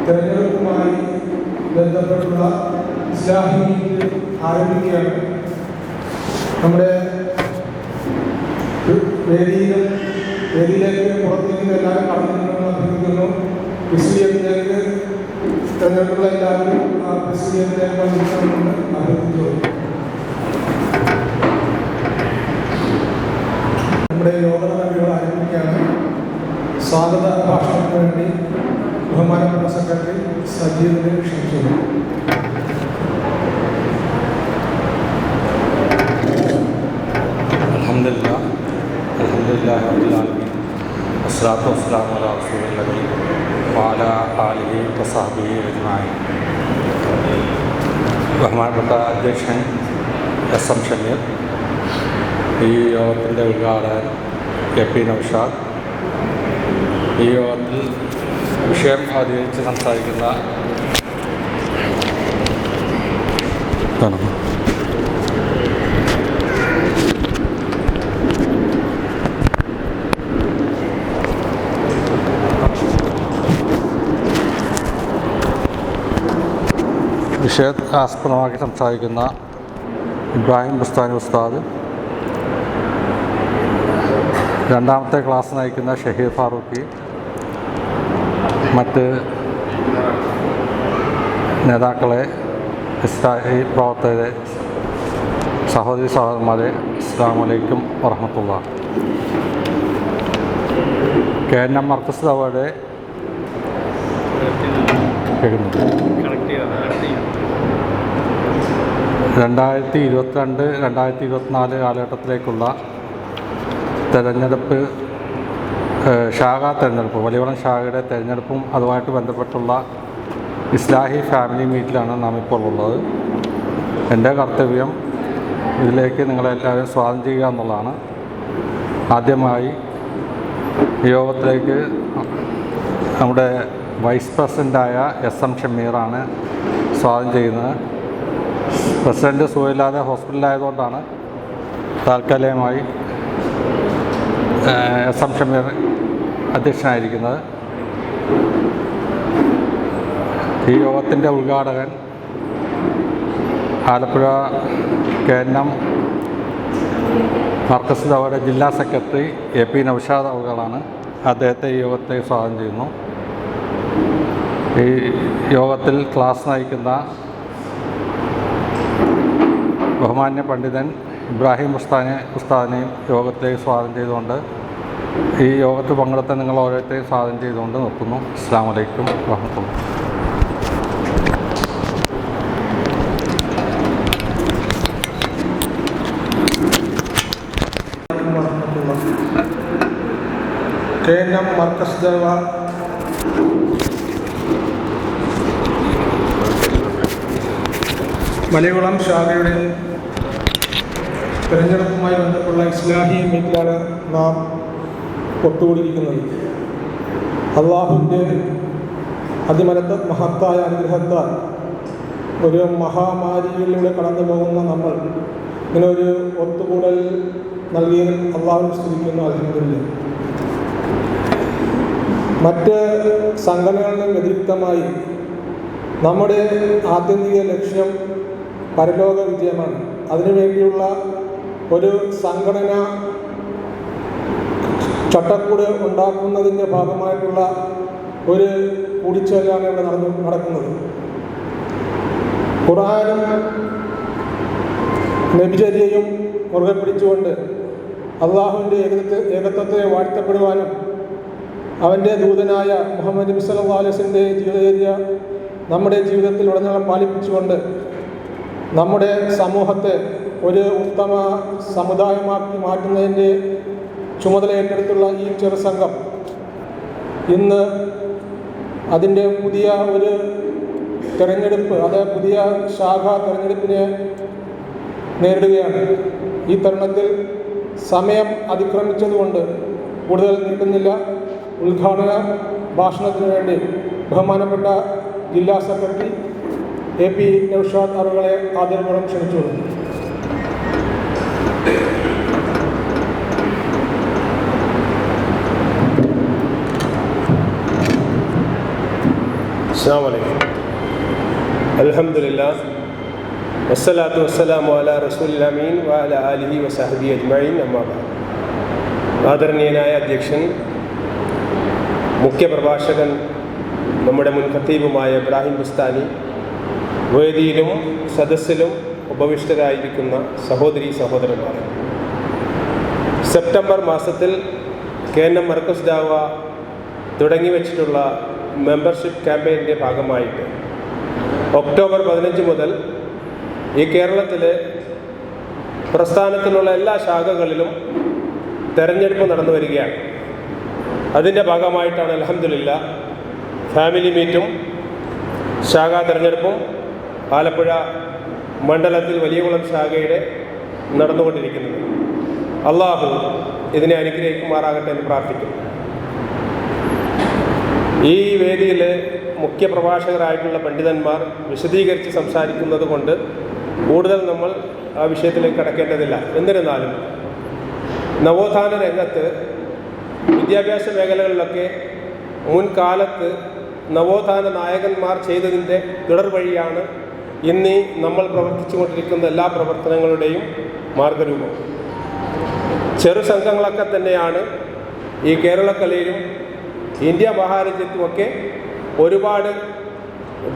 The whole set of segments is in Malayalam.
തെരഞ്ഞെടുപ്പുമായി ബന്ധപ്പെട്ടുള്ള ഇസ്ലാഹി ആരംഭിക്കുകയാണ്. നമ്മുടെ വേദിയിലേക്ക് പുറത്തേക്ക് എല്ലാവരും കടന്നിട്ടുണ്ടെന്ന് അഭ്യർത്ഥിക്കുന്നു. പ്രസിഡന്റിലേക്ക് തെരഞ്ഞെടുപ്പുള്ള എല്ലാവരും ആ പ്രസിഡന്റിലേക്ക് വന്നിട്ടുണ്ടെന്ന് അഭ്യർത്ഥിക്കുന്നു. നമ്മുടെ യോഗ നടപടികൾ ആരംഭിക്കുകയാണ്. സ്വാഗത ഭാഷണത്തിന് വേണ്ടി ബഹുമാനപ്പെട്ട സെക്രട്ടറി സജീവിനെ ക്ഷണിച്ചു. അൽഹംദുലില്ലാഹി റബ്ബിൽ ആലമീൻ വസ്സലാത്തു വസ്സലാമു അലാ റസൂലില്ലാഹി വഅലാ ആലിഹി വസഹ്ബിഹി അജ്മഈൻ. ബഹുമാനപ്പെട്ട അധ്യക്ഷൻ എസ് എം ഷമീർ, ഈ യോഗത്തിൻ്റെ ഉദ്ഘാടകൻ കെ പി നൗഷാദ്, ഈ യോഗത്തിൽ വിഷയം അവതരിച്ച് സംസാരിക്കുന്ന വിഷയത്തെ ആസ്പദമാക്കി സംസാരിക്കുന്ന ഇബ്രാഹിം ബുസ്താനി ഉസ്താദ്, രണ്ടാമത്തെ ക്ലാസ് നയിക്കുന്ന ഷഹീർ ഫാറൂഖി, മറ്റ് നേതാക്കളെ, ഈ പ്രവർത്തകരെ, സഹോദരി സഹോദരന്മാരെ, അസ്സലാമു അലൈക്കും വറഹ്മത്തുള്ളാഹി. KNM മർക്കസ് അവാർഡ് കേൾക്കുന്നുണ്ട്. 2022-2024 കാലഘട്ടത്തിലേക്കുള്ള തെരഞ്ഞെടുപ്പ്, ശാഖാ തെരഞ്ഞെടുപ്പ്, വലിയവളം ശാഖയുടെ തെരഞ്ഞെടുപ്പും അതുമായിട്ട് ബന്ധപ്പെട്ടുള്ള ഇസ്ലാഹി ഫാമിലി മീറ്റിലാണ് നാം ഇപ്പോൾ ഉള്ളത്. എൻ്റെ കർത്തവ്യം ഇതിലേക്ക് നിങ്ങളെല്ലാവരും സ്വാഗതം ചെയ്യുക എന്നുള്ളതാണ്. ആദ്യമായി യോഗത്തിലേക്ക് നമ്മുടെ വൈസ് പ്രസിഡൻ്റായ എസ് എം ഷമീറാണ് സ്വാഗതം ചെയ്യുന്നത്. പ്രസിഡൻറ്റ് സുഖമില്ലാതെ ഹോസ്പിറ്റലിലായതുകൊണ്ടാണ് താൽക്കാലികമായി എസ് എം ഷമീർ അധ്യക്ഷനായിരിക്കുന്നത്. ഈ യോഗത്തിൻ്റെ ഉദ്ഘാടകൻ ആലപ്പുഴ KNM മർക്കസ് അവരുടെ ജില്ലാ സെക്രട്ടറി എ പി നൗഷാദ് അവറുകളാണ്. അദ്ദേഹത്തെ ഈ യോഗത്തെ സ്വാഗതം ചെയ്യുന്നു. ഈ യോഗത്തിൽ ക്ലാസ് നയിക്കുന്ന ബഹുമാന്യ പണ്ഡിതൻ ഇബ്രാഹിം ഉസ്താദിനെയും യോഗത്തിലേക്ക് സ്വാഗതം ചെയ്തുകൊണ്ട്, ഈ യോഗത്തിൽ പങ്കെടുത്ത നിങ്ങൾ ഓരോരുത്തരെയും സ്വാഗതം ചെയ്തുകൊണ്ട് നിർത്തുന്നു. അസ്സലാമു അലൈക്കും വറഹ്മത്തുള്ളാഹി. KNM മർക്കസ് ദഅവ വലിയകുളം ശാഖയുടെ തെരഞ്ഞെടുപ്പുമായി ബന്ധപ്പെട്ടുള്ള ഇസ്ലാഹി മീറ്റിലാണ് നാം ഒത്തുകൂടിയിരിക്കുന്നത്. അള്ളാഹുവിൻ്റെ മഹത്തായ അനുഗ്രഹത്താൽ ഒരു മഹാമാരിയിലൂടെ കടന്നു പോകുന്ന നമ്മൾ ഇങ്ങനെ ഒരു ഒത്തുകൂടൽ നൽകിയതിൽ അള്ളാഹുവിനെ സ്തുതിക്കുന്നു. അൽഹംദുലില്ലാഹ്. മറ്റ് സംഘടനകളിൽ നിന്ന് വ്യതിരിക്തമായി നമ്മുടെ ആത്യന്തിക ലക്ഷ്യം പരലോക വിജയമാണ്. അതിനുവേണ്ടിയുള്ള ഒരു സംഘടന ചട്ടക്കൂട് ഉണ്ടാക്കുന്നതിൻ്റെ ഭാഗമായിട്ടുള്ള ഒരു കൂടിച്ചേരലാണ് ഇവിടെ നടക്കുന്നത്. ഖുർആനും നബിചര്യയും മുറുകെ പിടിച്ചുകൊണ്ട് അള്ളാഹുവിൻ്റെ ഏകത്വത്തെ വാഴ്ത്തപ്പെടുവാനും അവൻ്റെ ദൂതനായ മുഹമ്മദ് നബി സല്ലല്ലാഹു അലൈഹി വസല്ലമയുടെ ജീവിതചര്യ നമ്മുടെ ജീവിതത്തിൽ ഉടനീളം പാലിപ്പിച്ചുകൊണ്ട് നമ്മുടെ സമൂഹത്തെ ഒരു ഉത്തമ സമുദായമാക്കി മാറ്റുന്നതിൻ്റെ ചുമതല ഏറ്റെടുത്തുള്ള ഈ ചെറു സംഘം ഇന്ന് അതിൻ്റെ പുതിയ ഒരു തെരഞ്ഞെടുപ്പ്, പുതിയ ശാഖാ തെരഞ്ഞെടുപ്പിനെ നേരിടുകയാണ്. ഈ തരുണത്തിൽ സമയം അതിക്രമിച്ചതുകൊണ്ട് കൂടുതൽ നീട്ടുന്നില്ല. ഉദ്ഘാടന ഭാഷണത്തിന് വേണ്ടി ബഹുമാനപ്പെട്ട ജില്ലാ സെക്രട്ടറി എ പി നൗഷാദ് അവറുകളെ ആദരപൂർവ്വം ക്ഷണിച്ചു. അസ്സലാമു അലൈക്കും. അൽഹംദുലില്ലാഹ് വസ്സലാത്തു വസ്സലാമു അലാ റസൂലിൽ അമീൻ വഅലാ ആലിഹി വസഹ്ബിഹി അജ്മഈൻ. അമ്മാ ബഅദ്. ആദരണീയനായ അധ്യക്ഷൻ, മുഖ്യപ്രഭാഷകൻ, നമ്മുടെ മുൻ ഖത്തീബുമായ ഇബ്രാഹിം ബുസ്താനി, വേദിയിലും സദസ്സിലും ഉപവിഷ്ടരായിരിക്കുന്ന സഹോദരീ സഹോദരന്മാർ, സെപ്റ്റംബർ മാസത്തിൽ KNM മർക്കസ് ദാവ തുടങ്ങി വച്ചിട്ടുള്ള മെമ്പർഷിപ്പ് ക്യാമ്പയിൻ്റെ ഭാഗമായിട്ട് ഒക്ടോബർ 15 മുതൽ ഈ കേരളത്തിലെ പ്രസ്ഥാനത്തിലുള്ള എല്ലാ ശാഖകളിലും തെരഞ്ഞെടുപ്പ് നടന്നു വരികയാണ്. അതിൻ്റെ ഭാഗമായിട്ടാണ് അൽഹംദുലില്ലാഹ് ഫാമിലി മീറ്റും ശാഖാ തെരഞ്ഞെടുപ്പും ആലപ്പുഴ മണ്ഡലത്തിൽ വലിയകുളം ശാഖയുടെ നടന്നുകൊണ്ടിരിക്കുന്നത്. അള്ളാഹു ഇതിനെ അനുഗ്രഹിക്കുമാറാകട്ടെ എന്ന് പ്രാർത്ഥിക്കുന്നു. ഈ വേദിയിൽ മുഖ്യപ്രഭാഷകരായിട്ടുള്ള പണ്ഡിതന്മാർ വിശദീകരിച്ച് സംസാരിക്കുന്നത് കൊണ്ട് കൂടുതൽ നമ്മൾ ആ വിഷയത്തിലേക്ക് കടക്കേണ്ടതില്ല. എന്നിരുന്നാലും നവോത്ഥാന രംഗത്ത് വിദ്യാഭ്യാസ മേഖലകളിലൊക്കെ മുൻകാലത്ത് നവോത്ഥാന നായകന്മാർ ചെയ്തതിൻ്റെ തുടർ വഴിയാണ് ഇന്ന് നമ്മൾ പ്രവർത്തിച്ചു കൊണ്ടിരിക്കുന്ന എല്ലാ പ്രവർത്തനങ്ങളുടെയും മാർഗരൂപം. ചെറു സംഘങ്ങളൊക്കെ തന്നെയാണ് ഈ കേരളക്കലയിലും ഇന്ത്യ മഹാരാജ്യത്തുമൊക്കെ ഒരുപാട്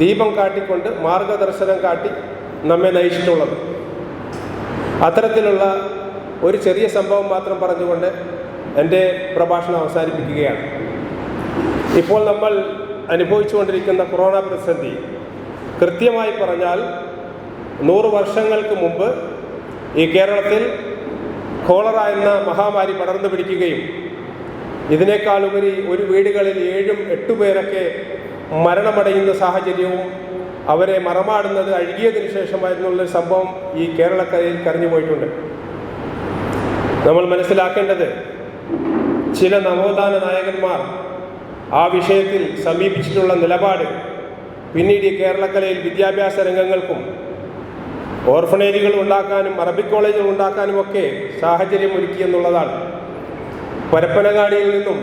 ദീപം കാട്ടിക്കൊണ്ട് മാർഗദർശനം കാട്ടി നമ്മെ നയിച്ചിട്ടുള്ളത്. അത്തരത്തിലുള്ള ഒരു ചെറിയ സംഭവം മാത്രം പറഞ്ഞുകൊണ്ട് എൻ്റെ പ്രഭാഷണം അവസാനിപ്പിക്കുകയാണ്. ഇപ്പോൾ നമ്മൾ അനുഭവിച്ചുകൊണ്ടിരിക്കുന്ന കൊറോണ പ്രതിസന്ധി കൃത്യമായി പറഞ്ഞാൽ 100 വർഷങ്ങൾക്ക് മുമ്പ് ഈ കേരളത്തിൽ കോളറ എന്ന മഹാമാരി പടർന്നു പിടിക്കുകയും ഇതിനേക്കാളുപരി ഒരു വീടുകളിൽ 7-8 പേരൊക്കെ മരണമടയുന്ന സാഹചര്യവും അവരെ മറമാടുന്നത് അഴുകിയതിനു ശേഷമായിരുന്നുള്ളൊരു സംഭവം ഈ കേരളക്കരയിൽ കരഞ്ഞു പോയിട്ടുണ്ട്. നമ്മൾ മനസ്സിലാക്കേണ്ടത്, ചില നവോത്ഥാന നായകന്മാർ ആ വിഷയത്തിൽ സമീപിച്ചിട്ടുള്ള നിലപാട് പിന്നീട് ഈ കേരളക്കലയിൽ വിദ്യാഭ്യാസ രംഗങ്ങൾക്കും ഓർഫണേജുകൾ ഉണ്ടാക്കാനും അറബിക് കോളേജുകൾ ഉണ്ടാക്കാനും ഒക്കെ സാഹചര്യം ഒരുക്കിയെന്നുള്ളതാണ്. പരപ്പനങ്ങാടിയിൽ നിന്നും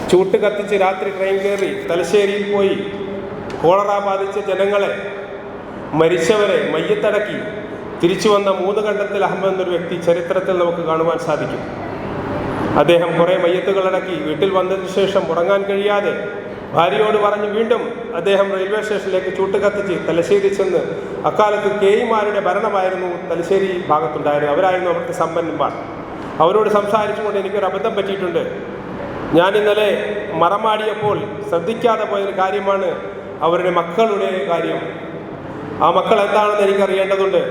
ചൂട്ട് കത്തിച്ച് രാത്രി ട്രെയിൻ കയറി തലശ്ശേരിയിൽ പോയി കോളറ ബാധിച്ച ജനങ്ങളെ, മരിച്ചവരെ മയ്യത്തടക്കി തിരിച്ചു വന്ന 3 കണ്ടത്തിൽ അഹമ്മദ് എന്നൊരു വ്യക്തി ചരിത്രത്തിൽ നമുക്ക് കാണുവാൻ സാധിക്കും. അദ്ദേഹം കുറേ മയ്യത്തുകളടക്കി വീട്ടിൽ വന്നതിന് ശേഷം ഉറങ്ങാൻ കഴിയാതെ ഭാര്യയോട് പറഞ്ഞ് വീണ്ടും അദ്ദേഹം റെയിൽവേ സ്റ്റേഷനിലേക്ക് ചൂട്ട് കത്തിച്ച് തലശ്ശേരി ചെന്ന്, അക്കാലത്ത് കേയിമാരുടെ ഭരണമായിരുന്നു തലശ്ശേരി ഭാഗത്തുണ്ടായിരുന്നത്, അവരായിരുന്നു അവിടുത്തെ സമ്പന്നന്മാർ. അവരോട് സംസാരിച്ചുകൊണ്ട് എനിക്കൊരു അബദ്ധം പറ്റിയിട്ടുണ്ട്. ഞാൻ ഇന്നലെ മറമാടിയപ്പോൾ ശ്രദ്ധിക്കാതെ പോയൊരു കാര്യമാണ് അവരുടെ മക്കളുടെ കാര്യം. ആ മക്കൾ എന്താണെന്ന് എനിക്കറിയേണ്ടതുണ്ട്.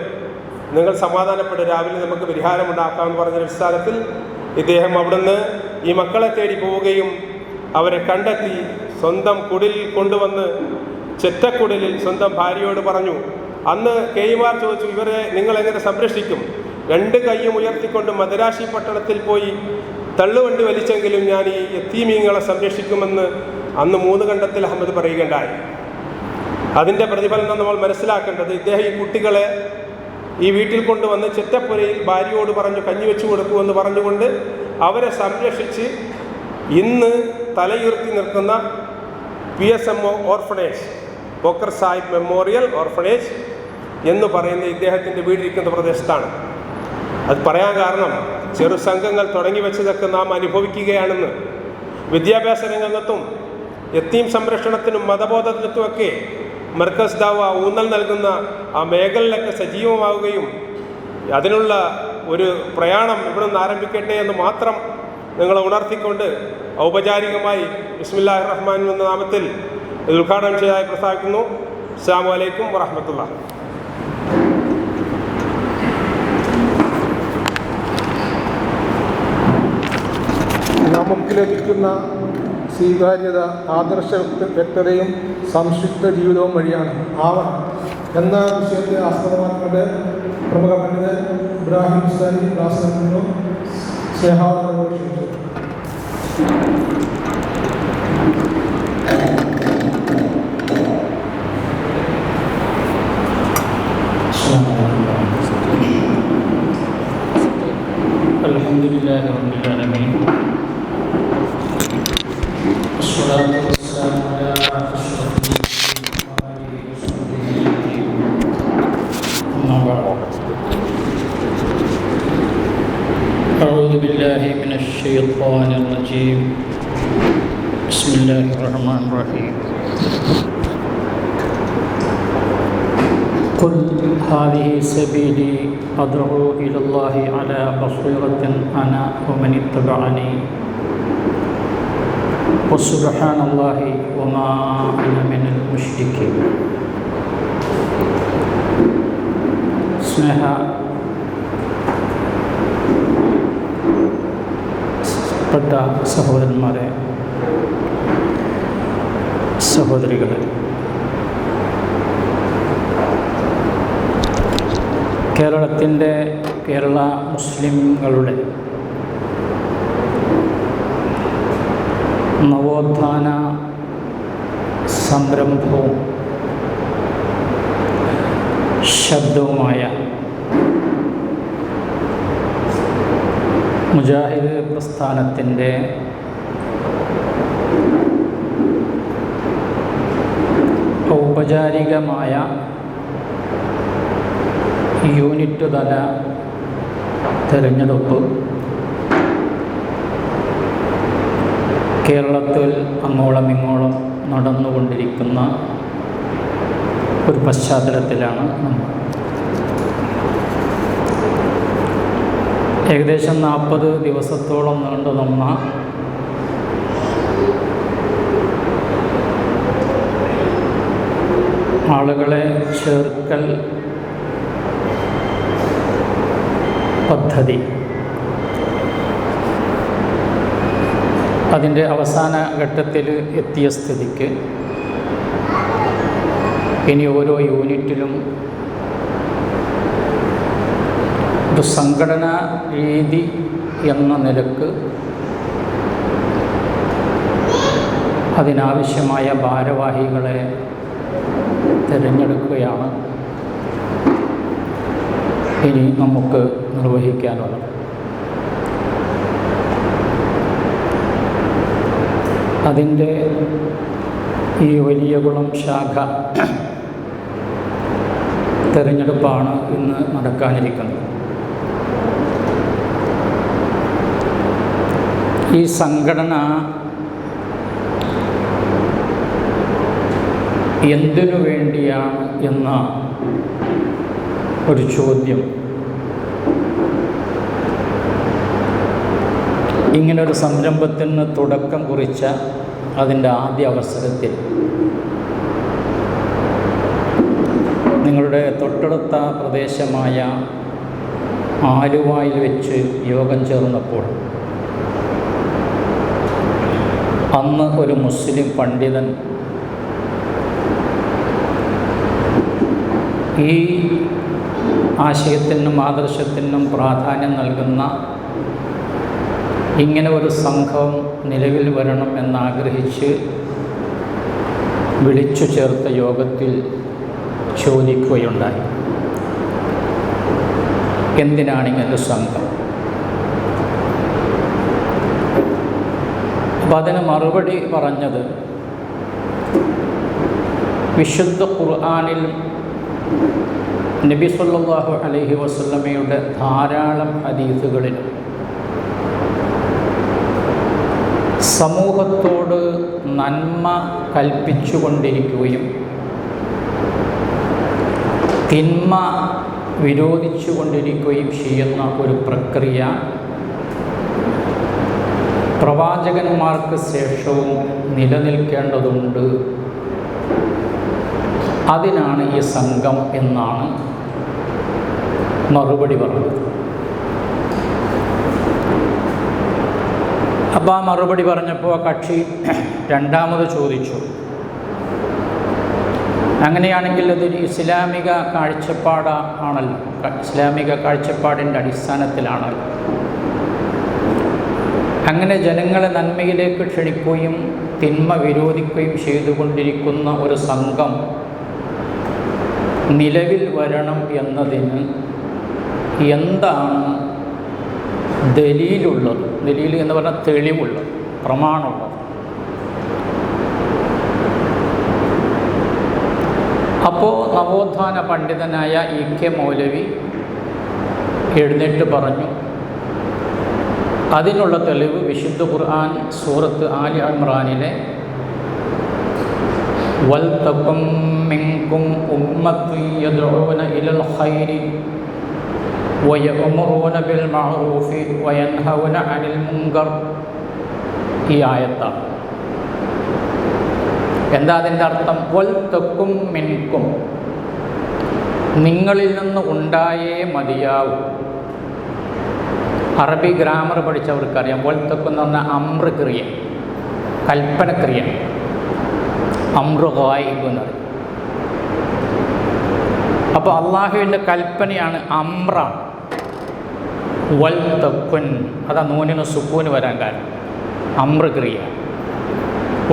നിങ്ങൾ സമാധാനപ്പെട്ട് രാവിലെ നമുക്ക് പരിഹാരമുണ്ടാക്കാമെന്ന് പറഞ്ഞൊരു അടിസ്ഥാനത്തിൽ ഇദ്ദേഹം അവിടുന്ന് ഈ മക്കളെ തേടി പോവുകയും അവരെ കണ്ടെത്തി സ്വന്തം കുടിലിൽ കൊണ്ടുവന്ന് ചെറ്റക്കുടിലിൽ സ്വന്തം ഭാര്യയോട് പറഞ്ഞു. അന്ന് കേയിമാർ ചോദിച്ചു, ഇവരെ നിങ്ങളെങ്ങനെ സംരക്ഷിക്കും? 2 കൈയും ഉയർത്തിക്കൊണ്ട് മദരാശി പട്ടണത്തിൽ പോയി തള്ളുവണ്ടി വലിച്ചെങ്കിലും ഞാൻ ഈ യത്തീമീങ്ങളെ സംരക്ഷിക്കുമെന്ന് അന്ന് 3 കണ്ടത്തിൽ അഹമ്മദ് പറയുകയുണ്ടായി. അതിൻ്റെ പ്രതിഫലനം നമ്മൾ മനസ്സിലാക്കേണ്ടത്, ഇദ്ദേഹം ഈ കുട്ടികളെ ഈ വീട്ടിൽ കൊണ്ടുവന്ന് ചെറ്റപ്പുരയിൽ ഭാര്യയോട് പറഞ്ഞു കഞ്ഞി വെച്ചു കൊടുക്കുമെന്ന് പറഞ്ഞുകൊണ്ട് അവരെ സംരക്ഷിച്ച് ഇന്ന് തലയുയർത്തി നിൽക്കുന്ന PSMO orphanage, Bokkar Sahib memorial orphanage എന്ന് പറയുന്ന ഇദ്ദേഹത്തിൻ്റെ വീടിരിക്കുന്ന പ്രദേശത്താണ്. അത് പറയാൻ കാരണം, ചെറു സംഘങ്ങൾ തുടങ്ങി വെച്ചതൊക്കെ നാം അനുഭവിക്കുകയാണെന്ന്. വിദ്യാഭ്യാസ രംഗത്തും യത്തീം സംരക്ഷണത്തിനും മതബോധത്തിനുമൊക്കെ മർക്കസ് ദാവ ഊന്നൽ നൽകുന്ന ആ മേഖലയിലൊക്കെ സജീവമാവുകയും അതിനുള്ള ഒരു പ്രയാണം ഇവിടെ നിന്ന് ആരംഭിക്കട്ടെ എന്ന് മാത്രം നിങ്ങളെ ഉണർത്തിക്കൊണ്ട് ഔപചാരികമായി ബിസ്മില്ലാഹിർ റഹ്മാൻ എന്ന നാമത്തിൽ ഉദ്ഘാടനം ചെയ്തതായി പ്രസ്താവിക്കുന്നു. അസ്സലാമു അലൈക്കും വറഹ്മത്തുള്ളാഹി. നമുക്ക് ലഭിക്കുന്ന സ്വീകാര്യത ആദർശ വ്യക്തതയും സംക്ഷിപ്ത ജീവിതവും വഴിയാണ് ആവണം എന്ന വിഷയത്തെ ആസ്പദമാക്കൊണ്ട് പ്രമുഖ പണ്ഡിതൻ ഇബ്രാഹിം ബുസ്താനി ക്ലാസ് നടത്തുന്നു. സ്നേഹാദരവോടെ ക്ഷണിച്ചു. അൽഹംദുലില്ലാഹി റബ്ബിൽ ആലമീൻ. والصلاة والسلام على أشرف الشيطان الرجيم بسم الله الرحمن الرحيم قل هذه سبيلي أدعو إلى الله على بصيرة أنا ومن اتبعني وسبحان الله وما أنا من المشركين. സ്നേഹപ്പെട്ട സഹോദരന്മാരെ, സഹോദരികളെ, കേരള മുസ്ലിംകളുടെ നവോത്ഥാന സംരംഭവും ശബ്ദവുമായ മുജാഹിദ് പ്രസ്ഥാനത്തിൻ്റെ ഔപചാരികമായ യൂണിറ്റ് തല തെരഞ്ഞെടുപ്പ് കേരളത്തിൽ അങ്ങോളം ഇങ്ങോളം നടന്നുകൊണ്ടിരിക്കുന്ന ഒരു പശ്ചാത്തലത്തിലാണ് നമ്മൾ. ഏകദേശം 40 ദിവസത്തോളം നീണ്ടു നിന്ന ആളുകളെ ചേർക്കൽ പദ്ധതി അതിൻ്റെ അവസാന ഘട്ടത്തിൽ എത്തിയ സ്ഥിതിക്ക് ഇനി ഓരോ യൂണിറ്റിലും ഒരു സംഘടനാ രീതി എന്ന നിലക്ക് അതിനാവശ്യമായ ഭാരവാഹികളെ തിരഞ്ഞെടുക്കുകയാണ് ഇനി നമുക്ക് നിർവഹിക്കാനുള്ളത്. അതിൻ്റെ ഈ വലിയകുളം ശാഖ തിരഞ്ഞെടുപ്പാണ് ഇന്ന് നടക്കാനിരിക്കുന്നത്. ഈ സംഘടന എന്തിനു വേണ്ടിയാണ് എന്ന ഒരു ചോദ്യം ഇങ്ങനൊരു സംരംഭത്തിന് തുടക്കം കുറിച്ച അതിൻ്റെ ആദ്യ അവസരത്തിൽ നിങ്ങളുടെ തൊട്ടടുത്ത പ്രദേശമായ ആലുവായിൽ വെച്ച് യോഗം ചേർന്നപ്പോൾ അന്ന് ഒരു മുസ്ലിം പണ്ഡിതൻ ഈ ആശയത്തിനും ആദർശത്തിനും പ്രാധാന്യം നൽകുന്ന ഇങ്ങനെ ഒരു സംഘം നിലവിൽ വരണം എന്നാഗ്രഹിച്ച് വിളിച്ചു ചേർത്ത യോഗത്തിൽ ചോദിക്കുകയുണ്ടായി, എന്തിനാണിങ്ങനൊരു സംഘം? അപ്പം അതിന് മറുപടി പറഞ്ഞത്, വിശുദ്ധ ഖുർആനിൽ നബി സല്ലല്ലാഹു അലൈഹി വസല്ലമയുടെ ധാരാളം ഹദീസുകളിൽ സമൂഹത്തോട് നന്മ കൽപ്പിച്ചുകൊണ്ടിരിക്കുകയും തിന്മ വിരോധിച്ചു കൊണ്ടിരിക്കുകയും ചെയ്യുന്ന ഒരു പ്രക്രിയ പ്രവാചകന്മാർക്ക് ശേഷവും നിലനിൽക്കേണ്ടതുണ്ട്. അതിനാണ് ഈ സംഘം എന്നാണ് മറുപടി പറഞ്ഞത്. അപ്പോൾ ആ മറുപടി പറഞ്ഞപ്പോൾ ആ കക്ഷി രണ്ടാമത് ചോദിച്ചു, അങ്ങനെയാണെങ്കിൽ അതൊരു ഇസ്ലാമിക കാഴ്ചപ്പാടാണല്ലോ, ഇസ്ലാമിക കാഴ്ചപ്പാടിൻ്റെ അടിസ്ഥാനത്തിലാണല്ലോ. അങ്ങനെ ജനങ്ങളെ നന്മയിലേക്ക് ക്ഷണിക്കുകയും തിന്മ വിരോധിക്കുകയും ചെയ്തുകൊണ്ടിരിക്കുന്ന ഒരു സംഘം നിലവിൽ വരണം എന്നതിന് എന്താണ് ദലീലുള്ളത്? ദലീൽ എന്ന് പറഞ്ഞാൽ തെളിവുള്ളത്, പ്രമാണമുള്ളത്. അപ്പോൾ നവോത്ഥാന പണ്ഡിതനായ ഇ കെ മൗലവി എഴുന്നേറ്റ് പറഞ്ഞു, അതിനുള്ള തെളിവ് വിശുദ്ധ ഖുർആൻ സൂറത്ത് ആലി ഇംറാനിലെ വൽതകും മിൻകും ഉമ്മത്തുൻ യദ്ഊന ഇലൽ ഖൈരി വയഅ്മുറൂന ബിൽ മഅറൂഫി വയൻഹൗന അനിൽ മുൻകർ, ഈ ആയത്താണ്. എന്താ അതിൻ്റെ അർത്ഥം? വൽതകും മിൻകും, നിങ്ങളിൽ നിന്ന് ഉണ്ടായേ മതിയാവും. അറബി ഗ്രാമർ പഠിച്ചവർക്കറിയാം. വൽതകും എന്ന് പറഞ്ഞാൽ അമ്ര ക്രിയ, കൽപ്പനക്രിയ. അമ്രു ഗായിബ് എന്ന് പറയും. അപ്പോൾ അള്ളാഹുവിൻ്റെ കൽപ്പനയാണ്, അമ്രാണ്. വൽതകുൻ, അതാ നൂനിന് സുക്കൂന് വരാൻ കാരണം. അമ്ര ക്രിയ,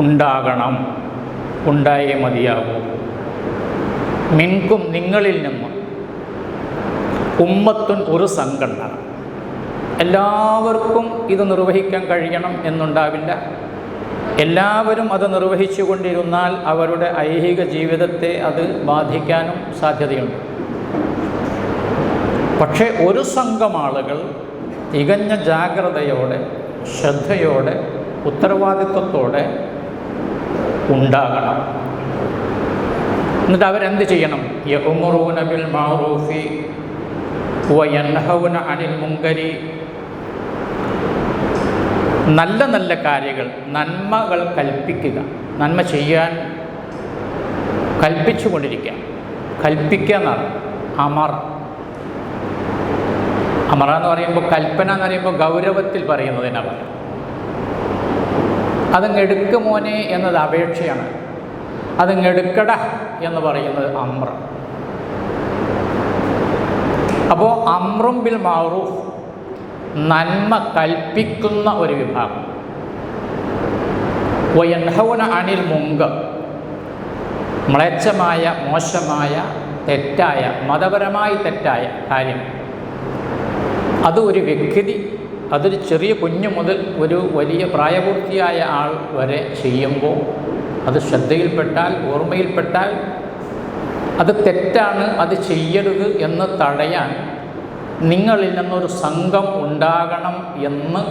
ഉണ്ടാകണം, ഉണ്ടായേ മതിയാകൂ. മിൻകും, നിങ്ങളിൽ നിന്ന്. ഉമ്മത്തുൻ, ഒരു സംഘടന. എല്ലാവർക്കും ഇത് നിർവഹിക്കാൻ കഴിയണം എന്നുണ്ടാവില്ല. എല്ലാവരും അത് നിർവഹിച്ചു കൊണ്ടിരുന്നാൽ അവരുടെ ഐഹിക ജീവിതത്തെ അത് ബാധിക്കാനും സാധ്യതയുണ്ട്. പക്ഷേ ഒരു സംഘം ആളുകൾ തികഞ്ഞ ജാഗ്രതയോടെ, ശ്രദ്ധയോടെ, ഉത്തരവാദിത്വത്തോടെ ഉണ്ടാകണം. എന്നിട്ട് അവരെന്ത് ചെയ്യണം? യഅ്മുറൂന ബിൽ മഅറൂഫി വയൻഹൗന അനിൽ മുൻകരി, നല്ല നല്ല കാര്യങ്ങൾ, നന്മകൾ കൽപ്പിക്കുക, നന്മ ചെയ്യാൻ കൽപ്പിച്ചു കൊണ്ടിരിക്കുക. കൽപ്പിക്കുക എന്നാണ് അമർ. അമറ എന്ന് പറയുമ്പോൾ, കൽപ്പന എന്ന് പറയുമ്പോൾ ഗൗരവത്തിൽ പറയുന്നതിനാണ്. അതങ്ങെടുക്ക് മോനെ എന്നത് അപേക്ഷയാണ്. അതങ്ങെടുക്കട എന്ന് പറയുന്നത് അമ്ര. അപ്പോൾ അമ്രും ബിൽ മഅറൂഫ്, നന്മ കൽപ്പിക്കുന്ന ഒരു വിഭാഗം. വയൻഹൗന അനിൽ മുൻകർ, മ്ലേച്ഛമായ, മോശമായ, തെറ്റായ, മതപരമായി തെറ്റായ കാര്യം അത് ഒരു വ്യക്തി, അതൊരു ചെറിയ കുഞ്ഞു മുതൽ ഒരു വലിയ പ്രായപൂർത്തിയായ ആൾ വരെ ചെയ്യുമ്പോൾ അത് ശ്രദ്ധയിൽപ്പെട്ടാൽ, ഓർമ്മയിൽപ്പെട്ടാൽ അത് തെറ്റാണ്, അത് ചെയ്യരുത് എന്ന് തടയാൻ നിങ്ങളിൽ നിന്നൊരു സംഘം ഉണ്ടാകണം എന്ന്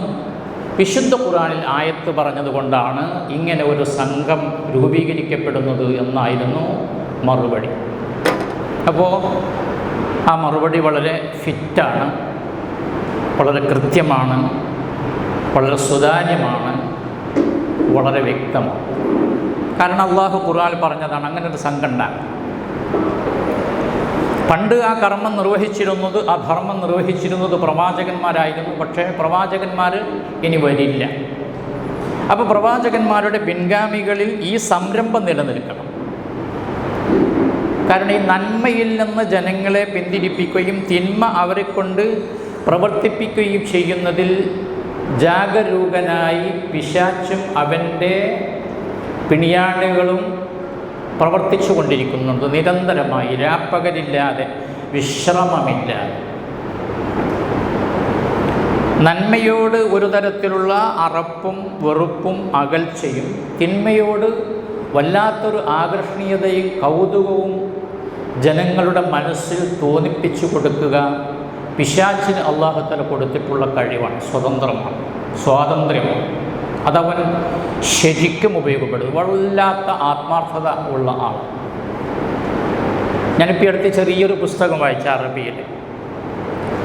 വിശുദ്ധ ഖുർആനിൽ ആയത്ത് പറഞ്ഞതുകൊണ്ടാണ് ഇങ്ങനെ ഒരു സംഘം രൂപീകരിക്കപ്പെടുന്നത് എന്നായിരുന്നു മറുപടി. അപ്പോൾ ആ മറുപടി വളരെ ഫിറ്റാണ്, വളരെ കൃത്യമാണ്, വളരെ സുതാര്യമാണ്, വളരെ വ്യക്തമാണ്. കാരണം അള്ളാഹു ഖുർആനിൽ പറഞ്ഞതാണ് അങ്ങനെ ഒരു സംഘം ഉണ്ടാകും. പണ്ട് ആ കർമ്മം നിർവഹിച്ചിരുന്നത്, ആ ധർമ്മം നിർവഹിച്ചിരുന്നത് പ്രവാചകന്മാരായിരുന്നു. പക്ഷേ പ്രവാചകന്മാർ ഇനി വരില്ല. അപ്പോൾ പ്രവാചകന്മാരുടെ പിൻഗാമികളിൽ ഈ സംരംഭം നിലനിൽക്കണം. കാരണം ഈ നന്മയിൽ നിന്ന് ജനങ്ങളെ പിന്തിരിപ്പിക്കുകയും തിന്മ അവരെ കൊണ്ട് പ്രവർത്തിപ്പിക്കുകയും ചെയ്യുന്നതിൽ ജാഗരൂകനായി പിശാചും അവൻ്റെ പിണിയാളുകളും പ്രവർത്തിച്ചു കൊണ്ടിരിക്കുന്നുണ്ട്. നിരന്തരമായി, രാപ്പകലില്ലാതെ, വിശ്രമമില്ലാതെ. നന്മയോട് ഒരു തരത്തിലുള്ള അറപ്പും വെറുപ്പും അകൽച്ചയും, തിന്മയോട് വല്ലാത്തൊരു ആകർഷണീയതയും കൗതുകവും ജനങ്ങളുടെ മനസ്സിൽ തോന്നിപ്പിച്ചു കൊടുക്കുക പിശാചിന് അല്ലാഹു തആല കൊടുത്തിട്ടുള്ള കഴിവാണ്, സ്വതന്ത്രമാണ്, സ്വാതന്ത്ര്യമാണ്. അതവൻ ശരിക്കും ഉപയോഗപ്പെടുത്തും. വല്ലാത്ത ആത്മാർത്ഥത ഉള്ള ആൾ. ഞാനിപ്പോൾ അടുത്ത് ചെറിയൊരു പുസ്തകം വായിച്ച അറബിയിൽ,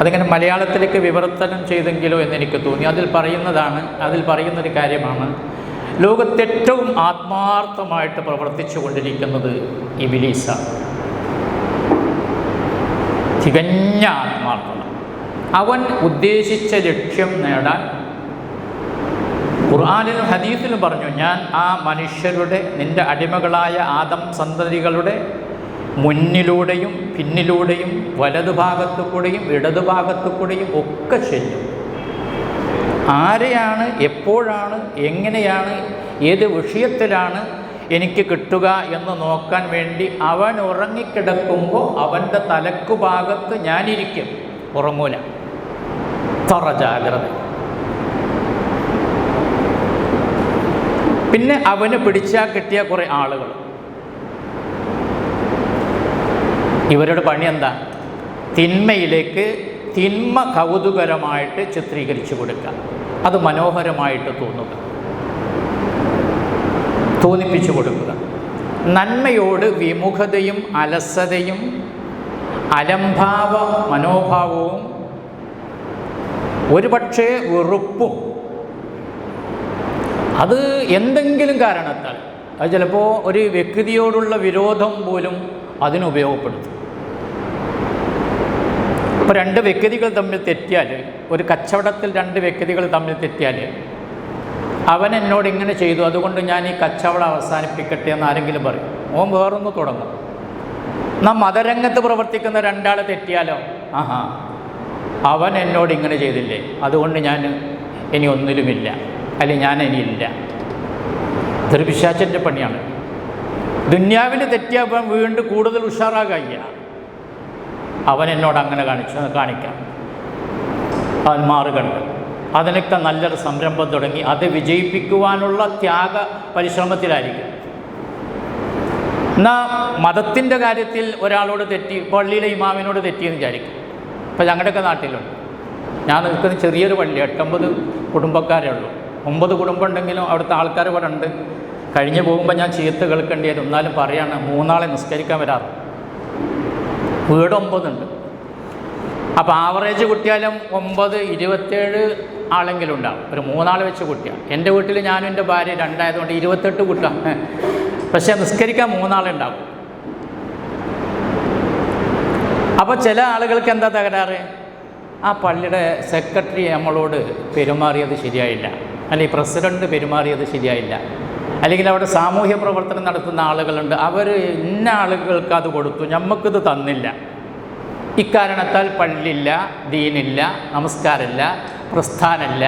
അതിങ്ങനെ മലയാളത്തിലേക്ക് വിവർത്തനം ചെയ്തെങ്കിലോ എന്നെനിക്ക് തോന്നി. അതിൽ പറയുന്നൊരു കാര്യമാണ്, ലോകത്തേറ്റവും ആത്മാർത്ഥമായിട്ട് പ്രവർത്തിച്ചു കൊണ്ടിരിക്കുന്നത് ഇബ്ലീസാണ്. തികഞ്ഞ ആത്മാർത്ഥത. അവൻ ഉദ്ദേശിച്ച ലക്ഷ്യം നേടാൻ ഖുർആനിലും ഹദീസിലും പറഞ്ഞു, ഞാൻ ആ മനുഷ്യരുടെ, നിൻ്റെ അടിമകളായ ആദം സന്തതികളുടെ മുന്നിലൂടെയും പിന്നിലൂടെയും വലതുഭാഗത്തു കൂടെയും ഇടതുഭാഗത്തു കൂടെയും ഒക്കെ ചെല്ലും. ആരെയാണ്, എപ്പോഴാണ്, എങ്ങനെയാണ്, ഏത് വിഷയത്തിലാണ് എനിക്ക് കിട്ടുക എന്ന് നോക്കാൻ വേണ്ടി അവൻ ഉറങ്ങിക്കിടക്കുമ്പോൾ അവൻ്റെ തലക്കുഭാഗത്ത് ഞാനിരിക്കും, ഉറങ്ങൂല. തറ ജാഗ്രത. പിന്നെ അവന് പിടിച്ചാൽ കിട്ടിയ കുറേ ആളുകൾ, ഇവരുടെ പണി എന്താ? തിന്മയിലേക്ക് തിന്മ കൗതുകരമായിട്ട് ചിത്രീകരിച്ചു കൊടുക്കുക. അത് മനോഹരമായിട്ട് തോന്നിപ്പിച്ചു കൊടുക്കുക. നന്മയോട് വിമുഖതയും അലസതയും അലംഭാവ മനോഭാവവും ഒരുപക്ഷേ വെറുപ്പും അത് എന്തെങ്കിലും കാരണത്താൽ, അത് ചിലപ്പോൾ ഒരു വ്യക്തിയോടുള്ള വിരോധം പോലും അതിനുപയോഗപ്പെടുത്തും. ഇപ്പോൾ രണ്ട് വ്യക്തികൾ തമ്മിൽ തെറ്റിയാൽ, ഒരു കച്ചവടത്തിൽ രണ്ട് വ്യക്തികൾ തമ്മിൽ തെറ്റിയാൽ, അവൻ എന്നോട് ഇങ്ങനെ ചെയ്തു അതുകൊണ്ട് ഞാൻ ഈ കച്ചവടം അവസാനിപ്പിക്കട്ടെ എന്ന് ആരെങ്കിലും പറയും. ഓൻ വേറൊന്ന് തുടങ്ങും. നാം മതരംഗത്ത് പ്രവർത്തിക്കുന്ന രണ്ടാൾ തെറ്റിയാലോ, ആഹാ അവൻ എന്നോട് ഇങ്ങനെ ചെയ്തില്ലേ അതുകൊണ്ട് ഞാൻ ഇനി ഒന്നിലുമില്ല, അല്ലെങ്കിൽ ഞാൻ ഇനിയില്ല. ഇതൊരു പിശാചിൻ്റെ പണിയാണ്. ദുന്യാവിൽ തെറ്റിയവൻ വീണ്ടും കൂടുതൽ ഉഷാറാകുക. അവൻ എന്നോട് അങ്ങനെ കാണിക്കാം. അവൻ മാറുകണ്ട് അതിനൊക്കെ നല്ലൊരു സംരംഭം തുടങ്ങി അത് വിജയിപ്പിക്കുവാനുള്ള ത്യാഗ പരിശ്രമത്തിലായിരിക്കും. എന്നാൽ മതത്തിൻ്റെ കാര്യത്തിൽ ഒരാളോട് തെറ്റി, പള്ളിയിലെ ഇമാമിനോട് തെറ്റിയെന്ന് വിചാരിക്കും. ഇപ്പോൾ ഞങ്ങളുടെയൊക്കെ നാട്ടിലുണ്ട്. ഞാൻ നിൽക്കുന്ന ചെറിയൊരു പള്ളി, 8-9 കുടുംബക്കാരേ ഉള്ളൂ. 9 കുടുംബം ഉണ്ടെങ്കിലും അവിടുത്തെ ആൾക്കാർ ഇവിടെ ഉണ്ട്. കഴിഞ്ഞ് പോകുമ്പോൾ ഞാൻ ചീത്ത കേൾക്കേണ്ടി വരും. എന്നാലും പറയാണ് 3 ആളെ നിസ്കരിക്കാൻ വരാറ്. വീട് 9 ഉണ്ട്. അപ്പോൾ ആവറേജ് കൂട്ടിയാലും 9, 27 ആളെങ്കിലും ഉണ്ടാവും. ഒരു 3 ആൾ വെച്ച് കൂട്ടിയാൽ. എൻ്റെ വീട്ടിൽ ഞാനും എൻ്റെ ഭാര്യ 2 ആയതുകൊണ്ട് 28 കൂട്ടാം. പക്ഷേ നിസ്കരിക്കാൻ 3 ആളുണ്ടാവും. അപ്പോൾ ചില ആളുകൾക്ക് എന്താ തകരാറ്? ആ പള്ളിയുടെ സെക്രട്ടറി നമ്മളോട് പെരുമാറിയത് ശരിയായില്ല, അല്ലെങ്കിൽ പ്രസിഡൻറ്റ് പെരുമാറിയത് ശരിയായില്ല, അല്ലെങ്കിൽ അവിടെ സാമൂഹ്യ പ്രവർത്തനം നടത്തുന്ന ആളുകളുണ്ട്, അവർ ഇന്ന ആളുകൾക്ക് അത് കൊടുത്തു, ഞമ്മക്കിത് തന്നില്ല. ഇക്കാരണത്താൽ പള്ളിയില്ല, ദീനില്ല, നമസ്കാരമില്ല, പ്രസ്ഥാനമില്ല.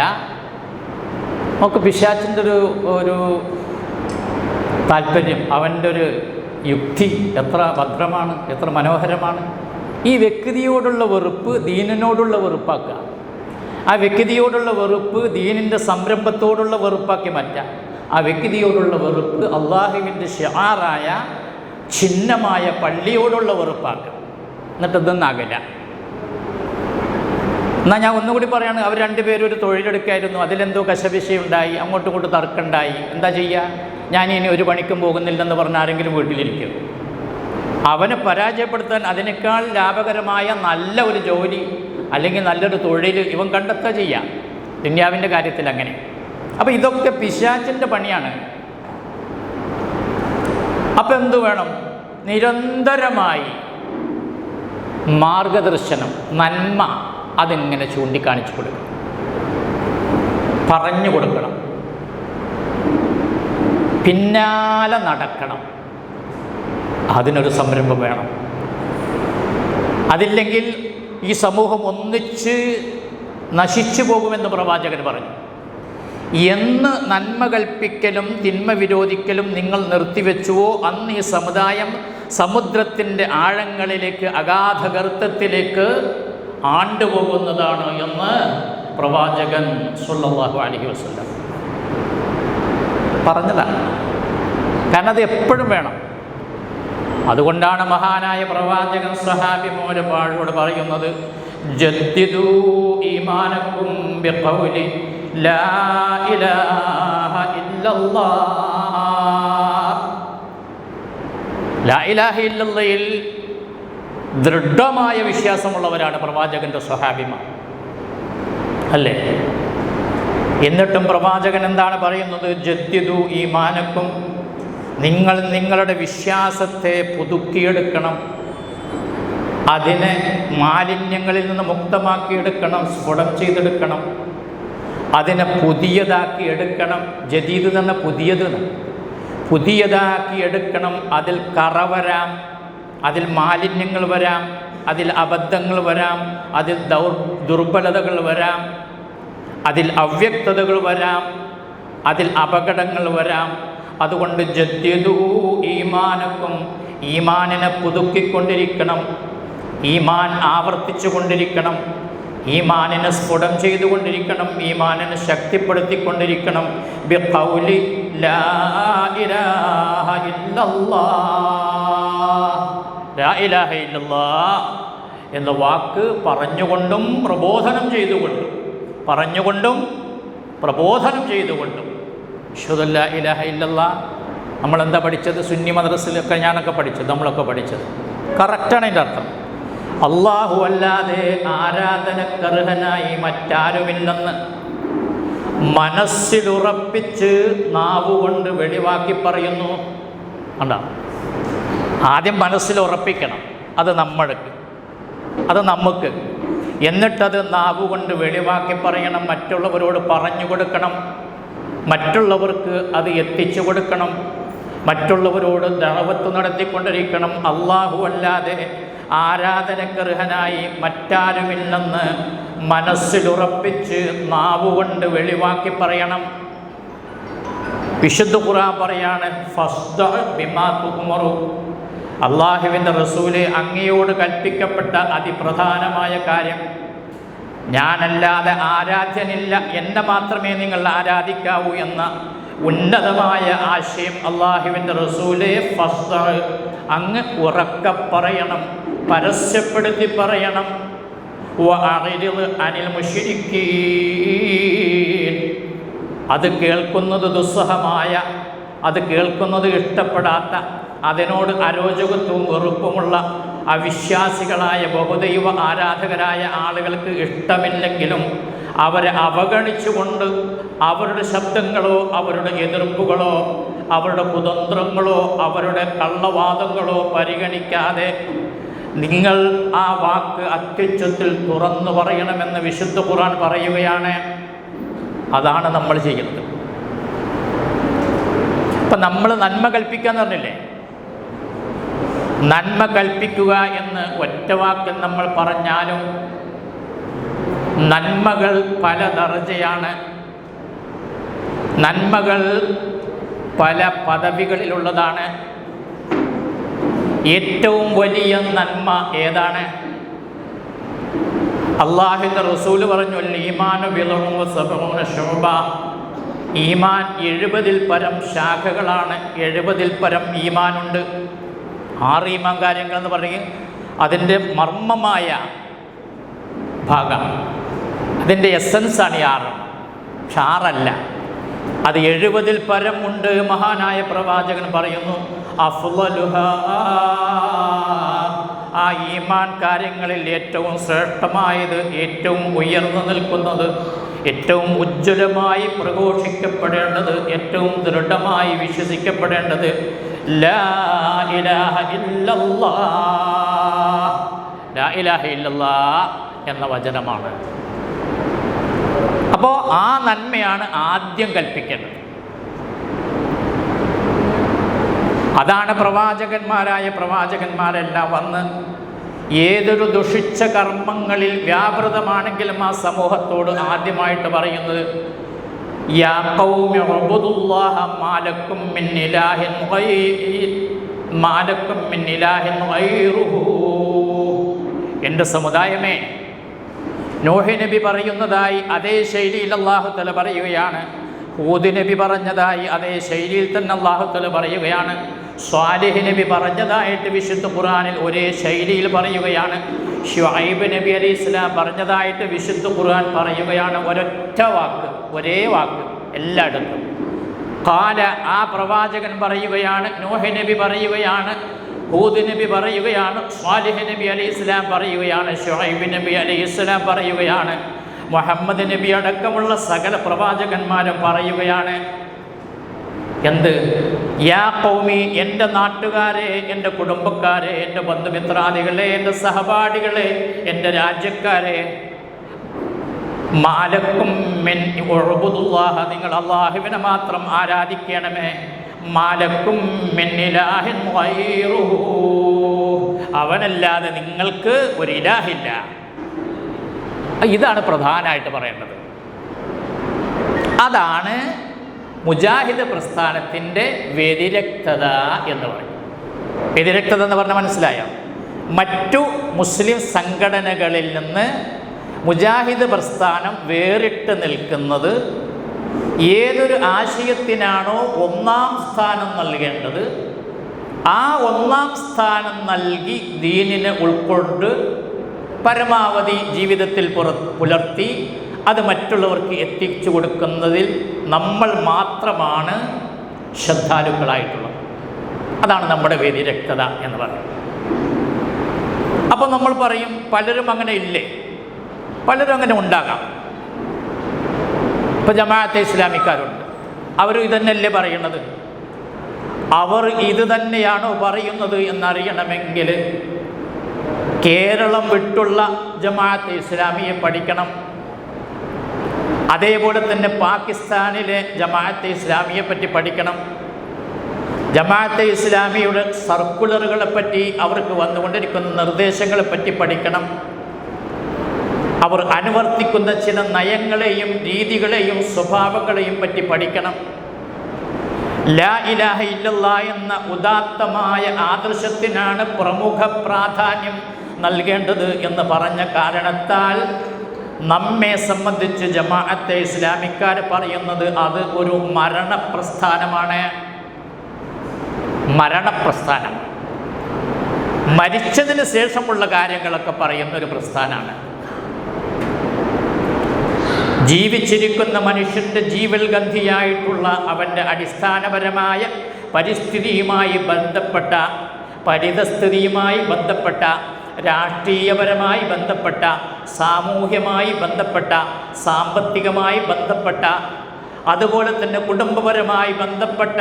നമുക്ക് പിശാചിൻ്റെ ഒരു താല്പര്യം, അവൻ്റെ ഒരു യുക്തി എത്ര ഭദ്രമാണ്, എത്ര മനോഹരമാണ്. ഈ വ്യക്തിയോടുള്ള വെറുപ്പ് ദീനിനോടുള്ള വെറുപ്പാക്കുക. ആ വ്യക്തിയോടുള്ള വെറുപ്പ് ദീനിൻ്റെ സംരംഭത്തോടുള്ള വെറുപ്പാക്കി മാറ്റാം. ആ വ്യക്തിയോടുള്ള വെറുപ്പ് അള്ളാഹുവിൻ്റെ ഷിആറായ ചിഹ്നമായ പള്ളിയോടുള്ള വെറുപ്പാക്കുക. എന്നിട്ട് ഇതൊന്നാകില്ല. എന്നാൽ ഞാൻ ഒന്നുകൂടി പറയുകയാണ്, അവർ 2 പേരും ഒരു തൊഴിലെടുക്കായിരുന്നു, അതിലെന്തോ കശപിശയുണ്ടായി, അങ്ങോട്ടും ഇങ്ങോട്ടും തർക്കമുണ്ടായി. എന്താ ചെയ്യുക? ഞാൻ ഇനി ഒരു പണിക്കും പോകുന്നില്ലെന്ന് പറഞ്ഞ ആരെങ്കിലും വീട്ടിലിരിക്കും. അവനെ പരാജയപ്പെടുത്താൻ അതിനേക്കാൾ ലാഭകരമായ നല്ല ഒരു ജോലി അല്ലെങ്കിൽ നല്ലൊരു തൊഴിൽ ഇവൻ കണ്ടെത്തുക ചെയ്യാം. ദുന്യാവിൻ്റെ കാര്യത്തിൽ അങ്ങനെ. അപ്പോൾ ഇതൊക്കെ പിശാചിൻ്റെ പണിയാണ്. അപ്പം എന്തു വേണം? നിരന്തരമായി മാർഗദർശനം, നന്മ അതിങ്ങനെ ചൂണ്ടിക്കാണിച്ചു കൊടുക്കണം, പറഞ്ഞു കൊടുക്കണം, പിന്നാലെ നടക്കണം. അതിനൊരു സംരംഭം വേണം. അതില്ലെങ്കിൽ ഈ സമൂഹം ഒന്നിച്ച് നശിച്ചു പോകുമെന്ന് പ്രവാചകൻ പറഞ്ഞു. എന്ന് നന്മ കൽപ്പിക്കലും തിന്മ വിരോധിക്കലും നിങ്ങൾ നിർത്തിവെച്ചുവോ അന്ന് ഈ സമുദായം സമുദ്രത്തിൻ്റെ ആഴങ്ങളിലേക്ക്, അഗാധ ഗർത്തത്തിലേക്ക് ആണ്ടുപോകുന്നതാണ് എന്ന് പ്രവാചകൻ സ്വല്ലല്ലാഹു അലൈഹി വസല്ലം പറഞ്ഞതാണ്. കാരണം അത് എപ്പോഴും വേണം. അതുകൊണ്ടാണ് മഹാനായ പ്രവാചകൻ സ്വഹാബി മോലപ്പാഴോട് പറയുന്നത്, ജദ്ദിദൂ ഈമാനക്കും ബിഖൗലി ലാ ഇലാഹ ഇല്ലല്ലാഹ്. ലാ ഇലാഹ ഇല്ലല്ലയിൽ ദൃഢമായ വിശ്വാസമുള്ളവരാണ് പ്രവാചകൻ്റെ സ്വഹാബിമാർ, അല്ലേ? എന്നിട്ടും പ്രവാചകൻ എന്താണ് പറയുന്നത്? ജദ്ദിദൂ ഈമാനക്കും, നിങ്ങൾ നിങ്ങളുടെ വിശ്വാസത്തെ പുതുക്കിയെടുക്കണം, അതിനെ മാലിന്യങ്ങളിൽ നിന്ന് മുക്തമാക്കിയെടുക്കണം, സ്ഫുടം ചെയ്തെടുക്കണം, അതിനെ പുതിയതാക്കി എടുക്കണം. ജദീദ് എന്ന പുതിയതാക്കി എടുക്കണം. അതിൽ കറ വരാം, അതിൽ മാലിന്യങ്ങൾ വരാം, അതിൽ അബദ്ധങ്ങൾ വരാം, അതിൽ ദുർബലതകൾ വരാം, അതിൽ അവ്യക്തതകൾ വരാം, അതിൽ അപകടങ്ങൾ വരാം. അതുകൊണ്ട് ജദ്ദിദൂ ഈമാനക്കും, ഈമാനിനെ പുതുക്കിക്കൊണ്ടിരിക്കണം, ഈമാൻ ആവർത്തിച്ചു കൊണ്ടിരിക്കണം, ഈമാനിനെ സ്ഫുടം ചെയ്തുകൊണ്ടിരിക്കണം, ഈമാനിനെ ശക്തിപ്പെടുത്തിക്കൊണ്ടിരിക്കണം. ബിഖൗലി ലാ ഇലാഹ ഇല്ലല്ലാഹ്, ലാ ഇലാഹ ഇല്ലല്ലാഹ് എന്ന വാക്ക് പറഞ്ഞുകൊണ്ടും പ്രബോധനം ചെയ്തുകൊണ്ടും, പറഞ്ഞുകൊണ്ടും പ്രബോധനം ചെയ്തുകൊണ്ടും അഷ്ഹദു അല്ലാ ഇലാഹ ഇല്ലല്ലാഹ്. നമ്മളെന്താ പഠിച്ചത്? സുന്നി മദ്രസയിലൊക്കെ ഞാനൊക്കെ പഠിച്ചത്, നമ്മളൊക്കെ പഠിച്ചത് കറക്റ്റാണ് അതിൻ്റെ അർത്ഥം. അല്ലാഹു അല്ലാതെ ആരാധനക്കർഹനായി മറ്റാരുമില്ലെന്ന് മനസ്സിലുറപ്പിച്ച് നാവുകൊണ്ട് വെളിവാക്കി പറയുന്നു. കണ്ടോ? ആദ്യം മനസ്സിൽ ഉറപ്പിക്കണം, അത് നമുക്ക്, എന്നിട്ടത് നാവുകൊണ്ട് വെളിവാക്കി പറയണം, മറ്റുള്ളവരോട് പറഞ്ഞു കൊടുക്കണം, മറ്റുള്ളവർക്ക് അത് എത്തിച്ചു കൊടുക്കണം, മറ്റുള്ളവരോട് ദഅവത്ത് നടത്തിക്കൊണ്ടിരിക്കണം. അല്ലാഹു അല്ലാതെ ആരാധനക്കർഹനായി മറ്റാരുമില്ലെന്ന് മനസ്സിലുറപ്പിച്ച് നാവുകൊണ്ട് വെളിവാക്കി പറയണം. വിശുദ്ധ ഖുർആൻ പറയാണ്, ഫസ്ദഅ ബിമാ തുഅ്മറു. അല്ലാഹുവിൻ്റെ റസൂല് അങ്ങയോട് കൽപ്പിക്കപ്പെട്ട അതിപ്രധാനമായ കാര്യം, ഞാനല്ലാതെ ആരാധ്യനില്ല, എന്നെ മാത്രമേ നിങ്ങൾ ആരാധിക്കാവൂ എന്ന ഉന്നതമായ ആശയം അല്ലാഹുവിൻ്റെ റസൂലേ ഫസ്ദഅ, അങ്ങ് ഉറക്കെ പറയണം, പരസ്യപ്പെടുത്തി പറയണം. വഅറിദ് അനിൽ മുശ്രിക്കീൻ. അത് കേൾക്കുന്നത് ദുസ്സഹമായ, അത് കേൾക്കുന്നത് ഇഷ്ടപ്പെടാത്ത, അതിനോട് അരോചകത്വവും വെറുപ്പുമുള്ള അവിശ്വാസികളായ ബഹുദൈവ ആരാധകരായ ആളുകൾക്ക് ഇഷ്ടമില്ലെങ്കിലും അവരെ അവഗണിച്ചുകൊണ്ട് അവരുടെ ശബ്ദങ്ങളോ അവരുടെ എതിർപ്പുകളോ അവരുടെ കുതന്ത്രങ്ങളോ അവരുടെ കള്ളവാദങ്ങളോ പരിഗണിക്കാതെ നിങ്ങൾ ആ വാക്ക് അത്യുച്ചത്തിൽ തുറന്നു പറയണമെന്ന് വിശുദ്ധ ഖുർആൻ പറയുകയാണ്. അതാണ് നമ്മൾ ചെയ്യുന്നത്. ഇപ്പം നമ്മൾ നന്മ കൽപ്പിക്കാന്ന് പറഞ്ഞില്ലേ, നന്മ കൽപ്പിക്കുക എന്ന് ഒറ്റ വാക്കിൽ നമ്മൾ പറഞ്ഞാലും നന്മകൾ പല ദർജയാണ്, നന്മകൾ പല പദവികളിലുള്ളതാണ്. ഏറ്റവും വലിയ നന്മ ഏതാണ്? അല്ലാഹുവിൻ്റെ റസൂല് പറഞ്ഞു, ഈമാനു ബിളും വസബഊന ശുഅബ. ഈമാൻ 70-ൽ പരം ശാഖകളാണ്, 70-ൽ പരം ഈമാനുണ്ട്. 6 ഈമാൻ കാര്യങ്ങളെന്ന് പറയും അതിൻ്റെ മർമ്മമായ ഭാഗം, അതിൻ്റെ എസൻസാണ് ഈ 6. പക്ഷെ 6 അത് 70-ൽ പരം ഉണ്ട്. മഹാനായ പ്രവാചകൻ പറയുന്നു, അഫ്ളലുഹാ, ആ ഈമാൻ കാര്യങ്ങളിൽ ഏറ്റവും ശ്രേഷ്ഠമായത്, ഏറ്റവും ഉയർന്നു നിൽക്കുന്നത്, ഏറ്റവും ഉജ്ജ്വലമായി പ്രഘോഷിക്കപ്പെടേണ്ടത്, ഏറ്റവും ദൃഢമായി വിശ്വസിക്കപ്പെടേണ്ടത് ലാ ഇലാഹ ഇല്ലല്ലാഹ്, ലാ ഇലാഹ ഇല്ലല്ലാഹ് എന്ന വചനമാണ്. അപ്പോൾ ആ നന്മയാണ് ആദ്യം കൽപ്പിക്കേണ്ടത്. അതാണ് പ്രവാചകന്മാരായ പ്രവാചകന്മാരെല്ലാം വന്ന് ഏതൊരു ദുഷിച്ച കർമ്മങ്ങളിൽ വ്യാപൃതമാണെങ്കിലും ആ സമൂഹത്തോട് ആദ്യമായിട്ട് പറയുന്നത്, യാ ഖൗമി ഉബ്ദുല്ലാഹ മാലക്കും മിൻ ഇലാഹിൻ ഗൈറുഹു. എൻ്റെ സമുദായമേ, നോഹ് നബി പറയുന്നതായി അതേ ശൈലിയിൽ അല്ലാഹു തആല പറയുകയാണ്. ഹൂദ് നബി പറഞ്ഞതായി അതേ ശൈലിയിൽ തന്നെ അല്ലാഹു തആല പറയുകയാണ്. സ്വാലിഹ് നബി പറഞ്ഞതായിട്ട് വിശുദ്ധ ഖുർആനിൽ ഒരേ ശൈലിയിൽ പറയുകയാണ്. ശുഐബ് നബി അലൈഹിസ്സലാം പറഞ്ഞതായിട്ട് വിശുദ്ധ ഖുർആൻ പറയുകയാണ്. ഒരൊറ്റ വാക്ക്, ഒരേ വാക്ക് എല്ലായിടത്തും. ഖാല, ആ പ്രവാചകൻ പറയുകയാണ്, നോഹ് നബി പറയുകയാണ്, ഹൂദ് നബി പറയുകയാണ്, സ്വാലിഹ് നബി അലൈഹിസ്സലാം പറയുകയാണ്, ശുഐബ് നബി അലൈഹിസ്സലാം പറയുകയാണ്, മുഹമ്മദ് നബി അടക്കമുള്ള സകല പ്രവാചകന്മാരും പറയുകയാണ്. എന്ത്? യാ ഖൗമി, എൻ്റെ നാട്ടുകാരെ, എൻ്റെ കുടുംബക്കാരെ, എൻ്റെ ബന്ധുമിത്രാദികളെ, എൻ്റെ സഹപാഠികളെ, എൻ്റെ രാജ്യക്കാരെ, മാലക്കും മിൻ ഉഅ്ബുദുല്ലാഹ, നിങ്ങൾ അല്ലാഹുവിനെ മാത്രം ആരാധിക്കണമേ. മാലക്കും മിൻ ഇലാഹിൻ ഗൈറുഹു, അവനല്ലാതെ നിങ്ങൾക്ക് ഒരു ഇലാഹില്ല. ഇതാണ് പ്രധാനമായിട്ട് പറയേണ്ടത്. അതാണ് മുജാഹിദ് പ്രസ്ഥാനത്തിൻ്റെ വ്യതിരക്തത എന്ന് പറയും. വ്യതിരക്തത എന്ന് പറഞ്ഞാൽ മനസ്സിലായോ? മറ്റു മുസ്ലിം സംഘടനകളിൽ നിന്ന് മുജാഹിദ് പ്രസ്ഥാനം വേറിട്ട് നിൽക്കുന്നത് ഏതൊരു ആശയത്തിനാണോ 1-ാം സ്ഥാനം നൽകേണ്ടത്, ആ 1-ാം സ്ഥാനം നൽകി ദീനിനെ ഉൾക്കൊണ്ട് പരമാവധി ജീവിതത്തിൽ പുലർത്തി അത് മറ്റുള്ളവർക്ക് എത്തിച്ചു കൊടുക്കുന്നതിൽ നമ്മൾ മാത്രമാണ് ശ്രദ്ധാലുക്കളായിട്ടുള്ളത്. അതാണ് നമ്മുടെ വ്യതിരക്തത എന്ന് പറയുന്നത്. അപ്പോൾ നമ്മൾ പറയും പലരും അങ്ങനെ ഇല്ലേ? പലരും അങ്ങനെ ഉണ്ടാകാം. ഇപ്പോൾ ജമാഅത്തെ ഇസ്ലാമിക്കാരുണ്ട്, അവരും ഇതന്നെയല്ലേ പറയുന്നത്? അവർ ഇത് തന്നെയാണോ പറയുന്നത് എന്നറിയണമെങ്കിൽ കേരളം വിട്ടുള്ള ജമാഅത്തെ ഇസ്ലാമിയെ പഠിക്കണം. അതേപോലെ തന്നെ പാകിസ്ഥാനിലെ ജമാഅത്തെ ഇസ്ലാമിയെ പറ്റി പഠിക്കണം. ജമാഅത്തെ ഇസ്ലാമിയുടെ സർക്കുലറുകളെപ്പറ്റി, അവർക്ക് വന്നുകൊണ്ടിരിക്കുന്ന നിർദ്ദേശങ്ങളെപ്പറ്റി പഠിക്കണം. അവർ അനുവർത്തിക്കുന്ന ചില നയങ്ങളെയും രീതികളെയും സ്വഭാവങ്ങളെയും പറ്റി പഠിക്കണം. ലാ ഇലാഹ ഇല്ലല്ലാഹ് എന്ന ഉദാത്തമായ ആദർശത്തിനാണ് പ്രമുഖ പ്രാധാന്യം നൽകേണ്ടത് എന്ന് പറഞ്ഞ കാരണത്താൽ നമ്മെ സംബന്ധിച്ച് ജമാഅത്തെ ഇസ്ലാമിക്കാർ പറയുന്നത് അത് ഒരു മരണപ്രസ്ഥാനമാണ്. മരണപ്രസ്ഥാനം, മരിച്ചതിന് ശേഷമുള്ള കാര്യങ്ങളൊക്കെ പറയുന്ന ഒരു പ്രസ്ഥാനമാണ്. ജീവിച്ചിരിക്കുന്ന മനുഷ്യൻ്റെ ജീവൽ ഗന്ധിയായിട്ടുള്ള അവൻ്റെ അടിസ്ഥാനപരമായ പരിസ്ഥിതിയുമായി ബന്ധപ്പെട്ട, പരിതസ്ഥിതിയുമായി ബന്ധപ്പെട്ട, രാഷ്ട്രീയപരമായി ബന്ധപ്പെട്ട, സാമൂഹ്യമായി ബന്ധപ്പെട്ട, സാമ്പത്തികമായി ബന്ധപ്പെട്ട, അതുപോലെ തന്നെ കുടുംബപരമായി ബന്ധപ്പെട്ട,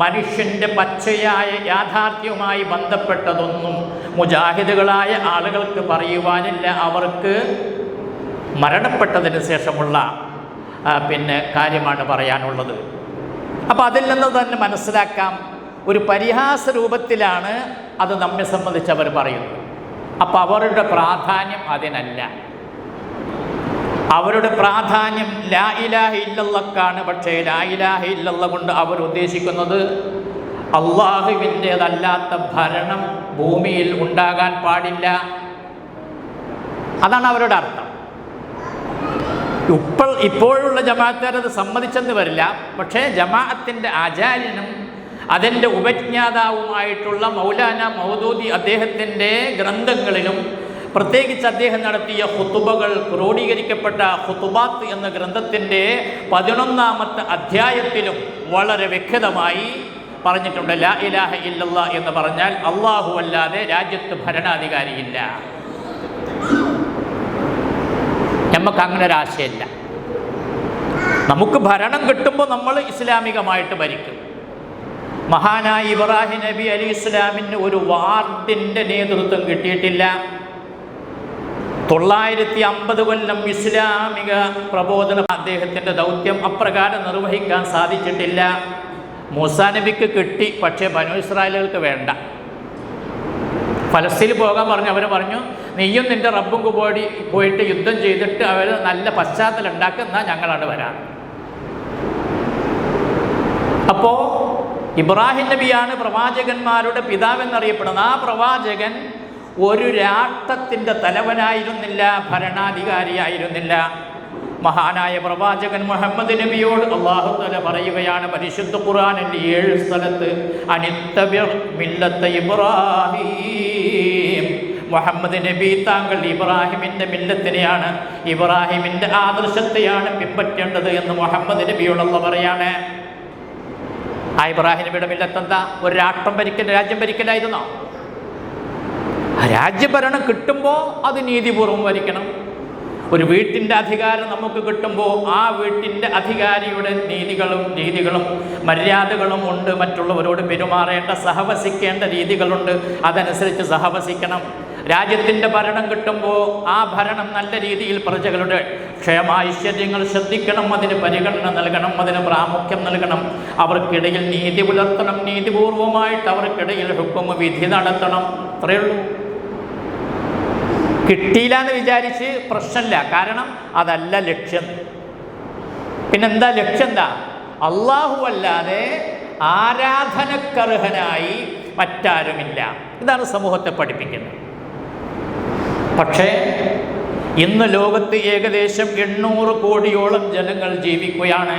മനുഷ്യൻ്റെ പച്ചയായ യാഥാർത്ഥ്യവുമായി ബന്ധപ്പെട്ടതൊന്നും മുജാഹിദുകളായ ആളുകൾക്ക് പറയുവാനില്ല. അവർക്ക് മരണപ്പെട്ടതിന് ശേഷമുള്ള കാര്യമാണ് പറയാനുള്ളത്. അപ്പോൾ അതിൽ നിന്ന് തന്നെ മനസ്സിലാക്കാം, ഒരു പരിഹാസ രൂപത്തിലാണ് അത് നമ്മെ സംബന്ധിച്ച് അവർ പറയുന്നത്. അപ്പോൾ അവരുടെ പ്രാധാന്യം അതിനല്ല. അവരുടെ പ്രാധാന്യം ലാ ഇലാഹ ഇല്ലല്ലാഹ്ക്കാണ്. പക്ഷേ ലാ ഇലാഹ ഇല്ലല്ലാഹ് കൊണ്ട് അവർ ഉദ്ദേശിക്കുന്നത് അള്ളാഹുവിൻ്റേതല്ലാത്ത ഭരണം ഭൂമിയിൽ ഉണ്ടാകാൻ പാടില്ല. അതാണ് അവരുടെ അർത്ഥം. ഇപ്പോഴുള്ള ജമാഅത്തുകാരത് സമ്മതിച്ചെന്ന് വരില്ല. പക്ഷേ ജമാഅത്തിൻ്റെ ആചാര്യനും അതിൻ്റെ ഉപജ്ഞാതാവുമായിട്ടുള്ള മൗലാന മൗദൂദി അദ്ദേഹത്തിൻ്റെ ഗ്രന്ഥങ്ങളിലും, പ്രത്യേകിച്ച് അദ്ദേഹം നടത്തിയ ഖുതുബകൾ, ക്രോഡീകരിക്കപ്പെട്ട ഖുതുബാത്ത് എന്ന ഗ്രന്ഥത്തിൻ്റെ 11-ാമത്തെ അധ്യായത്തിലും വളരെ വ്യക്തമായി പറഞ്ഞിട്ടുണ്ട്. ലാ ഇലാഹ ഇല്ലല്ലാഹ് എന്ന് പറഞ്ഞാൽ അള്ളാഹു അല്ലാതെ രാജ്യത്ത് ഭരണാധികാരിയില്ല. നമുക്ക് അങ്ങനെ ഒരാശയമില്ല. നമുക്ക് ഭരണം കിട്ടുമ്പോൾ നമ്മൾ ഇസ്ലാമികമായിട്ട് ഭരിക്കും. മഹാനായ ഇബ്രാഹിം നബി അലൈഹി ഇസ്ലാമിന് ഒരു വാർഡിൻ്റെ നേതൃത്വം കിട്ടിയിട്ടില്ല. 950 കൊല്ലം ഇസ്ലാമിക പ്രബോധനം അദ്ദേഹത്തിൻ്റെ ദൗത്യം അപ്രകാരം നിർവഹിക്കാൻ സാധിച്ചിട്ടില്ല. മൂസാ നബിക്ക് കിട്ടി, പക്ഷേ ബനൂ ഇസ്രായേലുകൾക്ക് വേണ്ട. ഫലസ്തീനിൽ പോകാൻ പറഞ്ഞു. അവർ പറഞ്ഞു, നീയും നിൻ്റെ റബ്ബും പോയിട്ട് യുദ്ധം ചെയ്തിട്ട് അവർ നല്ല പശ്ചാത്തലം ഉണ്ടാക്കുന്ന ഞങ്ങളാണ് വരാൻ. അപ്പോൾ ഇബ്രാഹിം നബിയാണ് പ്രവാചകന്മാരുടെ പിതാവെന്നറിയപ്പെടുന്നത്. ആ പ്രവാചകൻ ഒരു രാഷ്ട്രത്തിൻ്റെ തലവനായിരുന്നില്ല, ഭരണാധികാരിയായിരുന്നില്ല. മഹാനായ പ്രവാചകൻ മുഹമ്മദ് നബിയോട് അല്ലാഹു തആല പറയുകയാണ് പരിശുദ്ധ ഖുർആനിൽ 7 സ്ഥലത്ത് അനിത്തബി മില്ലത്ത ഇബ്രാഹിം, മുഹമ്മദ് നബി താങ്കൾ ഇബ്രാഹിമിൻ്റെ മില്ലത്തിനെയാണ്, ഇബ്രാഹിമിൻ്റെ ആദർശത്തെയാണ് പിൻപറ്റേണ്ടത് എന്ന് മുഹമ്മദ് നബിയോട് അല്ലാഹു പറയാണ്. ആ ഇബ്രാഹിം നബിയുടെ മില്ലത്ത് എന്താ? ഒരു രാജ്യം ഭരിക്കലായിരുന്നോ? രാജ്യഭരണം കിട്ടുമ്പോൾ അത് നീതിപൂർവ്വം ഭരിക്കണം. ഒരു വീട്ടിൻ്റെ അധികാരം നമുക്ക് കിട്ടുമ്പോൾ ആ വീട്ടിൻ്റെ അധികാരിയുടെ നീതികളും രീതികളും മര്യാദകളും ഉണ്ട്. മറ്റുള്ളവരോട് പെരുമാറേണ്ട, സഹവസിക്കേണ്ട രീതികളുണ്ട്. അതനുസരിച്ച് സഹവസിക്കണം. രാജ്യത്തിൻ്റെ ഭരണം കിട്ടുമ്പോൾ ആ ഭരണം നല്ല രീതിയിൽ പ്രജകളുടെ ക്ഷേമൈശ്വര്യങ്ങൾ ശ്രദ്ധിക്കണം, അതിന് പരിഗണന നൽകണം, അതിന് പ്രാമുഖ്യം നൽകണം. അവർക്കിടയിൽ നീതി പുലർത്തണം, നീതിപൂർവമായിട്ട് അവർക്കിടയിൽ ഹുക്കം വിധി നടത്തണം. അത്രയേ ഉള്ളൂ. കിട്ടിയില്ല എന്ന് വിചാരിച്ച് പ്രശ്നമില്ല. കാരണം അതല്ല ലക്ഷ്യം. പിന്നെന്താ ലക്ഷ്യം? എന്താ? അള്ളാഹു അല്ലാതെ ആരാധനക്കർഹനായി മറ്റാരുമില്ല. ഇതാണ് സമൂഹത്തെ പഠിപ്പിക്കുന്നത്. പക്ഷേ ഇന്ന് ലോകത്ത് ഏകദേശം 800 കോടിയോളം ജനങ്ങൾ ജീവിക്കുകയാണ്.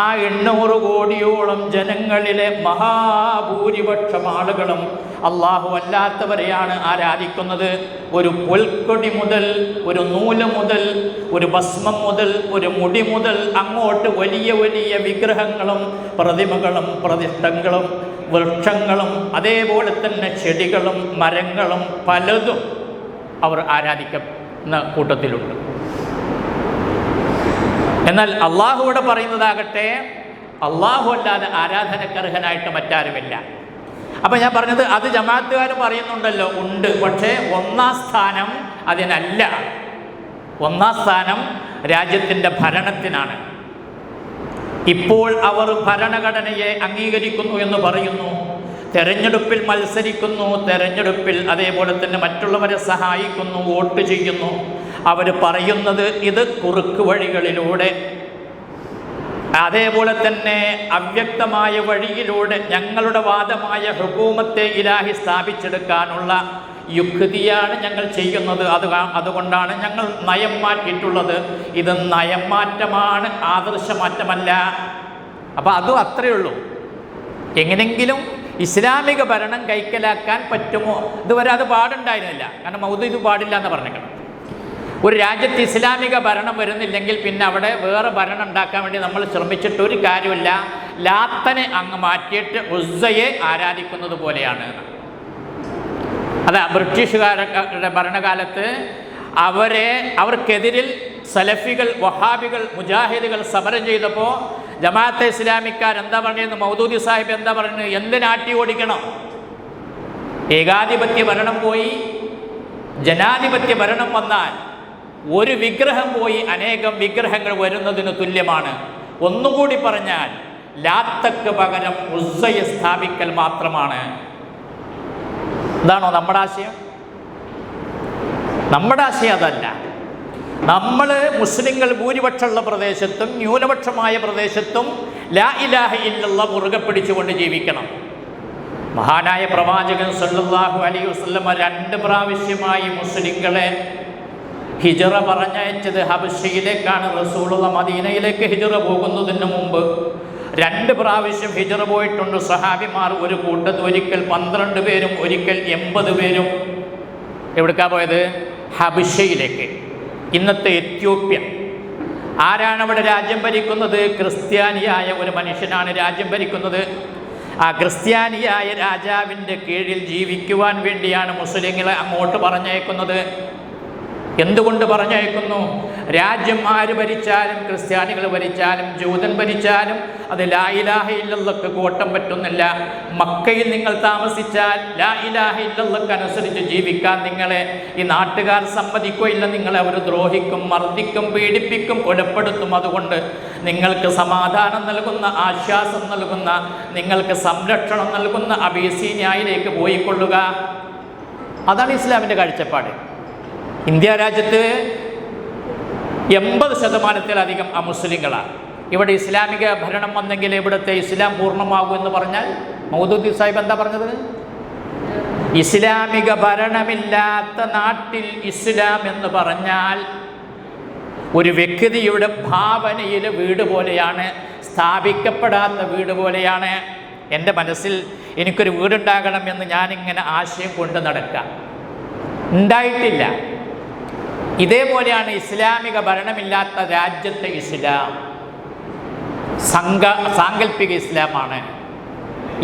ആ 800 കോടിയോളം ജനങ്ങളിലെ മഹാഭൂരിപക്ഷം ആളുകളും അള്ളാഹു അല്ലാത്തവരെയാണ് ആരാധിക്കുന്നത്. ഒരു പുൽക്കൊടി മുതൽ, ഒരു നൂല് മുതൽ, ഒരു ഭസ്മം മുതൽ, ഒരു മുടി മുതൽ അങ്ങോട്ട് വലിയ വലിയ വിഗ്രഹങ്ങളും പ്രതിമകളും പ്രതിഷ്ഠകളും വൃക്ഷങ്ങളും അതേപോലെ തന്നെ ചെടികളും മരങ്ങളും പലതും അവർ ആരാധിക്കുന്ന കൂട്ടത്തിലുണ്ട്. എന്നാൽ അള്ളാഹുവിടെ പറയുന്നതാകട്ടെ, അള്ളാഹു അല്ലാതെ ആരാധനക്കർഹനായിട്ട് മറ്റാരുമില്ല. അപ്പം ഞാൻ പറഞ്ഞത് അത് ജമാഅത്തുകാർ പറയുന്നുണ്ടല്ലോ, ഉണ്ട്. പക്ഷേ ഒന്നാം സ്ഥാനം അതിനല്ല. ഒന്നാം സ്ഥാനം രാജ്യത്തിൻ്റെ ഭരണത്തിനാണ്. ഇപ്പോൾ അവർ ഭരണഘടനയെ അംഗീകരിക്കുന്നു എന്ന് പറയുന്നു, തെരഞ്ഞെടുപ്പിൽ മത്സരിക്കുന്നു, തെരഞ്ഞെടുപ്പിൽ അതേപോലെ തന്നെ മറ്റുള്ളവരെ സഹായിക്കുന്നു, വോട്ട് ചെയ്യുന്നു. അവർ പറയുന്നത് ഇത് കുറുക്ക് വഴികളിലൂടെ, അതേപോലെ തന്നെ അവ്യക്തമായ വഴിയിലൂടെ ഞങ്ങളുടെ വാദമായ ഹുകൂമത്തെ ഇലാഹി സ്ഥാപിച്ചെടുക്കാനുള്ള യുക്തിയാണ് ഞങ്ങൾ ചെയ്യുന്നത്. അതുകൊണ്ടാണ് ഞങ്ങൾ നയം മാറ്റിയിട്ടുള്ളത്. ഇത് നയം മാറ്റമാണ്, ആദർശമാറ്റമല്ല. അപ്പോൾ അതും അത്രയേ ഉള്ളൂ. എങ്ങനെങ്കിലും ഇസ്ലാമിക ഭരണം കൈക്കലാക്കാൻ പറ്റുമോ? ഇതുവരെ അത് പാടുണ്ടായിരുന്നില്ല. കാരണം മൗദൂദ് പാടില്ല എന്ന് പറഞ്ഞേക്കണം. ഒരു രാജ്യത്ത് ഇസ്ലാമിക ഭരണം വരുന്നില്ലെങ്കിൽ പിന്നെ അവിടെ വേറെ ഭരണം ഉണ്ടാക്കാൻ വേണ്ടി നമ്മൾ ശ്രമിച്ചിട്ട് ഒരു കാര്യമില്ല. ലാത്തനെ അങ്ങ് മാറ്റിയിട്ട് ഉസ്സയെ ആരാധിക്കുന്നത് പോലെയാണ്. അതാ ബ്രിട്ടീഷുകാരുടെ ഭരണകാലത്ത് അവർക്കെതിരിൽ സലഫികൾ, വഹാബികൾ, മുജാഹിദുകൾ സമരം ചെയ്തപ്പോൾ ജമാഅത്തെ ഇസ്ലാമിക്കാർ എന്താ പറഞ്ഞത്? മൗദൂദി സാഹിബ് എന്താ പറഞ്ഞത്? എന്തിനാട്ടി ഓടിക്കണം? ഏകാധിപത്യ ഭരണം പോയി ജനാധിപത്യ ഭരണം വന്നാൽ ഒരു വിഗ്രഹം പോയി അനേകം വിഗ്രഹങ്ങൾ വരുന്നതിന് തുല്യമാണ്. ഒന്നുകൂടി പറഞ്ഞാൽ ലാത്തക്ക് പകരം ഉസ്സയെ സ്ഥാപിക്കൽ മാത്രമാണ്. ഇതാണോ നമ്മുടെ ആശയം? നമ്മുടെ ആശയം അതല്ല. നമ്മൾ മുസ്ലിങ്ങൾ ഭൂരിപക്ഷമുള്ള പ്രദേശത്തും ന്യൂനപക്ഷമായ പ്രദേശത്തും ലാ ഇലാഹ ഇല്ലല്ലാഹ് മുറുകെ പിടിച്ചുകൊണ്ട് ജീവിക്കണം. മഹാനായ പ്രവാചകൻ സല്ലല്ലാഹു അലൈഹി വസല്ലം 2 പ്രാവശ്യമായി മുസ്ലിങ്ങളെ ഹിജറ പറഞ്ഞയച്ചത് ഹബശയിലേക്കാണ്. റസൂലുള്ള മദീനയിലേക്ക് ഹിജറ പോകുന്നതിന് മുമ്പ് 2 പ്രാവശ്യം ഹിജറ പോയിട്ടുണ്ട് സഹാബിമാർ. ഒരു കൂട്ടത്ത് ഒരിക്കൽ 12 പേരും ഒരിക്കൽ 80 പേരും. എവിടേക്കാ പോയത്? ഹബശയിലേക്ക്, ഇന്നത്തെ എത്യോപ്യ. ആരാണ് അവിടെ രാജ്യം ഭരിക്കുന്നത്? ക്രിസ്ത്യാനിയായ ഒരു മനുഷ്യനാണ് രാജ്യം ഭരിക്കുന്നത്. ആ ക്രിസ്ത്യാനിയായ രാജാവിൻ്റെ കീഴിൽ ജീവിക്കുവാൻ വേണ്ടിയാണ് മുസ്ലിങ്ങളെ അങ്ങോട്ട് പറഞ്ഞയക്കുന്നത്. എന്തുകൊണ്ട് പറഞ്ഞയക്കുന്നു? രാജ്യം ആര് ഭരിച്ചാലും, ക്രിസ്ത്യാനികൾ ഭരിച്ചാലും ജൂതൻ ഭരിച്ചാലും അത് ലാ ഇലാഹ ഇല്ലല്ലാഹ്ക്ക് കോട്ടം പറ്റുന്നില്ല. മക്കയിൽ നിങ്ങൾ താമസിച്ചാൽ ലാ ഇലാഹ ഇല്ലല്ലാഹ്ക്ക് അനുസരിച്ച് ജീവിക്കാൻ നിങ്ങളെ ഈ നാട്ടുകാർ സമ്മതിക്കുകയില്ല. നിങ്ങളെ അവർ ദ്രോഹിക്കും, മർദ്ദിക്കും, പീഡിപ്പിക്കും, കൊലപ്പെടുത്തും. അതുകൊണ്ട് നിങ്ങൾക്ക് സമാധാനം നൽകുന്ന, ആശ്വാസം നൽകുന്ന, നിങ്ങൾക്ക് സംരക്ഷണം നൽകുന്ന അബീസീനിയയിലേക്ക് പോയിക്കൊള്ളുക. അതാണ് ഇസ്ലാമിൻ്റെ കാഴ്ചപ്പാട്. ഇന്ത്യ രാജ്യത്ത് 80% അമുസ്ലിങ്ങളാണ്. ഇവിടെ ഇസ്ലാമിക ഭരണം വന്നെങ്കിൽ ഇവിടുത്തെ ഇസ്ലാം പൂർണ്ണമാകും എന്ന് പറഞ്ഞാൽ മൗദൂദി സാഹിബ് എന്താ പറഞ്ഞത്? ഇസ്ലാമിക ഭരണമില്ലാത്ത നാട്ടിൽ ഇസ്ലാം എന്ന് പറഞ്ഞാൽ ഒരു വ്യക്തിയുടെ ഭാവനയിലെ വീട് പോലെയാണ്, സ്ഥാപിക്കപ്പെടാത്ത വീട് പോലെയാണ്. എൻ്റെ മനസ്സിൽ എനിക്കൊരു വീടുണ്ടാകണം എന്ന് ഞാനിങ്ങനെ ആശയം കൊണ്ട് നടക്കാം, ഉണ്ടായിട്ടില്ല. ഇതേപോലെയാണ് ഇസ്ലാമിക ഭരണമില്ലാത്ത രാജ്യത്തെ ഇസ്ലാം. സാങ്കല്പിക ഇസ്ലാമാണ്,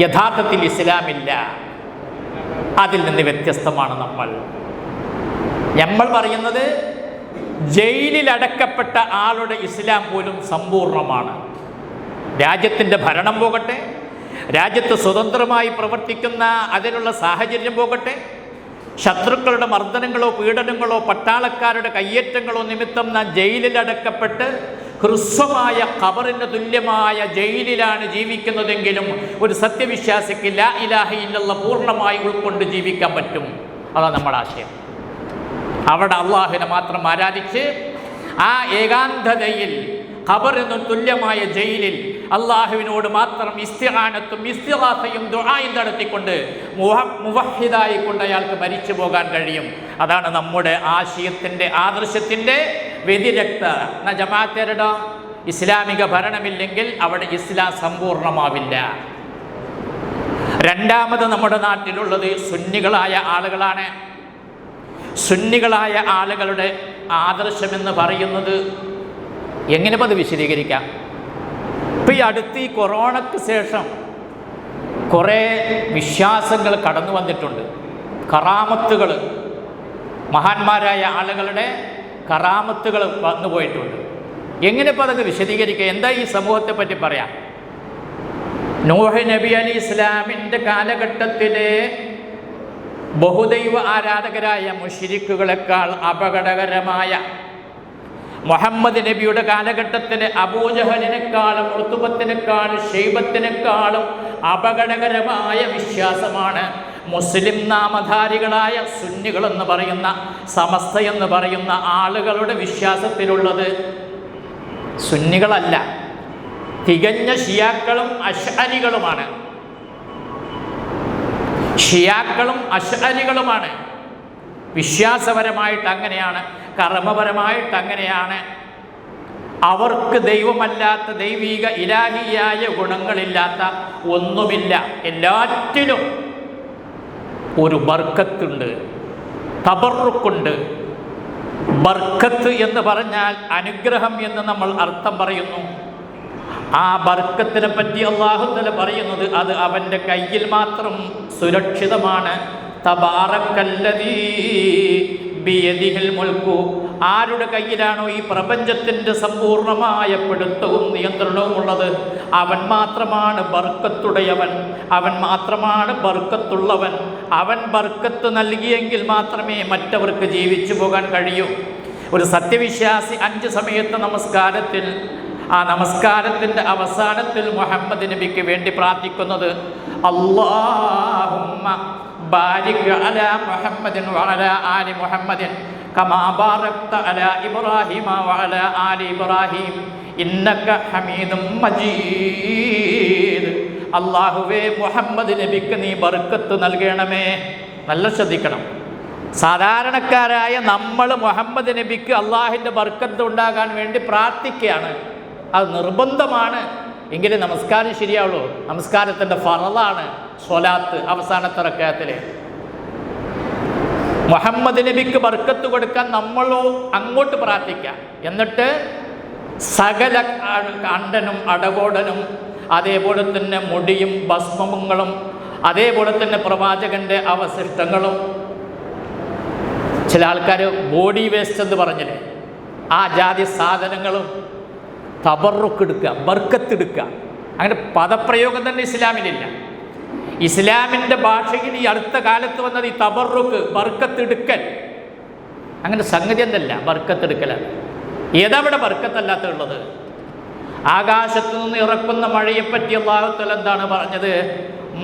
യഥാർത്ഥത്തിൽ ഇസ്ലാമില്ല. അതിൽ നിന്ന് വ്യത്യസ്തമാണ് നമ്മൾ പറയുന്നത്. ജയിലിൽ അടക്കപ്പെട്ട ആളുടെ ഇസ്ലാം പോലും സമ്പൂർണ്ണമാണ്. രാജ്യത്തിൻ്റെ ഭരണം പോകട്ടെ, രാജ്യത്ത് സ്വതന്ത്രമായി പ്രവർത്തിക്കുന്ന അതിനുള്ള സാഹചര്യം പോകട്ടെ, ശത്രുക്കളുടെ മർദ്ദനങ്ങളോ പീഡനങ്ങളോ പട്ടാളക്കാരുടെ കയ്യേറ്റങ്ങളോ നിമിത്തം നാം ജയിലിലടക്കപ്പെട്ട് ഹ്രസ്വമായ ഖബറിന് തുല്യമായ ജയിലിലാണ് ജീവിക്കുന്നതെങ്കിലും ഒരു സത്യവിശ്വാസിക്ക് ലാ ഇലാഹ ഇല്ലല്ലാഹ് പൂർണ്ണമായി ഉൾക്കൊണ്ട് ജീവിക്കാൻ പറ്റും. അതാണ് നമ്മുടെ ആശയം. അവിടെ അള്ളാഹുവിനെ മാത്രം ആരാധിച്ച് ആ ഏകാന്തതയിൽ ഖബറിന് തുല്യമായ ജയിലിൽ അള്ളാഹുവിനോട് മാത്രം ഇസ്തിഗാനത്തും ഇസ്തിഗാസയും ദുആയും നടത്തിക്കൊണ്ട് മുവഹിദായിക്കൊണ്ട് അയാൾക്ക് മരിച്ചു പോകാൻ കഴിയും. അതാണ് നമ്മുടെ ആശയത്തിൻ്റെ, ആദർശത്തിൻ്റെ വ്യതിരക്ത. ജമാഅത്തേരുടെ ഇസ്ലാമിക ഭരണമില്ലെങ്കിൽ അവിടെ ഇസ്ലാം സമ്പൂർണ്ണമാവില്ല. രണ്ടാമത് നമ്മുടെ നാട്ടിലുള്ളത് സുന്നികളായ ആളുകളാണ്. സുന്നികളായ ആളുകളുടെ ആദർശമെന്ന് പറയുന്നത് എങ്ങനെ അത് വിശദീകരിക്കാം? ഇപ്പം ഈ അടുത്ത് ഈ കൊറോണയ്ക്ക് ശേഷം കുറേ വിശ്വാസങ്ങൾ കടന്നു വന്നിട്ടുണ്ട്. കറാമത്തുകൾ, മഹാന്മാരായ ആളുകളുടെ കറാമത്തുകൾ വന്നു പോയിട്ടുണ്ട്. എങ്ങനെ ഇപ്പോൾ അതൊക്കെ വിശദീകരിക്കുക? എന്താ ഈ സമൂഹത്തെ പറ്റി പറയാം? നൂഹ് നബി അലി ഇസ്ലാമിൻ്റെ കാലഘട്ടത്തിലെ ബഹുദൈവ ആരാധകരായ മുശ്രിക്കുകളെക്കാൾ അപകടകരമായ, മുഹമ്മദ് നബിയുടെ കാലഘട്ടത്തിലെ അബൂജഹലിനേക്കാളും ഉത്തുബത്തിനേക്കാളും ഷൈബത്തിനേക്കാളും അപകടകരമായ വിശ്വാസമാണ് മുസ്ലിം നാമധാരികളായ സുന്നികളെന്ന് പറയുന്ന, സമസ്ത എന്ന് പറയുന്ന ആളുകളുടെ വിശ്വാസത്തിലുള്ളത്. സുന്നികളല്ല, തികഞ്ഞ ഷിയാക്കളും അശ്അരികളുമാണ്. ഷിയാക്കളും അശ്അരികളുമാണ്. വിശ്വാസപരമായിട്ട് അങ്ങനെയാണ്, കർമ്മപരമായിട്ട് അങ്ങനെയാണ്. അവർക്ക് ദൈവമല്ലാത്ത, ദൈവിക ഇലാഹിയായ ഗുണങ്ങളില്ലാത്ത ഒന്നുമില്ല. എല്ലാറ്റിലും ഒരു ബർക്കത്തുണ്ട്, തബറുക്കുണ്ട്. ബർക്കത്ത് എന്ന് പറഞ്ഞാൽ അനുഗ്രഹം എന്ന് നമ്മൾ അർത്ഥം പറയുന്നു. ആ ബർക്കത്തിനെ പറ്റി അല്ലാഹു തആല പറയുന്നത് അത് അവൻ്റെ കയ്യിൽ മാത്രം സുരക്ഷിതമാണ്. തബാറക്കല്ലദീ ബിയദിഹിൽ മുൽക്കു. ആരുടെ കയ്യിലാണോ ഈ പ്രപഞ്ചത്തിൻ്റെ സമ്പൂർണമായ പിടുത്തവും നിയന്ത്രണവും ഉള്ളത്, അവൻ മാത്രമാണ് ബർക്കത്തുടയവൻ, അവൻ മാത്രമാണ് ബർക്കത്തുള്ളവൻ. അവൻ ബർക്കത്ത് നൽകിയെങ്കിൽ മാത്രമേ മറ്റവർക്ക് ജീവിച്ചു പോകാൻ കഴിയൂ. ഒരു സത്യവിശ്വാസി 5 സമയത്ത് നമസ്കാരത്തിൽ, ആ നമസ്കാരത്തിൻ്റെ അവസാനത്തിൽ മുഹമ്മദ് നബിക്ക് വേണ്ടി പ്രാർത്ഥിക്കുന്നത് അല്ലാഹുമ്മ ബാരിക് അലാ മുഹമ്മദിൻ വഅലാ ആലി മുഹമ്മദിൻ കമാ ബാറക്ത അലാ ഇബ്രാഹിമ വഅലാ ആലി ഇബ്രാഹിം ഇന്നക ഹമീദും മജീദ്. അല്ലാഹുവേ, മുഹമ്മദ് നബിക്ക് നീ ബർക്കത്ത് നൽകണമേ. നല്ല ശ്രദ്ധിക്കണം. സാധാരണക്കാരായ നമ്മൾ മുഹമ്മദ് നബിക്ക് അള്ളാഹിൻ്റെ ബർക്കത്ത് ഉണ്ടാകാൻ വേണ്ടി പ്രാർത്ഥിക്കുകയാണ്. അത് നിർബന്ധമാണ്, എങ്കിലേ നമസ്കാരം ശരിയാവുള്ളൂ. നമസ്കാരത്തിൻ്റെ ഫറളാണ് സ്വലാത്ത്, അവസാനത്തെ റക്അത്തിലെ. മുഹമ്മദ് നബിക്ക് ബർക്കത്ത് കൊടുക്കാൻ നമ്മളോ അങ്ങോട്ട് പ്രാർത്ഥിക്കാം. എന്നിട്ട് സകല അണ്ടനും അടകോടനും, അതേപോലെ തന്നെ മുടിയും ഭസ്മങ്ങളും, അതേപോലെ തന്നെ പ്രവാചകൻ്റെ അവശിഷ്ടങ്ങളും, ചില ആൾക്കാർ ബോഡി വേസ്റ്റ് എന്ന് പറഞ്ഞില്ലേ, ആ ജാതി സാധനങ്ങളും തബറുക്കെടുക്കുക, ബർക്കത്തെടുക്കുക. അങ്ങനെ പദപ്രയോഗം തന്നെ ഇസ്ലാമിലില്ല. ഇസ്ലാമിൻ്റെ ഭാഷയിൽ ഈ അടുത്ത കാലത്ത് വന്നത് ഈ തബറുക്ക്, ബർക്കത്തെടുക്കൽ. അങ്ങനെ സംഗതി എന്നല്ല, ബർക്കത്തെടുക്കലാണ്. ഏതവിടെ ബർക്കത്തല്ലാത്തുള്ളത്? ആകാശത്തു നിന്ന് ഇറക്കുന്ന മഴയെപ്പറ്റി അല്ലാഹു തആല എന്താണ് പറഞ്ഞത്?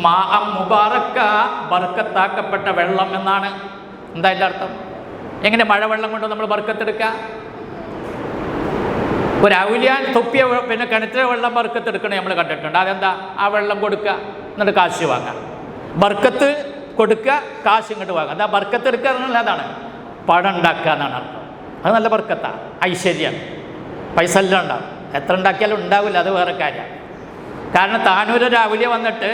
മാഅം മുബാറക്ക, ബർക്കത്താക്കപ്പെട്ട വെള്ളം എന്നാണ്. എന്താ അതിൻ്റെ അർത്ഥം? എങ്ങനെ മഴവെള്ളം കൊണ്ട് നമ്മൾ ബർക്കത്തെടുക്കുക? ഒരു ഔലിയാൻ തൊപ്പിയ പിന്നെ കിണറ്റിലെ വെള്ളം ബർക്കത്തെടുക്കണേ നമ്മൾ കണ്ടിട്ടുണ്ട്. അതെന്താ? ആ വെള്ളം കൊടുക്കുക, എന്നിട്ട് കാശ് വാങ്ങാം. ബർക്കത്ത് കൊടുക്കുക, കാശ് ഇങ്ങോട്ട് വാങ്ങാം. അതാ ബർക്കത്തെടുക്കുക എന്നുള്ള അതാണ്. പണം ഉണ്ടാക്കുക എന്നാണ് അർത്ഥം. അത് നല്ല ബർക്കത്താണ്, ഐശ്വര്യം, പൈസ എല്ലാം ഉണ്ടാവും. എത്ര ഉണ്ടാക്കിയാലും ഉണ്ടാവില്ല, അത് വേറെ കാര്യം. കാരണം താനൂരൊരു ഔലിയ വന്നിട്ട്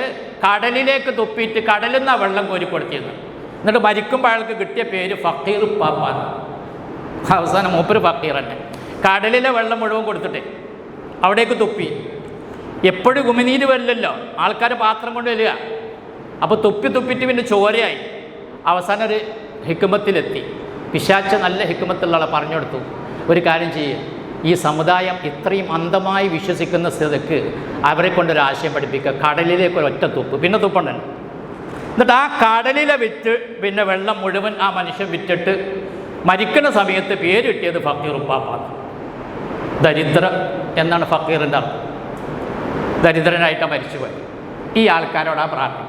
കടലിലേക്ക് തുപ്പിയിട്ട് കടലിൽ നിന്നാണ് വെള്ളം കോരിക്കൊടുത്തിരുന്നു. എന്നിട്ട് മരിക്കുമ്പോൾ അയാൾക്ക് കിട്ടിയ പേര് ഫക്കീർ പാപ്പാന്ന്. അവസാനം മൂപ്പര് ഫക്കീർ തന്നെ. കടലിലെ വെള്ളം മുഴുവൻ കൊടുത്തിട്ട് അവിടേക്ക് തുപ്പി. എപ്പോഴും ഉമിനീര് വരില്ലല്ലോ, ആൾക്കാർ പാത്രം കൊണ്ട് വരിക. അപ്പോൾ തുപ്പിയിട്ട് പിന്നെ ചോരയായി. അവസാനം ഒരു ഹിക്മത്തിലെത്തി. പിശാച് നല്ല ഹിക്മത്തുള്ള ആളെ പറഞ്ഞു കൊടുത്തു, ഒരു കാര്യം ചെയ്യുക, ഈ സമുദായം ഇത്രയും അന്ധമായി വിശ്വസിക്കുന്ന സ്ഥിതിക്ക് അവരെ കൊണ്ടൊരു ആശയം പഠിപ്പിക്കുക. കടലിലേക്ക് ഒരൊറ്റ തുപ്പ്, പിന്നെ തുപ്പണ്ടല്ലോ. എന്നിട്ട് ആ കടലിലെ വിറ്റ് പിന്നെ വെള്ളം മുഴുവൻ ആ മനുഷ്യൻ വിറ്റിട്ട് മരിക്കുന്ന സമയത്ത് പേര് കിട്ടിയത് ഫക്കീർ ഉപ്പാപ്പാന്ന്. ദരിദ്രം എന്നാണ് ഫക്കീറിൻ്റെ അർത്ഥം. ദരിദ്രനായിട്ടാണ് മരിച്ചുപോയി. ഈ ആൾക്കാരോടാ പ്രാർത്ഥന.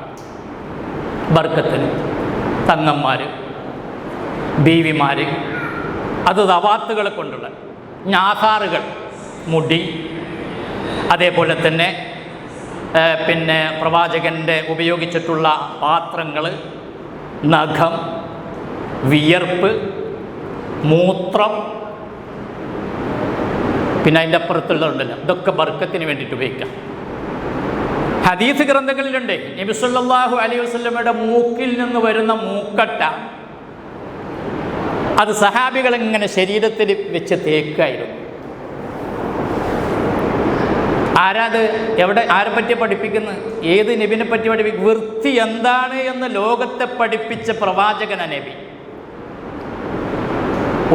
ബർക്കത്തിന് തങ്ങന്മാർ, ബീവിമാർ, അത് ദവാത്തുകളെ കൊണ്ടുള്ള ഞാഥാറുകൾ, മുടി, അതേപോലെ തന്നെ പിന്നെ പ്രവാചകൻ്റെ ഉപയോഗിച്ചിട്ടുള്ള പാത്രങ്ങൾ, നഖം, വിയർപ്പ്, മൂത്രം, പിന്നെ അതിൻ്റെ അപ്പുറത്തുള്ളതുണ്ടല്ലോ, ഇതൊക്കെ ബർക്കത്തിന് വേണ്ടിയിട്ട് ഉപയോഗിക്കാം. ഹദീസ് ഗ്രന്ഥങ്ങളിലുണ്ട് നബി സല്ലല്ലാഹു അലൈഹി വസല്ലമയുടെ മൂക്കിൽ നിന്ന് വരുന്ന മൂക്കട്ട അത് സഹാബികൾ ഇങ്ങനെ ശരീരത്തിൽ വെച്ച് തേക്കായിരുന്നു. ആരാത്? എവിടെ? ആരെ പറ്റി പഠിപ്പിക്കുന്നത്? ഏത് നബിനെ പറ്റി പഠിപ്പിക്കും? വൃത്തി എന്താണ് എന്ന് ലോകത്തെ പഠിപ്പിച്ച പ്രവാചകന നബി.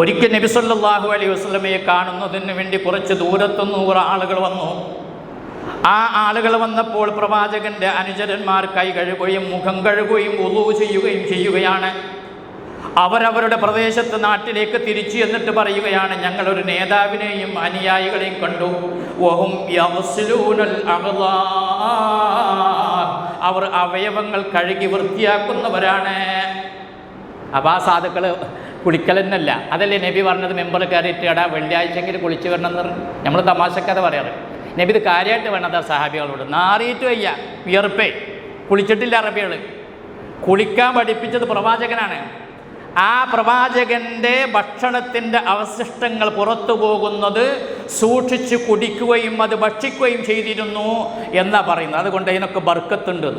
ഒരിക്കൽ നബി സല്ലല്ലാഹു അലൈഹി വസല്ലമയെ കാണുന്നതിന് വേണ്ടി കുറച്ച് ദൂരത്തുനിന്ന് 100 ആളുകൾ വന്നു. ആ ആളുകൾ വന്നപ്പോൾ പ്രവാചകന്റെ അനുചരന്മാർ കൈ കഴുകുകയും മുഖം കഴുകുകയും വുളൂ ചെയ്യുകയും ചെയ്യുകയാണ്. അവരവരുടെ പ്രദേശത്ത് നാട്ടിലേക്ക് തിരിച്ചു എന്നിട്ട് പറയുകയാണ്, ഞങ്ങളൊരു നേതാവിനെയും അനുയായികളെയും കണ്ടു. വഹും യഗ്സിലൂനൽ അഗ്ളാ, അവർ അവയവങ്ങൾ കഴുകി വൃത്തിയാക്കുന്നവരാണ്. അപ്പോൾ ആ സാധുക്കൾ കുളിക്കലെന്നല്ല, അതല്ലേ നബി പറഞ്ഞത്? മെമ്പർ കയറിയിട്ട് എടാ വെള്ളിയാഴ്ചയെങ്കിലും കുളിച്ച് വരണം എന്ന് പറഞ്ഞു. നമ്മൾ തമാശക്കഥ പറയാറ്. നബി ഇത് കാര്യമായിട്ട് വേണത് സഹാബികളോട്. നാറിയിട്ട് വയ്യ, വിയർപ്പേ, കുളിച്ചിട്ടില്ല അറബികൾ. കുളിക്കാൻ പഠിപ്പിച്ചത് പ്രവാചകനാണ്. ആ പ്രവാചകൻ്റെ ഭക്ഷണത്തിൻ്റെ അവശിഷ്ടങ്ങൾ പുറത്തു പോകുന്നത് സൂക്ഷിച്ച് കുടിക്കുകയും അത് ഭക്ഷിക്കുകയും ചെയ്തിരുന്നു എന്നാണ് പറയുന്നത്. അതുകൊണ്ട് അതിനൊക്കെ ബർക്കത്തുണ്ട്.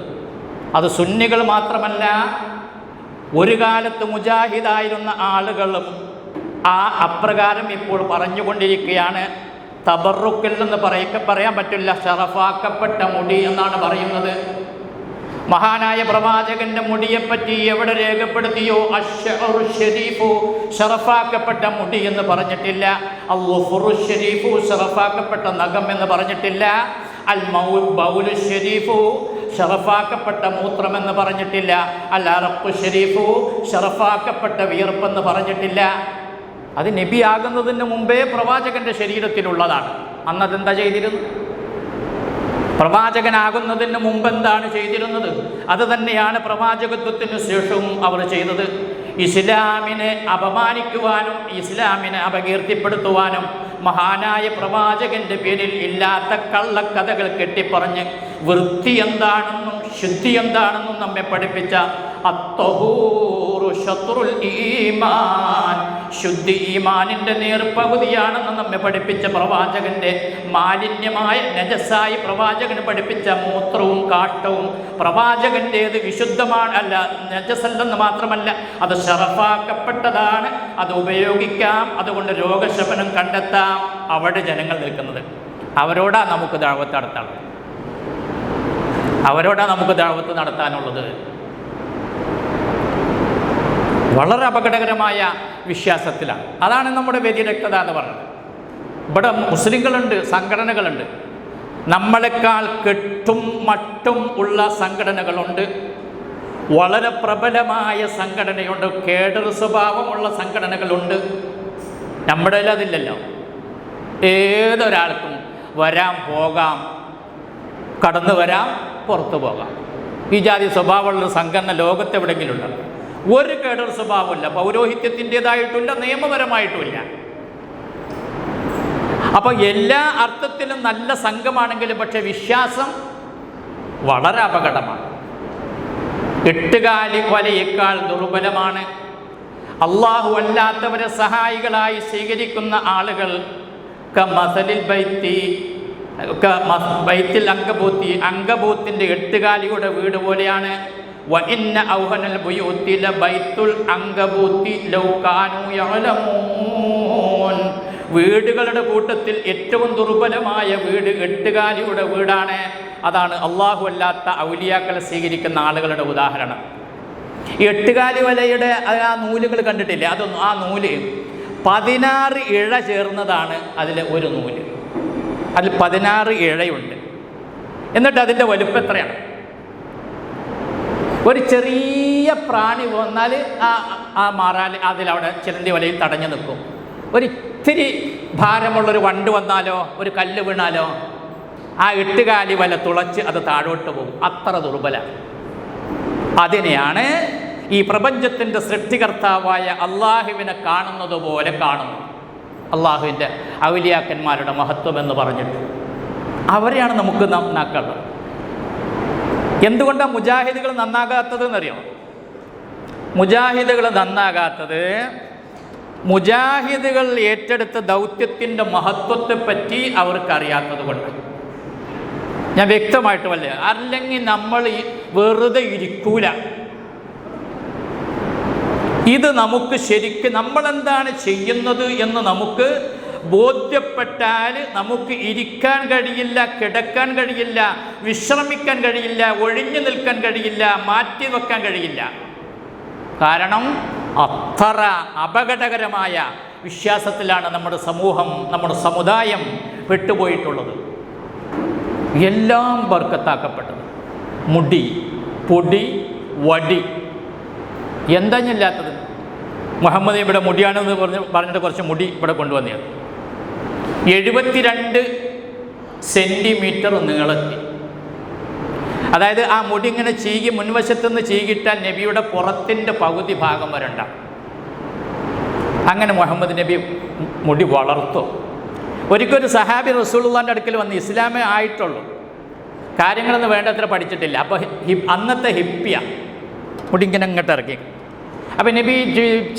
അത് സുന്നികൾ മാത്രമല്ല, ഒരു കാലത്ത് മുജാഹിദായിരുന്ന ആളുകളും അപ്രകാരം ഇപ്പോൾ പറഞ്ഞുകൊണ്ടിരിക്കുകയാണ്. തബറുക്കിൽ നിന്ന് പറയാൻ പറ്റില്ല, ഷറഫാക്കപ്പെട്ട മുടി എന്നാണ് പറയുന്നത്. മഹാനായ പ്രവാചകന്റെ മുടിയെപ്പറ്റി എവിടെ രേഖപ്പെടുത്തിയോ അശ്ശഉറു ശരീഫു, ഷറഫാക്കപ്പെട്ട മുടി എന്ന് പറഞ്ഞിട്ടില്ല. അൽവുഫുറു ശരീഫു, ഷറഫാക്കപ്പെട്ട നഖം എന്ന് പറഞ്ഞിട്ടില്ല. അൽ ബൗലു ശരീഫു, ഷറഫാക്കപ്പെട്ട മൂത്രമെന്ന് പറഞ്ഞിട്ടില്ല. അൽ അറഖു ശരീഫു, ഷറഫാക്കപ്പെട്ട വിയർപ്പെന്ന് പറഞ്ഞിട്ടില്ല. അത് നബിയാകുന്നതിന് മുമ്പേ പ്രവാചകന്റെ ശരീരത്തിലുള്ളതാണ്. അന്നതെന്താ ചെയ്തിരുന്നത്? പ്രവാചകനാകുന്നതിന് മുമ്പ് എന്താണ് ചെയ്തിരുന്നത്? അത് തന്നെയാണ് പ്രവാചകത്വത്തിന് ശേഷവും അവർ ചെയ്തത്. ഇസ്ലാമിനെ അപമാനിക്കുവാനും ഇസ്ലാമിനെ അപകീർത്തിപ്പെടുത്തുവാനും മഹാനായ പ്രവാചകന്റെ പേരിൽ ഇല്ലാത്ത കള്ളക്കഥകൾ കെട്ടിപ്പറഞ്ഞ് വൃത്തി എന്താണെന്നും ശുദ്ധി എന്താണെന്നും നമ്മെ പഠിപ്പിച്ച അത്തഹൂറു ശത്രുൽ ഈമാൻ, ശുദ്ധി ഈമാനിൻ്റെ നേർപകുതിയാണെന്ന് നമ്മെ പഠിപ്പിച്ച പ്രവാചകന്റെ മാലിന്യമായ നജസായി പ്രവാചകന് പഠിപ്പിച്ച മൂത്രവും കാഷ്ടവും പ്രവാചകൻ്റേത് വിശുദ്ധമാണ്, അല്ല നജസല്ലെന്ന് മാത്രമല്ല അത് ഷറഫാക്കപ്പെട്ടതാണ്, അത് ഉപയോഗിക്കാം. അതുകൊണ്ട് രോഗശമനം കണ്ടെത്താം. അവിടെ ജനങ്ങൾ നിൽക്കുന്നത്. അവരോടാണ് നമുക്ക് ദഅവത്ത് നടത്താനുള്ളത്. അവരോടാണ് നമുക്ക് ദഅവത്ത് നടത്താനുള്ളത്. വളരെ അപകടകരമായ വിശ്വാസത്തിലാണ്. അതാണ് നമ്മുടെ വ്യതിരക്തത എന്ന് പറയുന്നത്. ഇവിടെ മുസ്ലിങ്ങളുണ്ട്, സംഘടനകളുണ്ട്. നമ്മളെക്കാൾ കെട്ടും മട്ടും ഉള്ള സംഘടനകളുണ്ട്. വളരെ പ്രബലമായ സംഘടനയുണ്ട്. കേഡർ സ്വഭാവമുള്ള സംഘടനകളുണ്ട്. നമ്മുടെ അതില്ലല്ലോ. ഏതൊരാൾക്കും വരാം, പോകാം, കടന്നു വരാം, പുറത്തു പോകാം. ഈ ജാതി സ്വഭാവമുള്ള സംഘടന ലോകത്തെവിടെയെങ്കിലും ഉണ്ട്? ഒരു കേഡർ സ്വഭാവമില്ല. പൗരോഹിത്യത്തിൻ്റെതായിട്ടില്ല, നിയമപരമായിട്ടുമില്ല. അപ്പോൾ എല്ലാ അർത്ഥത്തിലും നല്ല സംഘമാണെങ്കിലും പക്ഷെ വിശ്വാസം വളരെ അപകടമാണ്. എട്ടുകാലി വലയേക്കാൾ ദുർബലമാണ്. അള്ളാഹു അല്ലാത്തവരെ സഹായികളായി സ്വീകരിക്കുന്ന ആളുകൾ ബൈത്തിൽ അങ്കബൂത്തിൻ്റെ എട്ടുകാലിയുടെ വീട് പോലെയാണ്. വഇന്ന ഔഹനൽ ബുയൂത്തി ലബൈത്തുൽ അങ്കബൂത്തി ലൗ കാനൂ യഅലമൂൻ. വീടുകളുടെ കൂട്ടത്തിൽ ഏറ്റവും ദുർബലമായ വീട് എട്ടുകാലിയുടെ വീടാണ്. അതാണ് അള്ളാഹു അല്ലാത്ത ഔലിയാക്കളെ സ്വീകരിക്കുന്ന ആളുകളുടെ ഉദാഹരണം. എട്ടുകാലി വലയുടെ ആ നൂലുകൾ കണ്ടിട്ടില്ലേ? അതൊന്നും, ആ നൂല് 16 ഇഴ ചേർന്നതാണ് അതിലെ ഒരു നൂല്. അതിൽ 16 ഇഴയുണ്ട്. എന്നിട്ട് അതിൻ്റെ വലുപ്പം എത്രയാണ്? ഒരു ചെറിയ പ്രാണി വന്നാൽ ആ മാറാൽ അതിലവിടെ ചിലന്തി വലയിൽ തടഞ്ഞു നിൽക്കും. ഒരിത്തിരി ഭാരമുള്ളൊരു വണ്ട് വന്നാലോ ഒരു കല്ല് വീണാലോ ആ എട്ടുകാലി വല തുളച്ച് അത് താഴോട്ട് പോകും. അത്ര ദുർബല. അതിനെയാണ് ഈ പ്രപഞ്ചത്തിൻ്റെ സൃഷ്ടികർത്താവായ അള്ളാഹുവിനെ കാണുന്നത് പോലെ കാണുന്നു. അള്ളാഹുവിൻ്റെ ഔലിയാക്കന്മാരുടെ മഹത്വം എന്ന് പറഞ്ഞിട്ട് അവരെയാണ് നമുക്ക് നന്നാക്കേണ്ടത്. എന്തുകൊണ്ടാണ് മുജാഹിദുകൾ നന്നാകാത്തത് എന്നറിയാമോ? മുജാഹിദുകൾ നന്നാകാത്തത് മുജാഹിദുകൾ ഏറ്റെടുത്ത ദൗത്യത്തിൻ്റെ മഹത്വത്തെപ്പറ്റി അവർക്കറിയാത്തത് കൊണ്ട്. ഞാൻ വ്യക്തമായിട്ട് വല്ല, അല്ലെങ്കിൽ നമ്മൾ വെറുതെ ഇരിക്കൂല. ഇത് നമുക്ക് ശരിക്കും നമ്മളെന്താണ് ചെയ്യുന്നത് എന്ന് നമുക്ക് ബോധ്യപ്പെട്ടാൽ നമുക്ക് ഇരിക്കാൻ കഴിയില്ല, കിടക്കാൻ കഴിയില്ല, വിശ്രമിക്കാൻ കഴിയില്ല, ഒഴിഞ്ഞു നിൽക്കാൻ കഴിയില്ല, മാറ്റി വെക്കാൻ കഴിയില്ല. കാരണം അത്ര അപകടകരമായ വിശ്വാസത്തിലാണ് നമ്മുടെ സമൂഹം, നമ്മുടെ സമുദായം പെട്ടുപോയിട്ടുള്ളത്. എല്ലാം ബർക്കത്താക്കപ്പെട്ടത്. മുടി, പൊടി, വടി, എന്താഞ്ഞില്ലാത്തത്. മുഹമ്മദ് ഇവിടെ മുടിയാണെന്ന് പറഞ്ഞിട്ട് കുറച്ച് മുടി ഇവിടെ കൊണ്ടുവന്നത് 72 സെൻറ്റിമീറ്റർ നീളത്തിൽ. അതായത് ആ മുടി ഇങ്ങനെ ചീകി മുൻവശത്തുനിന്ന് ചീകിട്ടാൽ നബിയുടെ പുറത്തിൻ്റെ പകുതി ഭാഗം വരണ്ട. അങ്ങനെ മുഹമ്മദ് നബി മുടി വളർത്തു. ഒരിക്കലൊരു സഹാബി റസൂലുള്ളാഹിൻ്റെ അടുക്കൽ വന്ന്, ഇസ്ലാമേ ആയിട്ടുള്ളൂ, കാര്യങ്ങളൊന്നും വേണ്ടത്ര പഠിച്ചിട്ടില്ല. അപ്പോൾ അന്നത്തെ ഹിപ്പിയ മുടി ഇങ്ങനെ ഇങ്ങോട്ട് ഇറക്കി. അപ്പോൾ നബി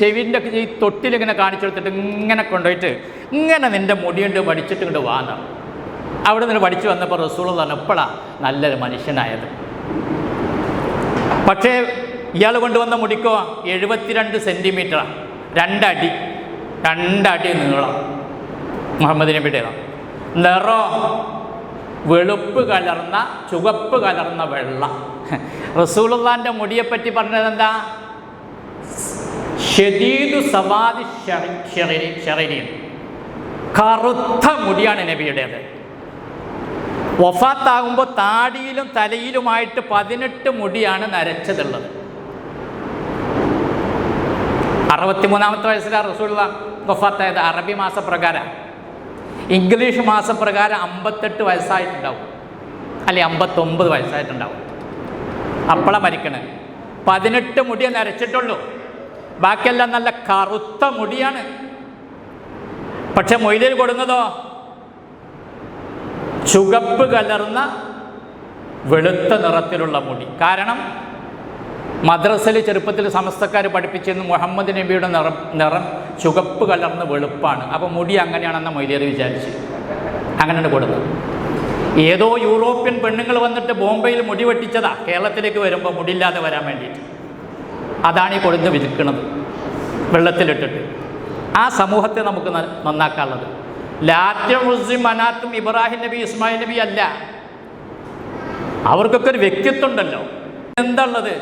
ചെവിൻ്റെ ഈ തൊട്ടിലിങ്ങനെ കാണിച്ചു കൊടുത്തിട്ട് ഇങ്ങനെ കൊണ്ടുപോയിട്ട് ഇങ്ങനെ നിൻ്റെ മുടിയുണ്ട് പഠിച്ചിട്ട് ഇങ്ങോട്ട് വാന്ന്. അവിടെ നിന്ന് പഠിച്ചു വന്നപ്പോൾ റസൂലുള്ളാഹി എപ്പോഴാണ് നല്ലൊരു മനുഷ്യനായത്. പക്ഷേ ഇയാൾ കൊണ്ടുവന്ന മുടിക്കോ 72 സെൻറ്റിമീറ്ററാണ്, 2 അടി നീളം. മുഹമ്മദ് നബിയുടേതാണ്. നിറം വെളുപ്പ് കലർന്ന ചുവപ്പ് കലർന്ന വെള്ള. റസൂലുള്ളാഹിൻ്റെ മുടിയെപ്പറ്റി പറഞ്ഞത് എന്താ? ഷദീദു സവാദി ശരീരീൻ, കറുത്ത മുടിയാണ് നബിയുടേത്. വഫാത്താകുമ്പോൾ താടിയിലും തലയിലുമായിട്ട് 18 മുടിയാണ് നരച്ചതുള്ളത്. 63-ാമത്തെ വയസ്സിലാണ് റസൂലുള്ളാഹി വഫാത്തായത്. അറബി മാസപ്രകാരം. ഇംഗ്ലീഷ് മാസപ്രകാരം 58 വയസ്സായിട്ടുണ്ടാവും, അല്ലെ 59 വയസ്സായിട്ടുണ്ടാവും. അപ്പളാ മരിക്കണേ. 18 മുടിയെ നരച്ചിട്ടുള്ളൂ, ബാക്കിയെല്ലാം നല്ല കറുത്ത മുടിയാണ്. പക്ഷെ മൊയ്ലിൽ കൊടുക്കുന്നതോ ചുവപ്പ് കലർന്ന വെളുത്ത നിറത്തിലുള്ള മുടി. കാരണം മദ്രസയിൽ ചെറുപ്പത്തിൽ സമസ്തക്കാർ പഠിപ്പിച്ചിരുന്നു മുഹമ്മദ് നബിയുടെ നിറം ചുവപ്പ് കലർന്ന് വെളുപ്പാണ്. അപ്പോൾ മുടി അങ്ങനെയാണെന്ന് മൊയ്ലിയർ വിചാരിച്ച് അങ്ങനെയാണ് കൊടുത്തത്. ഏതോ യൂറോപ്യൻ പെണ്ണുങ്ങൾ വന്നിട്ട് ബോംബെയിൽ മുടി വെട്ടിച്ചതാ കേരളത്തിലേക്ക് വരുമ്പോൾ മുടിയില്ലാതെ വരാൻ വേണ്ടിയിട്ട്. അതാണ് ഈ കൊടുത്ത് വിൽക്കുന്നത് വെള്ളത്തിലിട്ടിട്ട്. ആ സമൂഹത്തെ നമുക്ക് നന്നാക്കാനുള്ളത്. ലാറ്റും മുസ്ലിം മനാത്തും ഇബ്രാഹിം നബി ഇസ്മായിൽ നബി അല്ല. അവർക്കൊക്കെ ഒരു വ്യക്തിത്വം ഉണ്ടല്ലോ. എന്താണുള്ളത്?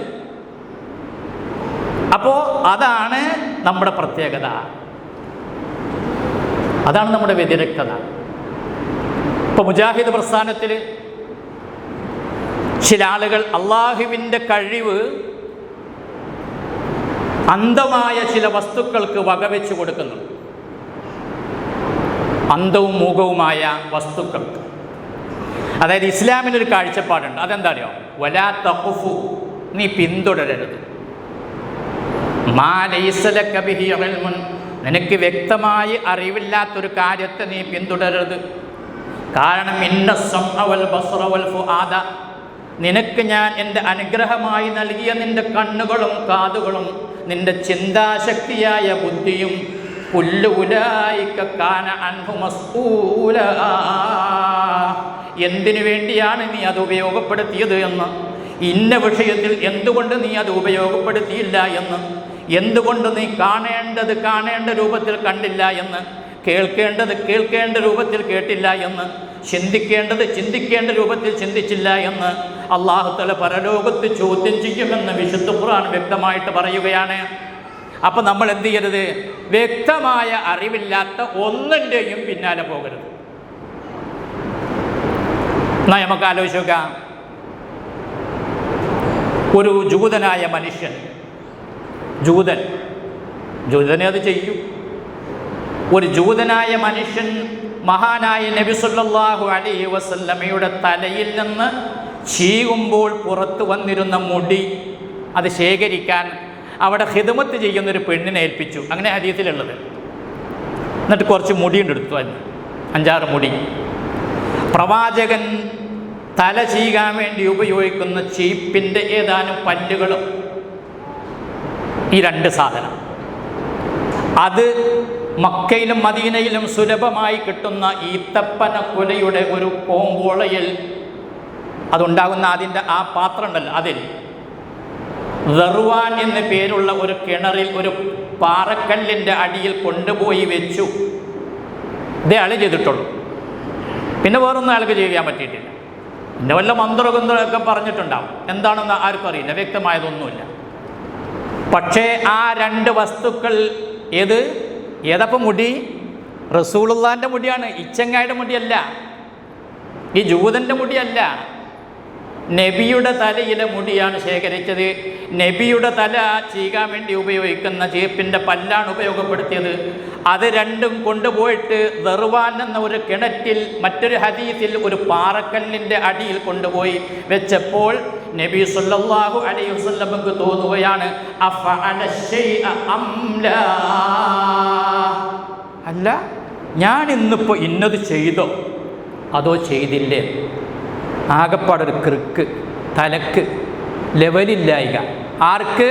അപ്പോൾ അതാണ് നമ്മുടെ പ്രത്യേകത, അതാണ് നമ്മുടെ വ്യതിരിക്തത. ഇപ്പോൾ മുജാഹിദ് പ്രസ്ഥാനത്തിൽ ചില ആളുകൾ അള്ളാഹുവിൻ്റെ കഴിവ് അന്ധമായ ചില വസ്തുക്കൾക്ക് വകവെച്ച് കൊടുക്കുന്നു. അന്ധവും മൂകവുമായ വസ്തുക്കൾക്ക്. അതായത് ഇസ്ലാമിനൊരു കാഴ്ചപ്പാടുണ്ട്. അതെന്താ അറിയോ? വലാ തഖുഫു, നീ പിന്തുടരരുത്. മാ ലൈസ ലക ബിഹി ഇൽമുൻ, നിനക്ക് വ്യക്തമായി അറിവില്ലാത്തൊരു കാര്യത്തെ നീ പിന്തുടരരുത്. കാരണം ഇന്ന സമഅ വൽ ബസറ വൽ ഫുആദ, നിനക്ക് ഞാൻ എൻ്റെ അനുഗ്രഹമായി നൽകിയ നിൻ്റെ കണ്ണുകളും കാതുകളും നിൻ്റെ ചിന്താശക്തിയായ ബുദ്ധിയും കുല്ലു ഉലൈക കാന അൻഹു മസ്ഊല, എന്തിനു വേണ്ടിയാണ് നീ അത് ഉപയോഗപ്പെടുത്തിയത് എന്ന്, ഇന്ന വിഷയത്തിൽ എന്തുകൊണ്ട് നീ അത് ഉപയോഗപ്പെടുത്തിയില്ല എന്ന്, എന്തുകൊണ്ട് നീ കാണേണ്ട രൂപത്തിൽ കണ്ടില്ല എന്ന്, കേൾക്കേണ്ട രൂപത്തിൽ കേട്ടില്ല എന്ന്, ചിന്തിക്കേണ്ട രൂപത്തിൽ ചിന്തിച്ചില്ല എന്ന് അല്ലാഹു തആല പരലോകത്ത് ചോദ്യം ചെയ്യുമെന്ന് വിശുദ്ധ ഖുർആൻ വ്യക്തമായിട്ട് പറയുകയാണ്. അപ്പം നമ്മൾ എന്ത് ചെയ്യരുത്? വ്യക്തമായ അറിവില്ലാത്ത ഒന്നിൻ്റെയും പിന്നാലെ പോകരുത്. എന്നാൽ നമുക്ക് ആലോചിച്ച് നോക്കാം. ഒരു ജൂതനായ മനുഷ്യൻ, ജൂതനെ അത് ചെയ്യും. ഒരു ജൂതനായ മനുഷ്യൻ മഹാനായ നബി സല്ലല്ലാഹു അലൈഹി വസല്ലമയുടെ തലയിൽ നിന്ന് ചീകുമ്പോൾ പുറത്തു വന്നിരുന്ന മുടി അത് ശേഖരിക്കാൻ അവിടെ ഖിദ്മത്ത് ചെയ്യുന്നൊരു പെണ്ണിനെ ഏൽപ്പിച്ചു. അങ്ങനെ ഹദീസിലുള്ളത്. എന്നിട്ട് കുറച്ച് മുടിയുണ്ട് എടുത്തു, 5-6 മുടി. പ്രവാചകൻ തല ചീകാൻ വേണ്ടി ഉപയോഗിക്കുന്ന ചീപ്പിൻ്റെ ഏതാനും പല്ലുകളും ഈ 2 സാധനം അത് മക്കയിലും മദീനയിലും സുലഭമായി കിട്ടുന്ന ഈത്തപ്പന കുലയുടെ ഒരു കോമ്പോളയിൽ അതുണ്ടാകുന്ന അതിൻ്റെ ആ പാത്രം ഉണ്ടല്ലോ, അതിൽ ദർവാൻ എന്ന പേരുള്ള ഒരു കിണറിൽ ഒരു പാറക്കല്ലിൻ്റെ അടിയിൽ കൊണ്ടുപോയി വെച്ചു. ഇതേ ആൾ ചെയ്തിട്ടുള്ളൂ. പിന്നെ വേറൊന്നും ആൾക്ക് ചെയ്യാൻ പറ്റിയിട്ടില്ല. പിന്നെ വല്ല മന്ത്രകുന്തമൊക്കെ പറഞ്ഞിട്ടുണ്ടാവും, എന്താണെന്ന് ആർക്കും അറിയില്ല, വ്യക്തമായതൊന്നുമില്ല. പക്ഷേ ആ രണ്ട് വസ്തുക്കൾ ഏതപ്പം മുടി? റസൂലുള്ളാഹിൻ്റെ മുടിയാണ്, ഇച്ചങ്ങായുടെ മുടിയല്ല, ഈ ജൂതൻ്റെ മുടിയല്ല. നബിയുടെ തലയിലെ മുടിയാണ് ശേഖരിച്ചത്. നബിയുടെ തല ചീകാൻ വേണ്ടി ഉപയോഗിക്കുന്ന ചീപ്പിൻ്റെ പല്ലാണ് ഉപയോഗപ്പെടുത്തിയത്. അത് രണ്ടും കൊണ്ടുപോയിട്ട് ദർവാൻ എന്ന ഒരു കിണറ്റിൽ, മറ്റൊരു ഹദീസിൽ ഒരു പാറക്കല്ലിൻ്റെ അടിയിൽ കൊണ്ടുപോയി വെച്ചപ്പോൾ നബി സല്ലല്ലാഹു അലൈഹി വസല്ലമക്ക് തോന്നുകയാണ്, അഫഅല ശൈഅ അം ലാ, അല്ല ഞാൻ ഇന്നിപ്പോൾ ഇന്നത് ചെയ്തോ അതോ ചെയ്തില്ലേ? ആകപ്പാടൊരു ക്രിക്ക്, തലക്ക് ലെവലില്ലായിക. ആർക്ക്?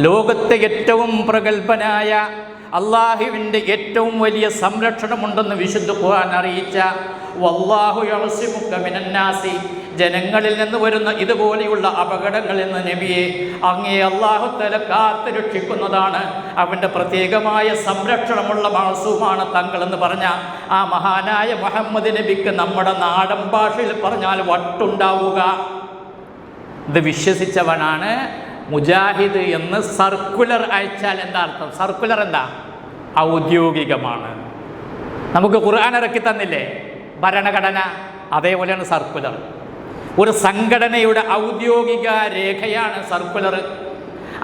ലോകത്തെ ഏറ്റവും പ്രഗത്ഭനായ, അള്ളാഹുവിൻ്റെ ഏറ്റവും വലിയ സംരക്ഷണമുണ്ടെന്ന് വിശുദ്ധ ഖുർആൻ അറിയിച്ച വല്ലാഹു യഅസിമുക മിനന്നാസി, ജനങ്ങളിൽ നിന്ന് വരുന്ന ഇതുപോലെയുള്ള അപകടങ്ങളിൽ നിന്ന് നബിയെ അങ്ങേ അല്ലാഹു തആല കാത്തു രക്ഷിക്കുന്നതാണ്, അവൻ്റെ പ്രത്യേകമായ സംരക്ഷണമുള്ള മാസൂമാണ് തങ്ങളെന്ന് പറഞ്ഞ ആ മഹാനായ മുഹമ്മദ് നബിക്ക് നമ്മുടെ നാടൻ ഭാഷയിൽ പറഞ്ഞാൽ വട്ടുണ്ടാവുക. ഇത് വിശ്വസിച്ചവനാണ് മുജാഹിദ് എന്ന് സർക്കുലർ അയച്ചാൽ എന്താ അർത്ഥം? സർക്കുലർ എന്താ? ഔദ്യോഗികമാണ്. നമുക്ക് ഖുർആൻ ഇറക്കി തന്നില്ലേ ഭരണഘടന, അതേപോലെയാണ് സർക്കുലർ. ഒരു സംഘടനയുടെ ഔദ്യോഗിക രേഖയാണ് സർക്കുലർ.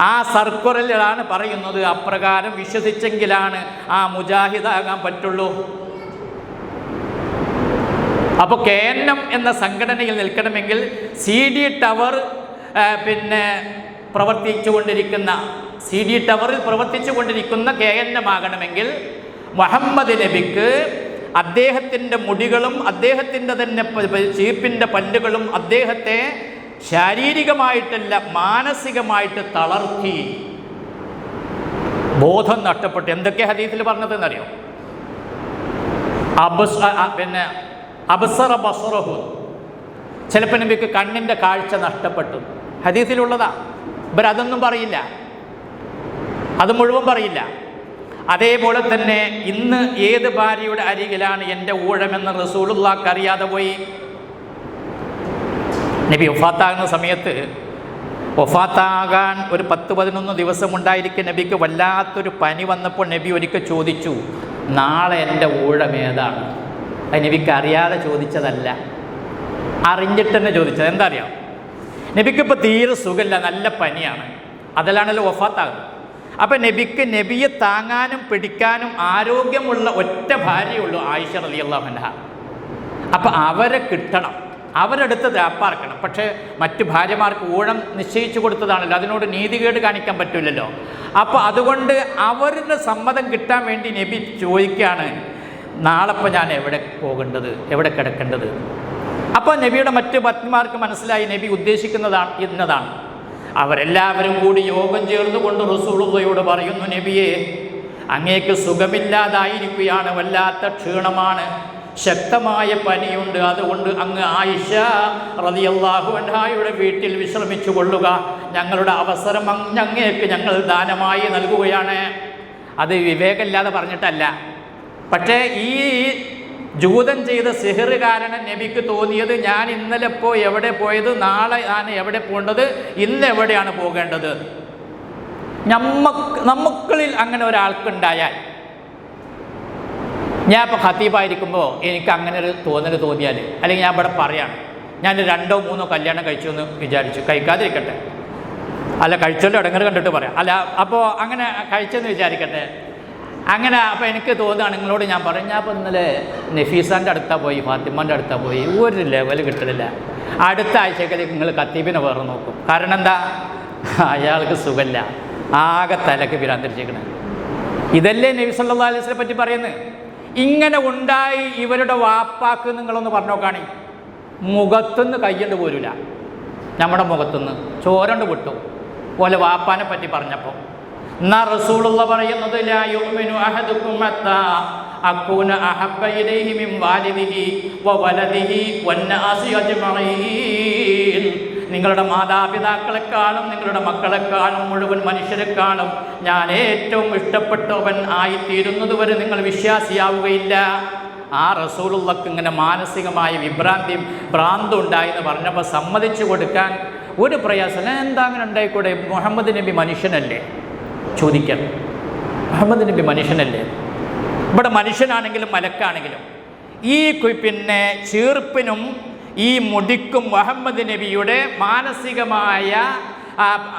ആ സർക്കുലറിലാണ് പറയുന്നത് അപ്രകാരം വിശ്വസിച്ചെങ്കിലാണ് ആ മുജാഹിദാകാൻ പറ്റുള്ളൂ. അപ്പോൾ KNM എന്ന സംഘടനയിൽ നിൽക്കണമെങ്കിൽ CD ടവർ പ്രവർത്തിച്ചുകൊണ്ടിരിക്കുന്ന CD ടവറിൽ പ്രവർത്തിച്ചുകൊണ്ടിരിക്കുന്ന KNM ആകണമെങ്കിൽ മുഹമ്മദ് നബിക്ക് അദ്ദേഹത്തിൻ്റെ മുടികളും അദ്ദേഹത്തിൻ്റെ തന്നെ ചീപ്പിൻ്റെ പല്ലുകളും അദ്ദേഹത്തെ ശാരീരികമായിട്ടല്ല മാനസികമായിട്ട് തളർത്തി, ബോധം നഷ്ടപ്പെട്ടു. എന്തൊക്കെ ഹദീസിൽ പറഞ്ഞതെന്നറിയോ? അബ്സറ ബസറഹു, ചിലപ്പോൾ നബിക്ക് കണ്ണിൻ്റെ കാഴ്ച നഷ്ടപ്പെട്ടു. ഹദീസിലുള്ളതാ. ഇവരതൊന്നും പറയില്ല, അത് മുഴുവൻ പറയില്ല. അതേപോലെ തന്നെ ഇന്ന് ഏത് ഭാര്യയുടെ അരികിലാണ് എൻ്റെ ഊഴമെന്ന് റസൂലുള്ളാഹിക്ക് അറിയാതെ പോയി. നബി വഫാത്താകുന്ന സമയത്ത്, വഫാത്താകാൻ ഒരു 10-11 ദിവസം ഉണ്ടായിരിക്കും, നബിക്ക് വല്ലാത്തൊരു പനി വന്നപ്പോൾ നബി ഒരിക്കൽ ചോദിച്ചു, നാളെ എൻ്റെ ഊഴം ഏതാണ്? അത് നബിക്ക് അറിയാതെ ചോദിച്ചതല്ല, അറിഞ്ഞിട്ട് തന്നെ ചോദിച്ചത്. എന്താ അറിയാം? നബിക്കിപ്പോൾ തീരെ സുഖമില്ല, നല്ല പനിയാണ്, അതിലാണല്ലോ വഫാത്താകുന്നത്. അപ്പം നബിയെ താങ്ങാനും പിടിക്കാനും ആരോഗ്യമുള്ള ഒറ്റ ഭാര്യയുള്ളൂ, ആയിഷ റളിയല്ലാഹു അൻഹ. അപ്പം അവരെ കിട്ടണം, അവരെടുത്ത് ദ്രാപ്പാർക്കണം. പക്ഷേ മറ്റു ഭാര്യമാർക്ക് ഊഴം നിശ്ചയിച്ചു കൊടുത്തതാണല്ലോ, അതിനോട് നീതികേട് കാണിക്കാൻ പറ്റില്ലല്ലോ. അപ്പോൾ അതുകൊണ്ട് അവരുടെ സമ്മതം കിട്ടാൻ വേണ്ടി നബി ചോദിക്കുകയാണ്, നാളെപ്പോൾ ഞാൻ എവിടെ പോകേണ്ടത്, എവിടെ കിടക്കേണ്ടത്? അപ്പോൾ നബിയുടെ മറ്റ് പത്നിമാർക്ക് മനസ്സിലായി നബി ഉദ്ദേശിക്കുന്നതാണ് ഇന്നതാണ്. അവരെല്ലാവരും കൂടി യോഗം ചേർന്നുകൊണ്ട് റസൂലുള്ളാഹിയോട് പറയുന്നു, നബിയെ അങ്ങേക്ക് സുഖമില്ലാതായിരിക്കുകയാണ്, വല്ലാത്ത ക്ഷീണമാണ്, ശക്തമായ പനിയുണ്ട്, അതുകൊണ്ട് അങ്ങ് ആയിഷ റളിയല്ലാഹു അൻഹയുടെ വീട്ടിൽ വിശ്രമിച്ചു കൊള്ളുക, ഞങ്ങളുടെ അവസരം അങ്ങേക്ക് ഞങ്ങൾ ദാനമായി നൽകുകയാണ്. അത് വിവേകമില്ലാതെ പറഞ്ഞിട്ടല്ല. പക്ഷേ ഈ ജൂതൻ ചെയ്ത സിഹർ കാരണം നബിക്ക് തോന്നിയത്, ഞാൻ ഇന്നലെ ഇപ്പോൾ എവിടെ പോയത്, നാളെ ഞാൻ എവിടെ പോകേണ്ടത്, ഇന്ന് എവിടെയാണ് പോകേണ്ടത്. നമുക്കളിൽ അങ്ങനെ ഒരാൾക്കുണ്ടായാൽ, ഞാൻ ഇപ്പോൾ ഖത്തീബായിരിക്കുമ്പോൾ എനിക്ക് അങ്ങനെ ഒരു തോന്നിയാൽ, അല്ലെങ്കിൽ ഞാൻ ഇവിടെ പറയാണ്, ഞാൻ 2-3 കല്യാണം കഴിച്ചു എന്ന് വിചാരിച്ചു, കഴിക്കാതിരിക്കട്ടെ, അല്ല കഴിച്ചല്ലോ ഇടങ്ങറ് കണ്ടിട്ട് പറയാം, അല്ല അപ്പോൾ അങ്ങനെ കഴിച്ചെന്ന് വിചാരിക്കട്ടെ. അങ്ങനെ അപ്പോൾ എനിക്ക് തോന്നുകയാണ്, നിങ്ങളോട് ഞാൻ പറയും, ഞാൻ ഇപ്പോൾ ഇന്നലെ നഫീസാൻ്റെ അടുത്താണ് പോയി, ഫാത്തിമാൻ്റെ അടുത്താണ് പോയി, ഒരു ലെവൽ കിട്ടണില്ല, അടുത്ത ആഴ്ചക്കേക്ക് നിങ്ങൾ ഖത്തീബിനെ വേറെ നോക്കും. കാരണം എന്താ? അയാൾക്ക് സുഖമില്ല, ആകെ തലക്ക് പിരാന്തിരിച്ചേക്കണേ. ഇതല്ലേ നബി സല്ലല്ലാഹു അലൈഹി വസല്ലം പറ്റി പറയുന്നത്. ഇങ്ങനെ ഉണ്ടായി ഇവരുടെ വാപ്പാക്ക് നിങ്ങളൊന്ന് പറഞ്ഞു നോക്കാണി, മുഖത്തുനിന്ന് കയ്യണ്ട് പോരില്ല, നമ്മുടെ മുഖത്തുനിന്ന് ചോരണ്ട് വിട്ടു പോലെ വാപ്പാനെ പറ്റി പറഞ്ഞപ്പോൾ. എന്നാ റസൂലുള്ള പറയുന്നത് ലാ യുഅ്മിനു അഹദുക്കും ഹത്താ അകൂന അഹബ്ബ ഇലൈഹി മിൻ വാലിദിഹി വവലദിഹി വന്നാസി അജ്മഈൻ. നിങ്ങളുടെ മാതാപിതാക്കളെക്കാളും നിങ്ങളുടെ മക്കളെക്കാളും മുഴുവൻ മനുഷ്യരെക്കാളും ഞാൻ ഏറ്റവും ഇഷ്ടപ്പെട്ടവൻ ആയിത്തീരുന്നത് വരെ നിങ്ങൾ വിശ്വാസിയാവുകയില്ല. ആ റസൂലുള്ളക്ക് ഇങ്ങനെ മാനസികമായ ഭ്രാന്ത് ഉണ്ടായെന്ന് പറഞ്ഞപ്പോൾ സമ്മതിച്ചു കൊടുക്കാൻ ഒരു പ്രയാസം. എന്താ അങ്ങനെ ഉണ്ടായിക്കൂടെ? മുഹമ്മദ് നബി മനുഷ്യനല്ലേ? ചോദിക്കണം. മുഹമ്മദ് നബി മനുഷ്യനല്ലേ? ഇവിടെ മനുഷ്യനാണെങ്കിലും മലക്കാണെങ്കിലും ഈ പിന്നെ ചീർപ്പിനും ഈ മുടിക്കും മുഹമ്മദ് നബിയുടെ മാനസികമായ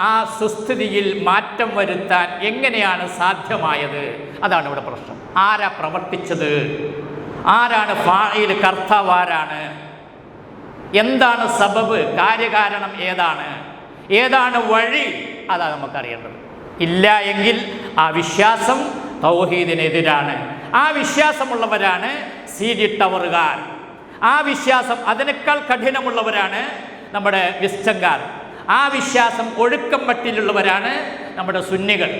ആ സുസ്ഥിതിയിൽ മാറ്റം വരുത്താൻ എങ്ങനെയാണ് സാധ്യമായത്? അതാണ് ഇവിടെ പ്രശ്നം. ആരാ പ്രവർത്തിച്ചത്? ആരാണ് ഫാഇൽ? കർത്താവ് ആരാണ്? എന്താണ് സബബ്? കാര്യകാരണം ഏതാണ് വഴി? അതാണ് നമുക്കറിയേണ്ടത്. ഇല്ല എങ്കിൽ ആ വിശ്വാസം തൗഹീദിനെതിരാണ്. ആ വിശ്വാസമുള്ളവരാണ് CD ടവറുകാർ. ആ വിശ്വാസം അതിനേക്കാൾ കഠിനമുള്ളവരാണ് നമ്മുടെ വിസ്റ്റങ്കാർ. ആ വിശ്വാസം ഒഴുക്കം മട്ടിലുള്ളവരാണ് നമ്മുടെ സുന്നികൾ.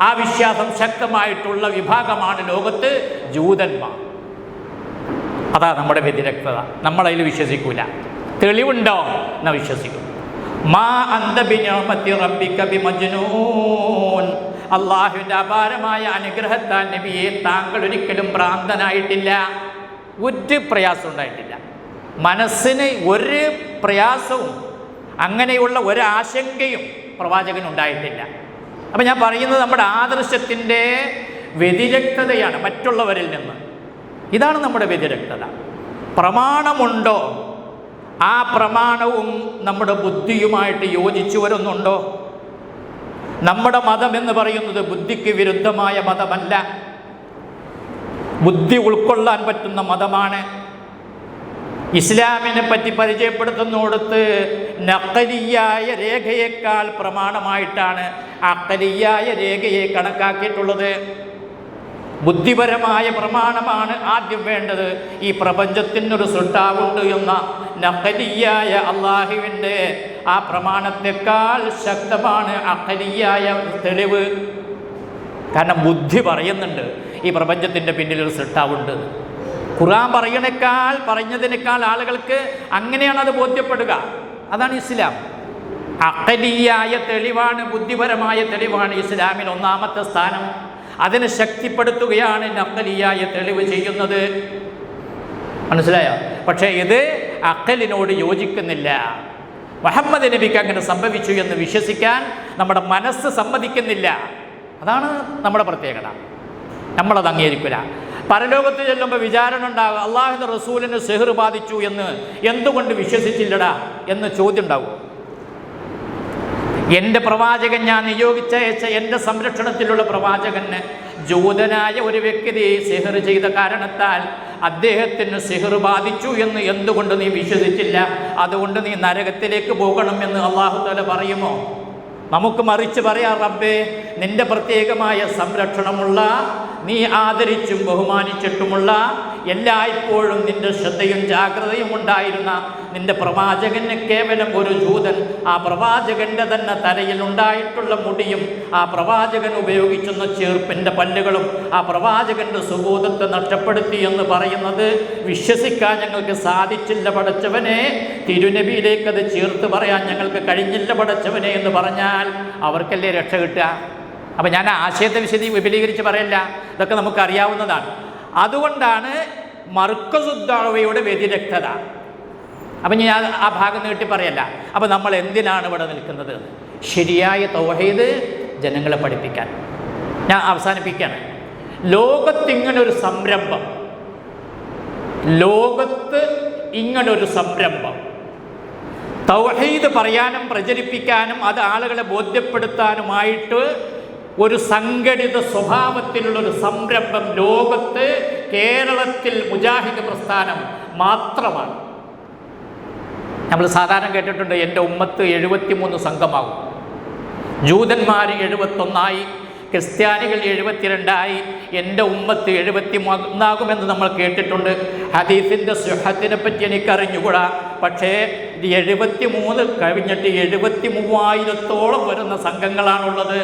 ആ വിശ്വാസം ശക്തമായിട്ടുള്ള വിഭാഗമാണ് ലോകത്ത് ജൂതന്മാർ. അതാ നമ്മുടെ വ്യതിരക്തത. നമ്മളതിൽ വിശ്വസിക്കൂല. തെളിവുണ്ടോ എന്നാ വിശ്വസിക്കും. മാ അന്ത ബിനിഅമതി റബ്ബിക ബിമജ്നൂൻ. അള്ളാഹുവിൻ്റെ അപാരമായ അനുഗ്രഹത്താൽ നബിയെ താങ്കൾ ഒരിക്കലും ഭ്രാന്തനായിട്ടില്ല. ഒരു പ്രയാസം ഉണ്ടായിട്ടില്ല. മനസ്സിന് ഒരു പ്രയാസവും അങ്ങനെയുള്ള ഒരാശങ്കയും പ്രവാചകനുണ്ടായിട്ടില്ല. അപ്പം ഞാൻ പറയുന്നത് നമ്മുടെ ആദർശത്തിൻ്റെ വ്യതിരക്തതയാണ് മറ്റുള്ളവരിൽ നിന്ന്. ഇതാണ് നമ്മുടെ വ്യതിരക്തത. പ്രമാണമുണ്ടോ? ആ പ്രമാണവും നമ്മുടെ ബുദ്ധിയുമായിട്ട് യോജിച്ചു വരുന്നുണ്ടോ? നമ്മുടെ മതം എന്ന് പറയുന്നത് ബുദ്ധിക്ക് വിരുദ്ധമായ മതമല്ല, ബുദ്ധി ഉൾക്കൊള്ളാൻ പറ്റുന്ന മതമാണ്. ഇസ്ലാമിനെ പറ്റി പരിചയപ്പെടുത്തുന്നിടത്ത് നഖലിയായ രേഖയേക്കാൾ പ്രമാണമായിട്ടാണ് അഖലിയായ രേഖയെ കണക്കാക്കിയിട്ടുള്ളത്. ബുദ്ധിപരമായ പ്രമാണമാണ് ആദ്യം വേണ്ടത്. ഈ പ്രപഞ്ചത്തിനൊരു സൃഷ്ടാവുണ്ട് എന്ന നഖലിയായ അള്ളാഹുവിൻ്റെ ആ പ്രമാണത്തെക്കാൾ ശക്തമാണ് അഖലിയായ തെളിവ്. കാരണം ബുദ്ധി പറയുന്നുണ്ട് ഈ പ്രപഞ്ചത്തിൻ്റെ പിന്നിലൊരു സൃഷ്ടാവുണ്ട്. ഖുർആൻ പറഞ്ഞതിനേക്കാൾ ആളുകൾക്ക് അങ്ങനെയാണ് അത് ബോധ്യപ്പെടുക. അതാണ് ഇസ്ലാം. അഖലിയായ തെളിവാണ്, ബുദ്ധിപരമായ തെളിവാണ് ഇസ്ലാമിൽ ഒന്നാമത്തെ സ്ഥാനം. അതിനെ ശക്തിപ്പെടുത്തുകയാണ് നഖലിയായ തെളിവ് ചെയ്യുന്നത്. മനസ്സിലായോ? പക്ഷേ ഇത് അഖലിനോട് യോജിക്കുന്നില്ല. മുഹമ്മദ് നബിക്ക് അങ്ങനെ സംഭവിച്ചു എന്ന് വിശ്വസിക്കാൻ നമ്മുടെ മനസ്സ് സമ്മതിക്കുന്നില്ല. അതാണ് നമ്മുടെ പ്രത്യേകത. നമ്മളത് അംഗീകരിക്കില്ല. പരലോകത്ത് ചെല്ലുമ്പോൾ വിചാരണ ഉണ്ടാകും. അള്ളാഹുവിൻ്റെ റസൂലിന് സിഹ്ർ ബാധിച്ചു എന്ന് എന്തുകൊണ്ട് വിശ്വസിച്ചില്ലടാ എന്ന് ചോദ്യം ഉണ്ടാവും. എൻ്റെ പ്രവാചകൻ, ഞാൻ നിയോഗിച്ചയച്ച എൻ്റെ സംരക്ഷണത്തിലുള്ള പ്രവാചകന് ജൂതനായ ഒരു വ്യക്തി സിഹ്ർ ചെയ്ത കാരണത്താൽ അദ്ദേഹത്തിന് സിഹ്ർ ബാധിച്ചു എന്ന് എന്തുകൊണ്ട് നീ വിശ്വസിച്ചില്ല? അതുകൊണ്ട് നീ നരകത്തിലേക്ക് പോകണം എന്ന് അല്ലാഹു തആല പറയുമോ? നമുക്ക് മറിച്ച് പറയാം, റബ്ബേ നിൻ്റെ പ്രത്യേകമായ സംരക്ഷണമുള്ള, നീ ആദരിച്ചും ബഹുമാനിച്ചിട്ടുമുള്ള, എല്ലായ്പ്പോഴും നിൻ്റെ ശ്രദ്ധയും ജാഗ്രതയും ഉണ്ടായിരുന്ന നിൻ്റെ പ്രവാചകന് കേവലം ഒരു ജൂതൻ, ആ പ്രവാചകൻ്റെ തന്നെ തലയിൽ ഉണ്ടായിട്ടുള്ള മുടിയും ആ പ്രവാചകൻ ഉപയോഗിച്ചുന്ന ചീർപ്പിൻ്റെ പല്ലുകളും ആ പ്രവാചകൻ്റെ സുബോധത്തെ നഷ്ടപ്പെടുത്തി എന്ന് പറയുന്നത് വിശ്വസിക്കാൻ ഞങ്ങൾക്ക് സാധിച്ചില്ല പടച്ചവനെ. തിരുനബിയിലേക്ക് അത് ചേർത്ത് പറയാൻ ഞങ്ങൾക്ക് കഴിഞ്ഞില്ല പടച്ചവനെ എന്ന് പറഞ്ഞാൽ അവർക്കല്ലേ രക്ഷ കിട്ടുക? അപ്പം ഞാൻ ആശയത്തെ വിപുലീകരിച്ച് പറയല്ല, ഇതൊക്കെ നമുക്കറിയാവുന്നതാണ്. അതുകൊണ്ടാണ് മർക്കസുദ്ദഅവയുടെ വ്യതിരക്തത. അപ്പം ഞാൻ ആ ഭാഗം നീട്ടി പറയല്ല. അപ്പം നമ്മൾ എന്തിനാണ് ഇവിടെ നിൽക്കുന്നത്? ശരിയായ തൗഹീദ് ജനങ്ങളെ പഠിപ്പിക്കാൻ. ഞാൻ അവസാനിപ്പിക്കുകയാണ്. ലോകത്തിങ്ങനൊരു സംരംഭം, തൗഹീദ് പറയാനും പ്രചരിപ്പിക്കാനും അത് ആളുകളെ ബോധ്യപ്പെടുത്താനുമായിട്ട് ഒരു സംഘടിത സ്വഭാവത്തിലുള്ളൊരു സംരംഭം ലോകത്ത് കേരളത്തിൽ മുജാഹിദ് പ്രസ്ഥാനം മാത്രമാണ്. നമ്മൾ സാധാരണ കേട്ടിട്ടുണ്ട്, എൻ്റെ ഉമ്മത്ത് 73 സംഘമാകും. ജൂതന്മാർ 71 ക്രിസ്ത്യാനികൾ 72 എൻ്റെ ഉമ്മത്ത് 73 നമ്മൾ കേട്ടിട്ടുണ്ട്. ഹദീസിൻ്റെ സുഹത്തിനെ പറ്റി എനിക്കറിഞ്ഞുകൂടാ. പക്ഷേ 73 കഴിഞ്ഞിട്ട് 73,000 വരുന്ന സംഘങ്ങളാണുള്ളത്.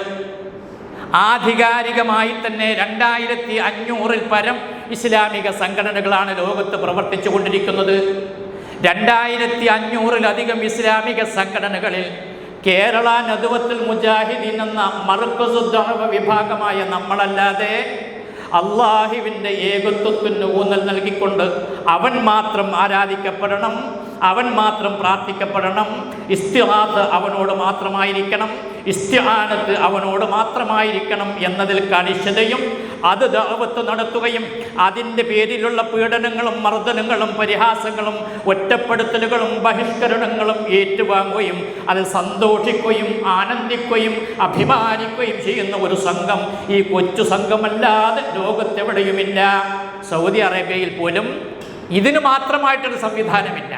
ആധികാരികമായി തന്നെ 2500-ൽ പരം ഇസ്ലാമിക സംഘടനകളാണ് ലോകത്ത് പ്രവർത്തിച്ചു കൊണ്ടിരിക്കുന്നത്. 2500-ലധികം ഇസ്ലാമിക സംഘടനകളിൽ കേരള നദ്വത്തുൽ മുജാഹിദീൻ എന്ന മർകസുദ് ദഅവ വിഭാഗമായ നമ്മളല്ലാതെ അള്ളാഹുവിൻ്റെ ഏകത്വത്തിന് ഊന്നൽ നൽകിക്കൊണ്ട് അവൻ മാത്രം ആരാധിക്കപ്പെടണം, അവൻ മാത്രം പ്രാർത്ഥിക്കപ്പെടണം, ഇസ്തിഗാത്ത് അവനോട് മാത്രമായിരിക്കണം, ഇസ്തിആനത്ത് അവനോട് മാത്രമായിരിക്കണം എന്നതിൽ കണിശതയും അത് ദഅവത്ത് നടത്തുകയും അതിൻ്റെ പേരിലുള്ള പീഡനങ്ങളും മർദ്ദനങ്ങളും പരിഹാസങ്ങളും ഒറ്റപ്പെടുത്തലുകളും ബഹിഷ്കരണങ്ങളും ഏറ്റുവാങ്ങുകയും അത് സന്തോഷിക്കുകയും ആനന്ദിക്കുകയും അഭിമാനിക്കുകയും ചെയ്യുന്ന ഒരു സംഘം ഈ കൊച്ചു സംഘമല്ലാതെ ലോകത്തെവിടെയുമില്ല. സൗദി അറേബ്യയിൽ പോലും ഇതിന് മാത്രമായിട്ടൊരു സംവിധാനമില്ല.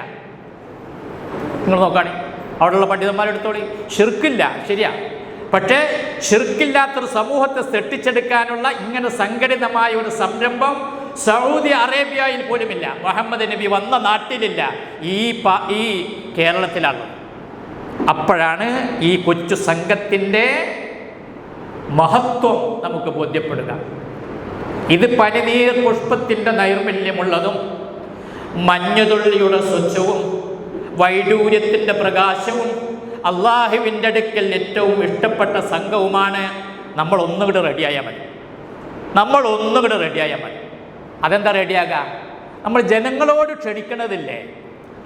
നിങ്ങൾ നോക്കുകയാണെങ്കിൽ അവിടെയുള്ള പണ്ഡിതന്മാരെടുത്തോളി, ഷിർക്കില്ല, ശരിയാ, പക്ഷേ ഷിർക്കില്ലാത്തൊരു സമൂഹത്തെ സൃഷ്ടിച്ചെടുക്കാനുള്ള ഇങ്ങനെ സംഘടിതമായ ഒരു സംരംഭം സൗദി അറേബ്യയിൽ പോലുമില്ല. മുഹമ്മദ് നബി വന്ന നാട്ടിലില്ല, ഈ കേരളത്തിലാണ്. അപ്പോഴാണ് ഈ കൊച്ചു സംഘത്തിൻ്റെ മഹത്വം നമുക്ക് ബോധ്യപ്പെടുക. ഇത് പനിനീർ പുഷ്പത്തിൻ്റെ നൈർമല്യമുള്ളതും മഞ്ഞുതുള്ളിയുടെ സ്വച്ഛവും വൈഡൂര്യത്തിൻ്റെ പ്രകാശവും അള്ളാഹുവിൻ്റെ അടുക്കൽ ഏറ്റവും ഇഷ്ടപ്പെട്ട സംഘവുമാണ്. നമ്മൾ ഒന്നുകൂടെ റെഡിയായാൽ മതി. അതെന്താ റെഡിയാകുക? നമ്മൾ ജനങ്ങളോട് ക്ഷണിക്കണതില്ലേ,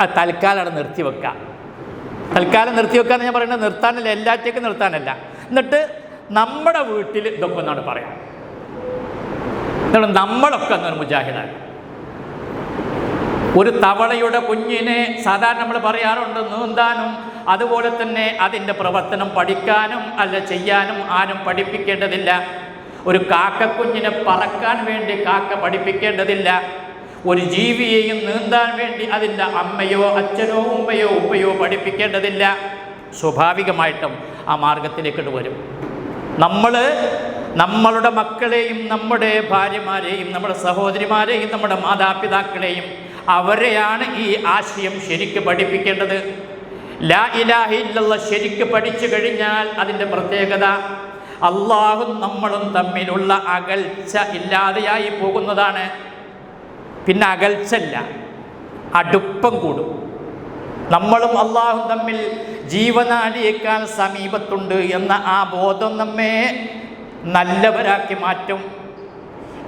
അത് തൽക്കാലം നിർത്തിവെക്കുക. എന്ന് ഞാൻ പറയുന്നത് നിർത്താനല്ല, എല്ലാറ്റേക്കും നിർത്താനല്ല. എന്നിട്ട് നമ്മുടെ വീട്ടിൽ ഇതൊക്കെ ഒന്നാണ് പറയാം. എന്നിട്ട് നമ്മളൊക്കെ എന്നൊരു മുജാഹിദാണ്. ഒരു തവളയുടെ കുഞ്ഞിനെ സാധാരണ നമ്മൾ പറയാറുണ്ട് നീന്താനും, അതുപോലെ തന്നെ അതിൻ്റെ പ്രവർത്തനം പഠിക്കാനും അല്ല ചെയ്യാനും ആരും പഠിപ്പിക്കേണ്ടതില്ല. ഒരു കാക്കക്കുഞ്ഞിനെ പറക്കാൻ വേണ്ടി കാക്ക പഠിപ്പിക്കേണ്ടതില്ല. ഒരു ജീവിയെയും നീന്താൻ വേണ്ടി അതിൻ്റെ അമ്മയോ അച്ഛനോ ഉമ്മയോ ഉപ്പയോ പഠിപ്പിക്കേണ്ടതില്ല. സ്വാഭാവികമായിട്ടും ആ മാർഗത്തിലേക്ക് വരും. നമ്മളുടെ മക്കളെയും നമ്മുടെ ഭാര്യമാരെയും നമ്മുടെ സഹോദരിമാരെയും നമ്മുടെ മാതാപിതാക്കളെയും അവരെയാണ് ഈ ആശയം ശരിക്ക് പഠിപ്പിക്കേണ്ടത്. ലാ ഇലാഹ ഇല്ലല്ലാഹ് ശരിക്ക് പഠിച്ചു കഴിഞ്ഞാൽ അതിൻ്റെ പ്രത്യേകത അള്ളാഹും നമ്മളും തമ്മിലുള്ള അകൽച്ച ഇല്ലാതെയായി പോകുന്നതാണ്. പിന്നെ അകൽച്ചല്ല, അടുപ്പം കൂടും. നമ്മളും അള്ളാഹും തമ്മിൽ ജീവനാടിയേക്കാൾ സമീപത്തുണ്ട് എന്ന ആ ബോധം നമ്മെ നല്ലവരാക്കി മാറ്റും.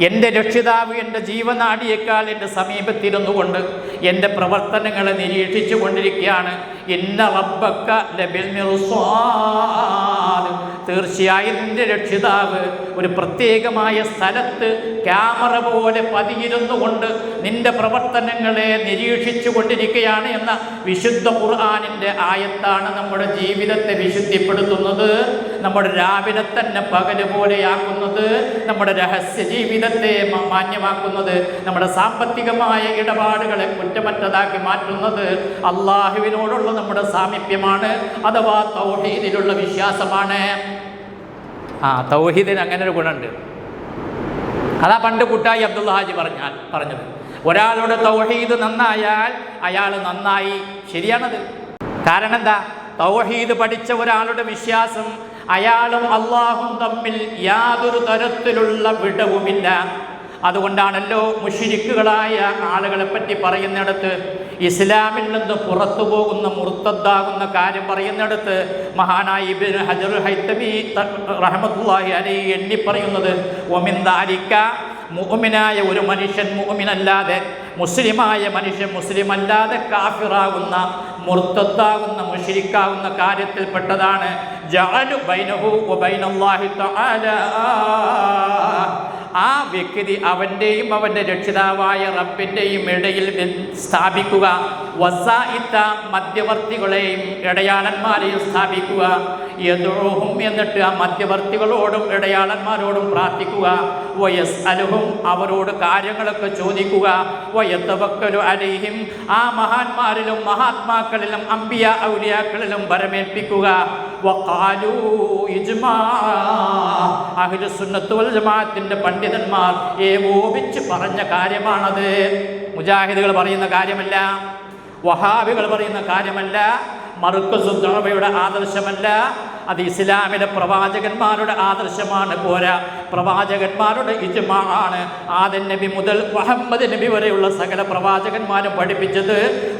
എൻ്റെ രക്ഷിതാവ് എൻ്റെ ജീവനാടിയേക്കാൾ എൻ്റെ സമീപത്തിരുന്നു കൊണ്ട് എൻ്റെ പ്രവർത്തനങ്ങളെ നിരീക്ഷിച്ചു കൊണ്ടിരിക്കുകയാണ്. ഇന്ന റബ്ബക ലബിൽ മിർസാദ്, തീർച്ചയായും നിൻ്റെ രക്ഷിതാവ് ഒരു പ്രത്യേകമായ സ്ഥലത്ത് ക്യാമറ പോലെ പതിയിരുന്നു കൊണ്ട് നിൻ്റെ പ്രവർത്തനങ്ങളെ നിരീക്ഷിച്ചു കൊണ്ടിരിക്കുകയാണ് എന്ന വിശുദ്ധ ഖുർആനിൻ്റെ ആയത്താണ് നമ്മുടെ ജീവിതത്തെ വിശുദ്ധിപ്പെടുത്തുന്നത്, നമ്മുടെ രാവിലെ തന്നെ പകല് പോലെയാക്കുന്നത്, നമ്മുടെ രഹസ്യ ജീവിതത്തെ മാന്യമാക്കുന്നത്, നമ്മുടെ സാമ്പത്തികമായ ഇടപാടുകളെ കുറ്റമറ്റതാക്കി മാറ്റുന്നത് അള്ളാഹുവിനോടുള്ള നമ്മുടെ സാമീപ്യമാണ്, അഥവാ തൗഹീദിലുള്ള വിശ്വാസമാണ്. തൗഹീദിന് അങ്ങനെ ഒരു ഗുണമുണ്ട്. അതാ പണ്ട് കൂട്ടായി അബ്ദുള്ള ഹാജി പറഞ്ഞത്, ഒരാളുടെ തൗഹീദ് നന്നായാൽ അയാൾ നന്നായി. ശരിയാണത്. കാരണം എന്താ? തൗഹീദ് പഠിച്ച ഒരാളുടെ വിശ്വാസം അയാളും അള്ളാഹും തമ്മിൽ യാതൊരു തരത്തിലുള്ള വിടവുമില്ല. അതുകൊണ്ടാണല്ലോ മുശ്രിക്കുകളായ ആളുകളെ പറ്റി പറയുന്നിടത്ത്, ഇസ്ലാമിൽ നിന്ന് പുറത്തു പോകുന്ന മുർത്തദ്ദാകുന്ന കാര്യം പറയുന്നിടത്ത് മഹാനായ ഇബ്നു ഹജർ ഹൈതമി റഹ്മത്തുള്ളാഹി അലൈഹി എണ്ണി പറയുന്നത്, വമിൻ ദാലിക, മുഅ്മിനായ ഒരു മനുഷ്യൻ മുഅ്മിനല്ലാതെ, മുസ്ലിമായ മനുഷ്യൻ മുസ്ലിമല്ലാതെ കാഫിറാകുന്ന മുർത്തദ്ദാകുന്ന മുശ്രിക്കാകുന്ന കാര്യത്തിൽപ്പെട്ടതാണ് ജഅലു ബൈനഹു വബൈനല്ലാഹി തആല, ആ വ്യക്തി അവൻ്റെയും അവൻ്റെ രക്ഷിതാവായ റബ്ബിൻ്റെയും ഇടയിൽ സ്ഥാപിക്കുക, വസായിത്ത മധ്യവർത്തികളെയും ഇടയാളന്മാരെയും സ്ഥാപിക്കുക, യദുഉഹും എന്നിട്ട് ആ മധ്യവർത്തികളോടും ഇടയാളന്മാരോടും പ്രാർത്ഥിക്കുക, വയസ്അലുഹും അവരോട് കാര്യങ്ങളൊക്കെ ചോദിക്കുക, വയതവക്കലു അലൈഹിം ആ മഹാന്മാരിലും മഹാത്മാക്കളിലും അംബിയ ഔലിയാക്കളിലും ഭരമേൽപ്പിക്കുക. വഖാലു ഇജ്മാ, അഹ്ലുസുന്നത്ത് വൽ ജമാഅത്തിന്റെ പണ്ഡിതന്മാർ ഏകോപിച്ച് പറഞ്ഞ കാര്യമാണത്. മുജാഹിദുകൾ പറയുന്ന കാര്യമല്ല, വഹാബികൾ പറയുന്ന കാര്യമല്ല, മർകസുദ് ദഅവയുടെ ആദർശമല്ല, അത് ഇസ്ലാമിലെ പ്രവാചകന്മാരുടെ ആദർശമാണ്. പോരാ, പ്രവാചകന്മാരുടെ ഇജ്മാ ആണ്. ആദം നബി മുതൽ മുഹമ്മദ് നബി വരെയുള്ള സകല പ്രവാചകന്മാരും പഠിപ്പിച്ചത്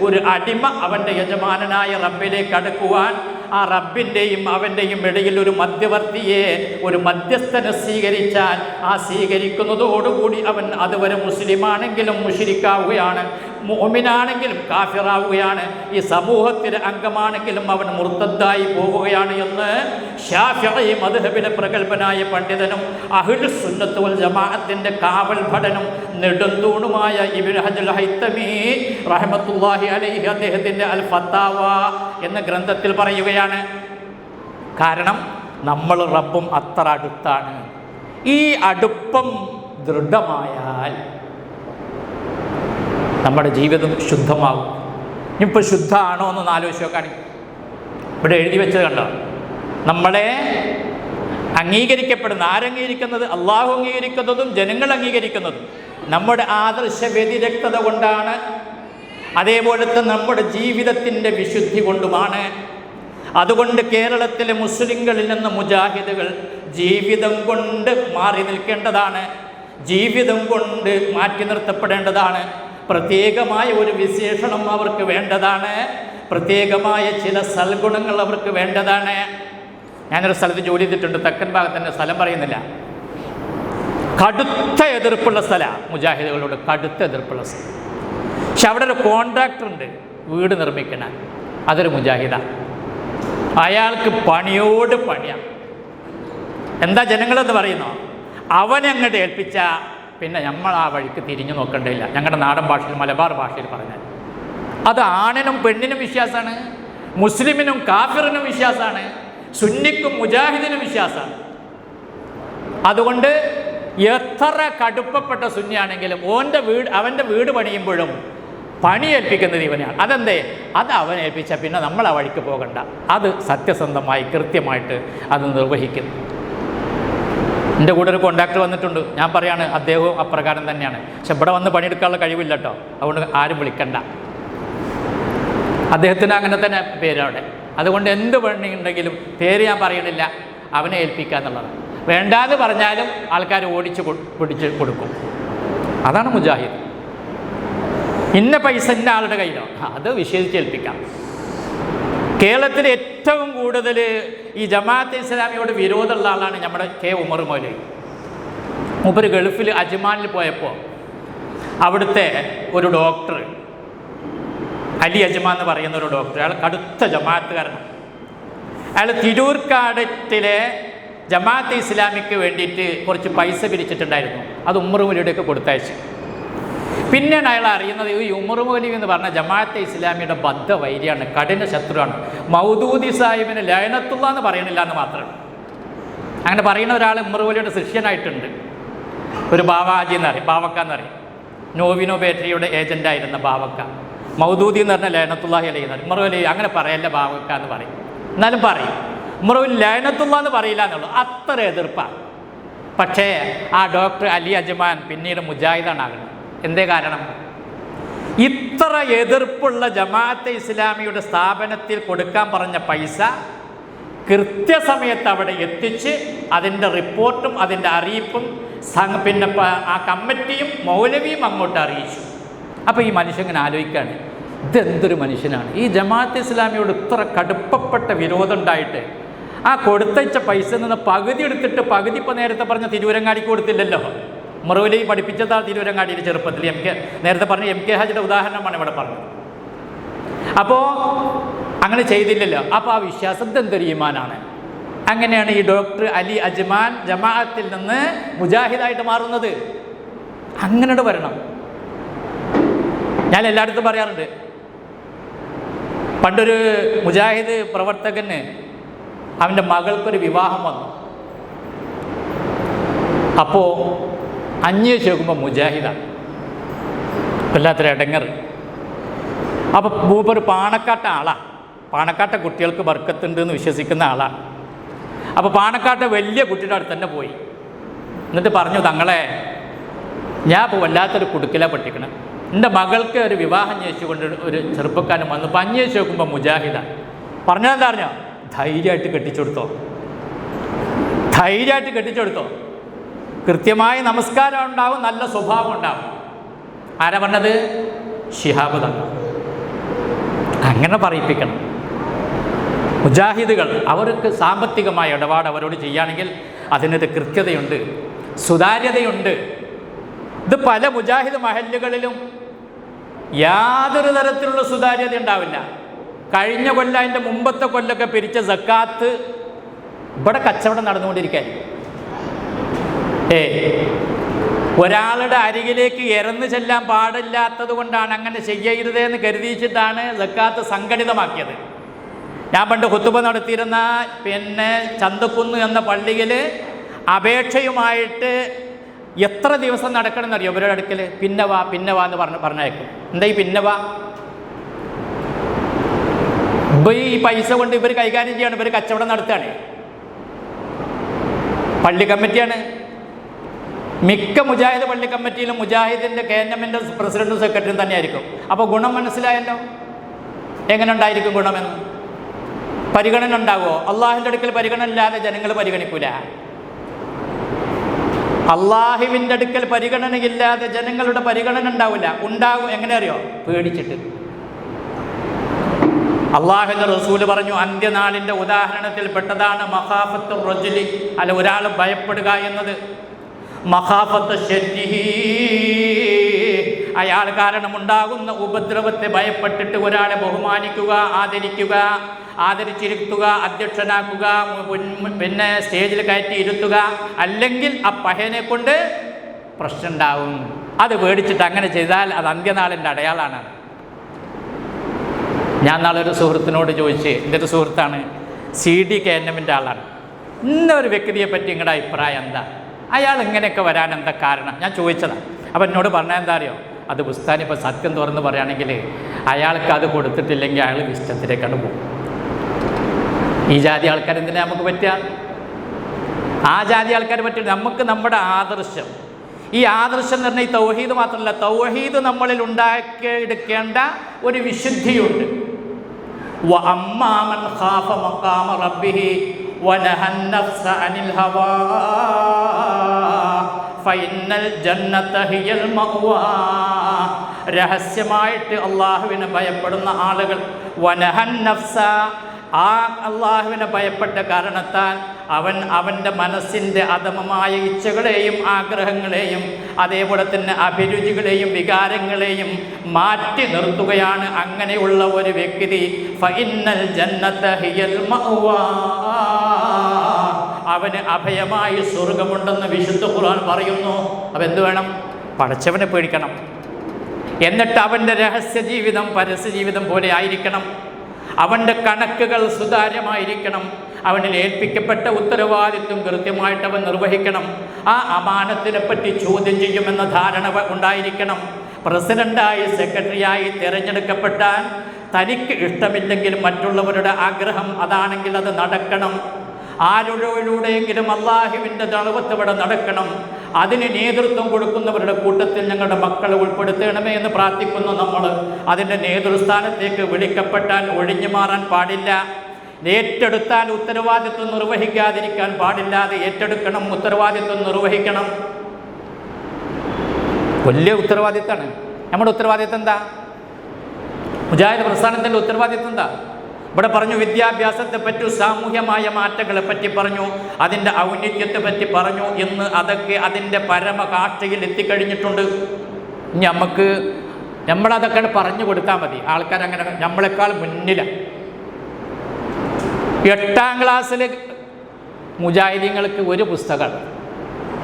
ഒരു അടിമ അവൻ്റെ യജമാനനായ റബ്ബിലേക്ക് അടുക്കുവാൻ ആ റബ്ബിൻ്റെയും അവൻ്റെയും ഇടയിൽ ഒരു മധ്യവർത്തിയെ, ഒരു മധ്യസ്ഥനെ സ്വീകരിച്ചാൽ ആ സ്വീകരിക്കുന്നതോടുകൂടി അവൻ അതുവരെ മുസ്ലിമാണെങ്കിലും മുശ്രിക്കാവുകയാണ്, മുഅ്മിനാണെങ്കിലും കാഫിറാവുകയാണ്, ഈ സമൂഹത്തിലെ അംഗമാണെങ്കിലും അവൻ മുർത്തദ്ദായി പോവുകയാണ് എന്ന് ശാഫിഈ മദ്ഹബിലെ പ്രഗൽഭനായ പണ്ഡിതനും അഹ്ലു സുന്നത്ത് വൽ ജമാഅത്തിൻ്റെ കാവൽ ഭടനും നെടുന്തൂണുമായ ഇബ്നു ഹജറുൽ ഹൈതമി റഹ്മത്തുള്ളാഹി അലൈഹി അദ്ദേഹത്തിൻ്റെ അൽ ഫത്താവ എന്ന ഗ്രന്ഥത്തിൽ പറയുകയാണ്. കാരണം നമ്മൾ റബ്ബും അത്ര അടുത്താണ്. ഈ അടുപ്പം ദൃഢമായാൽ നമ്മുടെ ജീവിതം ശുദ്ധമാകും. ഇപ്പോൾ ശുദ്ധമാണോ എന്നൊന്ന് ആലോചിച്ച് നോക്കുകയാണെങ്കിൽ ഇവിടെ എഴുതി വെച്ചത് കണ്ടോ, നമ്മളെ അംഗീകരിക്കപ്പെടുന്ന, ആരംഗീകരിക്കുന്നത്? അള്ളാഹു അംഗീകരിക്കുന്നതും ജനങ്ങൾ അംഗീകരിക്കുന്നതും നമ്മുടെ ആദർശ വ്യതിരക്തത കൊണ്ടാണ്. അതേപോലത്തെ നമ്മുടെ ജീവിതത്തിൻ്റെ വിശുദ്ധി കൊണ്ടുമാണ്. അതുകൊണ്ട് കേരളത്തിലെ മുസ്ലിങ്ങളിൽ നിന്ന് മുജാഹിദുകൾ ജീവിതം കൊണ്ട് മാറി നിൽക്കേണ്ടതാണ്, ജീവിതം കൊണ്ട് മാറ്റി നിർത്തപ്പെടേണ്ടതാണ്. പ്രത്യേകമായ ഒരു വിശേഷണം അവർക്ക് വേണ്ടതാണ്, പ്രത്യേകമായ ചില സൽഗുണങ്ങൾ അവർക്ക് വേണ്ടതാണ്. ഞാനൊരു സ്ഥലത്ത് ജോലി ചെയ്തിട്ടുണ്ട്, തെക്കൻ ഭാഗത്തിൻ്റെ സ്ഥലം പറയുന്നില്ല. കടുത്ത എതിർപ്പുള്ള സ്ഥലമാണ് മുജാഹിദുകളോട്, കടുത്ത എതിർപ്പുള്ള സ്ഥലം. പക്ഷെ അവിടെ ഒരു കോൺട്രാക്ടറുണ്ട് വീട് നിർമ്മിക്കണ, അതൊരു മുജാഹിദാണ്. അയാൾക്ക് പണിയോട് പണിയാണ്. എന്താ ജനങ്ങളെന്ന് പറയുന്നു, അവനെ അങ്ങോട്ട് ഏൽപ്പിച്ച പിന്നെ നമ്മൾ ആ വഴിക്ക് തിരിഞ്ഞു നോക്കേണ്ടതില്ല. ഞങ്ങളുടെ നാടൻ ഭാഷയിൽ, മലബാർ ഭാഷയിൽ പറഞ്ഞാൽ അത് ആണിനും പെണ്ണിനും വിശ്വാസമാണ്, മുസ്ലിമിനും കാഫിറിനും വിശ്വാസമാണ്, സുന്നിക്കും മുജാഹിദിനും വിശ്വാസമാണ്. അതുകൊണ്ട് എത്ര കടുപ്പപ്പെട്ട സുന്നിയാണെങ്കിലും അവൻ്റെ വീട് പണിയുമ്പോഴും പണി ഏൽപ്പിക്കുന്നത് ഇവനാണ്. അതെന്തേ? അത് അവൻ ഏൽപ്പിച്ചാൽ പിന്നെ നമ്മൾ ആ വഴിക്ക് പോകണ്ട. അത് സത്യസന്ധമായി കൃത്യമായിട്ട് അത് നിർവഹിക്കുന്നു. എൻ്റെ കൂടെ ഒരു കോൺട്രാക്ടർ വന്നിട്ടുണ്ട്, ഞാൻ പറയാണ് അദ്ദേഹവും അപ്രകാരം തന്നെയാണ്. പക്ഷെ ഇവിടെ വന്ന് പണിയെടുക്കാനുള്ള കഴിവില്ല കേട്ടോ, അതുകൊണ്ട് ആരും വിളിക്കണ്ട. അദ്ദേഹത്തിന് അങ്ങനെ തന്നെ പേര് അവിടെ. അതുകൊണ്ട് എന്ത് പണി ഉണ്ടെങ്കിലും പേര് ഞാൻ പറയണില്ല, അവനെ ഏൽപ്പിക്കുക എന്നുള്ളതാണ്. വേണ്ടാന്ന് പറഞ്ഞാലും ആൾക്കാർ പിടിച്ച് കൊടുക്കും. അതാണ് മുജാഹിദ്. ഇന്ന പൈസ ഇന്ന ആളുടെ കയ്യിലോ, അത് വിശേഷിച്ചേൽപ്പിക്കാം. കേരളത്തിൽ ഏറ്റവും കൂടുതൽ ഈ ജമാഅത്തെ ഇസ്ലാമിയോട് വിരോധമുള്ള ആളാണ് നമ്മുടെ കെ ഉമർ മൗലവി. മൂപ്പര് ഗൾഫിൽ അജ്മാനിൽ പോയപ്പോൾ അവിടുത്തെ ഒരു ഡോക്ടർ, അലി അജ്മാൻ എന്ന് പറയുന്ന ഒരു ഡോക്ടർ, അയാൾ കടുത്ത ജമാഅത്തുകാരനാണ്. അയാൾ തിരൂർക്കാടത്തിലെ ജമാഅത്തെ ഇസ്ലാമിക്ക് വേണ്ടിയിട്ട് കുറച്ച് പൈസ പിരിച്ചിട്ടുണ്ടായിരുന്നു. അത് ഉമർ മൗലവിയുടെയൊക്കെ കൊടുത്തയച്ചു. പിന്നെയാണ് അയാൾ അറിയുന്നത് ഈ ഉമർ മൗലവി എന്ന് പറഞ്ഞ ജമാഅത്തെ ഇസ്ലാമിയുടെ ബദ്ധവൈരിയാണ്, കഠിന ശത്രുവാണ്. മൗദൂദി സാഹിബിന് ലഅനത്തുള്ള എന്ന് പറയണില്ല എന്ന് മാത്രമാണ്. അങ്ങനെ പറയുന്ന ഒരാൾ ഉമർ മൗലവിയുടെ ശിഷ്യനായിട്ടുണ്ട്. ഒരു ബാവാജി എന്നറിയും, ബാവക്ക എന്നറിയും, നോവിനോ ബാറ്ററിയുടെ ഏജൻ്റായിരുന്ന ബാവക്ക. മൗദൂദി എന്ന് പറഞ്ഞാൽ ലഅനത്തുല്ലാഹി അലൈഹി എന്നറിയും. ഉമർ മൗലവി അങ്ങനെ പറയല്ല ബാവക്ക എന്ന് പറയും, എന്നാലും പറയും. ഉമർ മൗലവി ലഅനത്തുള്ള എന്ന് പറയില്ല എന്നുള്ളൂ, അത്ര എതിർപ്പാണ്. പക്ഷേ ആ ഡോക്ടർ അലി അജ്മാൻ പിന്നീട് മുജാഹിദാണ് ആകുന്നത്. എന്തേ കാരണം? ഇത്ര എതിർപ്പുള്ള ജമാഅത്തെ ഇസ്ലാമിയുടെ സ്ഥാപനത്തിൽ കൊടുക്കാൻ പറഞ്ഞ പൈസ കൃത്യസമയത്ത് അവിടെ എത്തിച്ച് അതിൻ്റെ റിപ്പോർട്ടും അതിൻ്റെ അറിയിപ്പും പിന്നെ ആ കമ്മിറ്റിയും മൗലവിയും അങ്ങോട്ട് അറിയിച്ചു. അപ്പോൾ ഈ മനുഷ്യൻ ഇങ്ങനെ ആലോചിക്കുകയാണ്, ഇതെന്തൊരു മനുഷ്യനാണ്. ഈ ജമാഅത്തെ ഇസ്ലാമിയോട് ഇത്ര കടുപ്പപ്പെട്ട വിരോധം ഉണ്ടായിട്ട് ആ കൊടുത്തയച്ച പൈസ നിന്ന് പകുതി എടുത്തിട്ട് പകുതി ഇപ്പോൾ നേരത്തെ പറഞ്ഞ തിരൂരങ്ങാടിക്ക് കൊടുത്തില്ലല്ലോ. മറുപടി പഠിപ്പിച്ചതാണ് തിരൂരങ്ങാടിയിൽ ചെറുപ്പത്തിൽ. നേരത്തെ പറഞ്ഞ എം കെ ഹാജിയുടെ ഉദാഹരണമാണ് ഇവിടെ പറഞ്ഞത്. അപ്പോൾ അങ്ങനെ ചെയ്തില്ലല്ലോ. അപ്പോൾ ആ വിശ്വാസം എന്തൊരു ഈമാനാണ്. അങ്ങനെയാണ് ഈ ഡോക്ടർ അലി അജ്മാൻ ജമാഅത്തിൽ നിന്ന് മുജാഹിദായിട്ട് മാറുന്നത്. അങ്ങനെ വരണം. ഞാൻ എല്ലായിടത്തും പറയാറുണ്ട്, പണ്ടൊരു മുജാഹിദ് പ്രവർത്തകന് അവൻ്റെ മകൾക്കൊരു വിവാഹം വന്നു. അപ്പോൾ അന്വേഷിച്ച് നോക്കുമ്പോൾ മുജാഹിദാണ്. വല്ലാത്തൊരു ഇടങ്ങറ്. അപ്പോൾ മൂപ്പർ പാണക്കാട്ട ആളാണ്. പാണക്കാട്ട കുട്ടികൾക്ക് ബർക്കത്തുണ്ട് എന്ന് വിശ്വസിക്കുന്ന ആളാണ്. അപ്പോൾ പാണക്കാട്ട വലിയ കുട്ടിയുടെ അടുത്ത് തന്നെ പോയി. എന്നിട്ട് പറഞ്ഞു, തങ്ങളെ ഞാൻ ഇപ്പോൾ വല്ലാത്തൊരു കുടുക്കിലാണ് പെട്ടിക്കണം. എൻ്റെ മകൾക്ക് ഒരു വിവാഹം അന്വേഷിച്ചുകൊണ്ട് ഒരു ചെറുപ്പക്കാരൻ വന്നു. അപ്പോൾ അന്വേഷിച്ച് നോക്കുമ്പോൾ മുജാഹിദാണ്. പറഞ്ഞതെന്താ അറിഞ്ഞോ? ധൈര്യമായിട്ട് കെട്ടിച്ചെടുത്തോ, ധൈര്യമായിട്ട് കെട്ടിച്ചെടുത്തോ. കൃത്യമായി നമസ്കാരം ഉണ്ടാവും, നല്ല സ്വഭാവം ഉണ്ടാവും. ആരാ പറഞ്ഞത്? ശിഹാബ് തങ്ങൾ. അങ്ങനെ പറയിപ്പിക്കണം. മുജാഹിദുകൾ അവർക്ക് സാമ്പത്തികമായ ഇടപാട് അവരോട് ചെയ്യുകയാണെങ്കിൽ അതിനൊരു കൃത്യതയുണ്ട്, സുതാര്യതയുണ്ട്. ഇത് പല മുജാഹിദ് മഹല്ലുകളിലും യാതൊരു തരത്തിലുള്ള സുതാര്യത ഉണ്ടാവില്ല. കഴിഞ്ഞ കൊല്ലം, അതിൻ്റെ മുമ്പത്തെ കൊല്ലമൊക്കെ പിരിച്ച സക്കാത്ത് ഇവിടെ കച്ചവടം നടന്നുകൊണ്ടിരിക്കുകയായിരിക്കും. ഒരാളുടെ അരികിലേക്ക് ഇറന്ന് ചെല്ലാൻ പാടില്ലാത്തത് കൊണ്ടാണ് അങ്ങനെ ചെയ്യരുതെന്ന് കരുതിച്ചിട്ടാണ് സക്കാത്ത് സംഘടിതമാക്കിയത്. ഞാൻ പണ്ട് ഖുതുബ നടത്തിയിരുന്ന ചന്തക്കുന്ന് എന്ന പള്ളിയിൽ അപേക്ഷയുമായിട്ട് എത്ര ദിവസം നടക്കണമെന്നറിയോ ഇവരുടെ അടുക്കൽ? പിന്നെ വാ എന്ന് പറഞ്ഞേക്കും. എന്താ ഈ പിന്നെ വാ? ഈ പൈസ കൊണ്ട് ഇവർ കൈകാര്യം ചെയ്യാണ്, ഇവർ കച്ചവടം നടത്തുകയാണ്. പള്ളി കമ്മിറ്റിയാണ്. മിക്ക മുജാഹിദ് പള്ളി കമ്മിറ്റിയിലും മുജാഹിദിൻ്റെ KNMൻ്റെ പ്രസിഡന്റും സെക്രട്ടറിയും തന്നെയായിരിക്കും. അപ്പോൾ ഗുണം മനസ്സിലായല്ലോ. എങ്ങനെ ഉണ്ടായിരിക്കും ഗുണമെന്ന്? പരിഗണന ഉണ്ടാവുമോ? അള്ളാഹുവിൻ്റെ അടുക്കൽ പരിഗണന ഇല്ലാതെ ജനങ്ങൾ പരിഗണിക്കൂല. അള്ളാഹുവിൻ്റെ അടുക്കൽ പരിഗണനയില്ലാതെ ജനങ്ങളുടെ പരിഗണന ഉണ്ടാവില്ല. ഉണ്ടാകും എങ്ങനെ അറിയോ? പേടിച്ചിട്ട്. അള്ളാഹുവിൻ്റെ റസൂല് പറഞ്ഞു, അന്ത്യനാളിൻ്റെ ഉദാഹരണത്തിൽ പെട്ടതാണ് മഖാഫത്തുർ റജുലി, അല്ല ഒരാൾ ഭയപ്പെടുക എന്നത്. മഖാഫത്ത് ശർരിഹി, അയാൾ കാരണമുണ്ടാകുന്ന ഉപദ്രവത്തെ ഭയപ്പെട്ടിട്ട് ഒരാളെ ബഹുമാനിക്കുക, ആദരിച്ചിരുത്തുക, അധ്യക്ഷനാക്കുക, പിന്നെ സ്റ്റേജിൽ കയറ്റി ഇരുത്തുക, അല്ലെങ്കിൽ ആ പഹയനെ കൊണ്ട് പ്രശ്നം ഉണ്ടാവും. അത് പേടിച്ചിട്ട് അങ്ങനെ ചെയ്താൽ അത് അന്ത്യനാളിൻ്റെ അടയാളാണ്. ഞാൻ നാളെ ഒരു സുഹൃത്തിനോട് ചോദിച്ച്, എൻ്റെ ഒരു സുഹൃത്താണ്, CD KNMൻ്റെ ആളാണ്, ഇന്നൊരു വ്യക്തിയെ പറ്റി നിങ്ങളുടെ അഭിപ്രായം എന്താ? അയാൾ ഇങ്ങനെയൊക്കെ വരാൻ എന്താ കാരണം? ഞാൻ ചോദിച്ചതാണ്. അപ്പം എന്നോട് പറഞ്ഞാൽ എന്താ അറിയോ? അത് ബുസ്താനി ഇപ്പോൾ സത്യം തുറന്ന് പറയുകയാണെങ്കിൽ അയാൾക്ക് അത് കൊടുത്തിട്ടില്ലെങ്കിൽ അയാൾ ഇഷ്ടത്തിലേക്കാണ് പോകും. ഈ ജാതി ആൾക്കാർ എന്തിനാ നമുക്ക് പറ്റുക? ആ ജാതി ആൾക്കാർ പറ്റില്ല. നമുക്ക് നമ്മുടെ ആദർശം, ഈ ആദർശം എന്ന് പറഞ്ഞാൽ ഈ തൗഹീദ് മാത്രമല്ല, തൗഹീദ് നമ്മളിൽ ഉണ്ടാക്കിയെടുക്കേണ്ട ഒരു വിശുദ്ധിയുണ്ട്. وَأَمَّا مَنْ خَافَ مَقَامَ رَبِّهِ وَنَهَى النَّفْسَ عَنِ الْهَوَى فَإِنَّ الْجَنَّةَ هِيَ الْمَأْوَى. രഹസ്യമായിട്ട് അള്ളാഹുവിനെ ഭയപ്പെടുന്ന ആളുകൾ, വനഹൻ നഫ്സ, ആ അള്ളാഹുവിനെ ഭയപ്പെട്ട കാരണത്താൽ അവൻ്റെ മനസ്സിൻ്റെ അധമമായ ഇച്ഛകളെയും ആഗ്രഹങ്ങളെയും അതേപോലെ തന്നെ അഭിരുചികളെയും വികാരങ്ങളെയും മാറ്റി നിർത്തുകയാണ് അങ്ങനെയുള്ള ഒരു വ്യക്തി. ഫഇന്നൽ ജന്നത ഹിയൽ മഅ്വാ, അവന് അഭയമായി സ്വർഗമുണ്ടെന്ന് വിശുദ്ധ ഖുർആൻ പറയുന്നു. അപ്പം എന്ത് വേണം? പടച്ചവനെ പേടിക്കണം. എന്നിട്ട് അവൻ്റെ രഹസ്യ ജീവിതം പരസ്യ ജീവിതം പോലെ ആയിരിക്കണം. അവൻ്റെ കണക്കുകൾ സുതാര്യമായിരിക്കണം. അവനിൽ ഏൽപ്പിക്കപ്പെട്ട ഉത്തരവാദിത്വം കൃത്യമായിട്ട് അവൻ നിർവഹിക്കണം. ആ അമാനത്തിനെ പറ്റി ചോദ്യം ചെയ്യുമെന്ന ധാരണ ഉണ്ടായിരിക്കണം. പ്രസിഡൻ്റായി സെക്രട്ടറിയായി തിരഞ്ഞെടുക്കപ്പെട്ടാൽ തനിക്ക് ഇഷ്ടമില്ലെങ്കിലും മറ്റുള്ളവരുടെ ആഗ്രഹം അതാണെങ്കിൽ അത് നടക്കണം. ആരുടെയെങ്കിലും അള്ളാഹുവിൻ്റെ ദഅവത്ത് നടക്കണം. അതിന് നേതൃത്വം കൊടുക്കുന്നവരുടെ കൂട്ടത്തിൽ ഞങ്ങളുടെ മക്കളെ ഉൾപ്പെടുത്തണമേ എന്ന് പ്രാർത്ഥിക്കുന്നു. നമ്മൾ അതിൻ്റെ നേതൃസ്ഥാനത്തേക്ക് വിളിക്കപ്പെട്ടാൽ ഒഴിഞ്ഞു മാറാൻ പാടില്ല. ഏറ്റെടുത്താൽ ഉത്തരവാദിത്വം നിർവഹിക്കാതിരിക്കാൻ പാടില്ലാതെ ഏറ്റെടുക്കണം, ഉത്തരവാദിത്വം നിർവഹിക്കണം. വലിയ ഉത്തരവാദിത്തമാണ്. നമ്മുടെ ഉത്തരവാദിത്വം എന്താ? മുജാഹിദ് പ്രസ്ഥാനത്തിൻ്റെ ഉത്തരവാദിത്വം എന്താ? ഇവിടെ പറഞ്ഞു വിദ്യാഭ്യാസത്തെ പറ്റി, സാമൂഹ്യമായ മാറ്റങ്ങളെ പറ്റി പറഞ്ഞു, അതിൻ്റെ ഔന്നിത്യത്തെ പറ്റി പറഞ്ഞു. ഇന്ന് അതൊക്കെ അതിൻ്റെ പരമകാഷ്ഠയിൽ എത്തിക്കഴിഞ്ഞിട്ടുണ്ട്. ഇനി നമ്മളതൊക്കെ പറഞ്ഞു കൊടുത്താൽ മതി. ആൾക്കാരങ്ങനെ നമ്മളെക്കാൾ മുന്നിലാണ്. 8ാം ക്ലാസ്സിൽ മുജാഹിദീങ്ങൾക്ക് ഒരു പുസ്തകം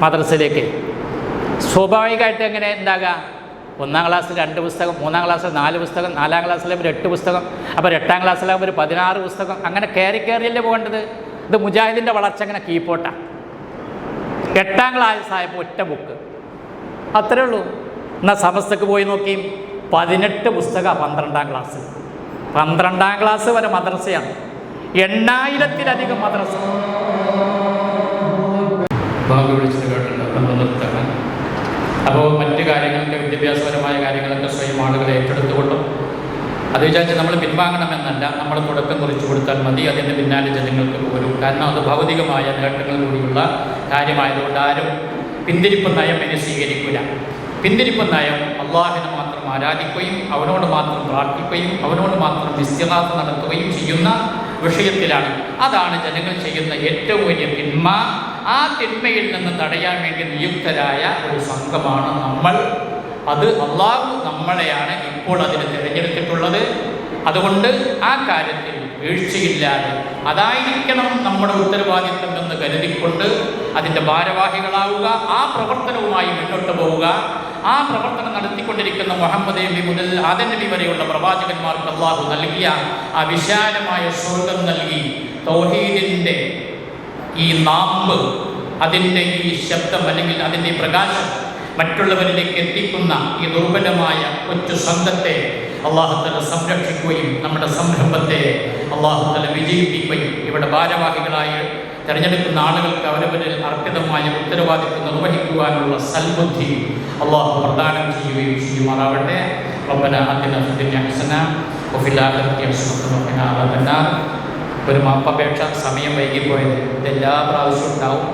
മദ്രസയിലേക്ക് സ്വാഭാവികമായിട്ട് എങ്ങനെ ഉണ്ടാകുക? 1ാം ക്ലാസ്സിൽ 2 പുസ്തകം, 3ാം ക്ലാസ്സിൽ 4 പുസ്തകം, 4ാം ക്ലാസ്സിലാകുമ്പോൾ 8 പുസ്തകം, അപ്പോൾ 8ാം ക്ലാസ്സിലാകുമ്പോൾ 16 പുസ്തകം. അങ്ങനെ കയറിയല്ലേ പോകേണ്ടത്? ഇത് മുജാഹിദിൻ്റെ വളർച്ച അങ്ങനെ കീപ്പോട്ടാണ്. 8ാം ക്ലാസ് ആയപ്പോൾ ഒറ്റ ബുക്ക്, അത്രേ ഉള്ളൂ. എന്നാൽ സമസ്തക്ക് പോയി നോക്കി 18 പുസ്തകമാണ് 12ാം ക്ലാസ്. 12ാം ക്ലാസ് വരെ മദ്രസയാണ്. 8000-ത്തിലധികം മദ്രസ. വിളിച്ചത് കേട്ടിട്ടുണ്ട്. നമ്മൾ നിർത്തണം. അപ്പോൾ മറ്റ് കാര്യങ്ങൾക്ക്, വിദ്യാഭ്യാസപരമായ കാര്യങ്ങളൊക്കെ സ്വയം ആളുകളെ ഏറ്റെടുത്തുകൊണ്ടും അത് വിചാരിച്ച് നമ്മൾ പിൻവാങ്ങണമെന്നല്ല, നമ്മൾ തുടക്കം കുറിച്ച് കൊടുത്താൽ മതി, അതിൻ്റെ പിന്നാലെ ജനങ്ങൾക്ക് പോരും. കാരണം അത് ഭൗതികമായ നേട്ടങ്ങളിലൂടെയുള്ള കാര്യമായതുകൊണ്ട് ആരും പിന്തിരിപ്പ് നയം എന്നെ സ്വീകരിക്കില്ല. പിന്തിരിപ്പ് നയം അള്ളാഹിനെ മാത്രം ആരാധിക്കുകയും അവനോട് മാത്രം പ്രാർത്ഥിക്കുകയും അവനോട് മാത്രം ഇസ്തിഗാസ നടത്തുകയും ചെയ്യുന്ന വിഷയത്തിലാണ്. അതാണ് ജനങ്ങൾ ചെയ്യുന്ന ഏറ്റവും വലിയ തിന്മ. ആ തിന്മയിൽ നിന്ന് തടയാൻ വേണ്ടി നിയുക്തരായ ഒരു സംഘമാണ് നമ്മൾ. അത് അള്ളാഹു നമ്മളെയാണ് ഇപ്പോൾ അതിന് തിരഞ്ഞെടുത്തിട്ടുള്ളത്. അതുകൊണ്ട് ആ കാര്യത്തിൽ വീഴ്ചയില്ലാതെ അതായിരിക്കണം നമ്മുടെ ഉത്തരവാദിത്വം എന്ന് കരുതിക്കൊണ്ട് അതിൻ്റെ ഭാരവാഹികളാവുക, ആ പ്രവർത്തനവുമായി മുന്നോട്ട് പോവുക. ആ പ്രവർത്തനം നടത്തിക്കൊണ്ടിരിക്കുന്ന മുഹമ്മദ് നബി മുതൽ ആദം നബി വരെയുള്ള പ്രവാചകന്മാർക്ക് അള്ളാഹു നൽകിയ ആ വിശാലമായ സ്വർഗം നൽകി തൗഹീദിൻ്റെ ഈ നാമ്പ്, അതിൻ്റെ ഈ ശബ്ദം അല്ലെങ്കിൽ അതിൻ്റെ ഈ പ്രകാശം മറ്റുള്ളവരിലേക്ക് എത്തിക്കുന്ന ഈ ദുർബലമായ കൊച്ചു സംഘത്തെ അള്ളാഹുതആല സംരക്ഷിക്കുകയും നമ്മുടെ സംരംഭത്തെ അള്ളാഹുതആല വിജയിപ്പിക്കുകയും ഇവിടെ ഭാരവാഹികളായി തിരഞ്ഞെടുക്കുന്ന ആളുകൾക്ക് അവരവരിൽ അർപ്പിതമായ ഉത്തരവാദിത്വം നിർവഹിക്കുവാനുള്ള സൽബുദ്ധി അള്ളാഹു പ്രദാനം ചെയ്യുകയും ചെയ്യുമാറാവട്ടെ. റബ്ബനാ ആതിനാ ഫിദ്ദുനിയ ഹസന വഫിൽ ആഖിറതി ഹസനത വഖിനാ അദാബന്നാർ. ഒരു മാപ്പപേക്ഷ, സമയം വൈകിപ്പോയത് ഇതെല്ലാ പ്രാവശ്യവും ഉണ്ടാവും,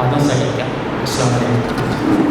അതും സഹിക്കാം. അസ്സലാമു അലൈക്കും.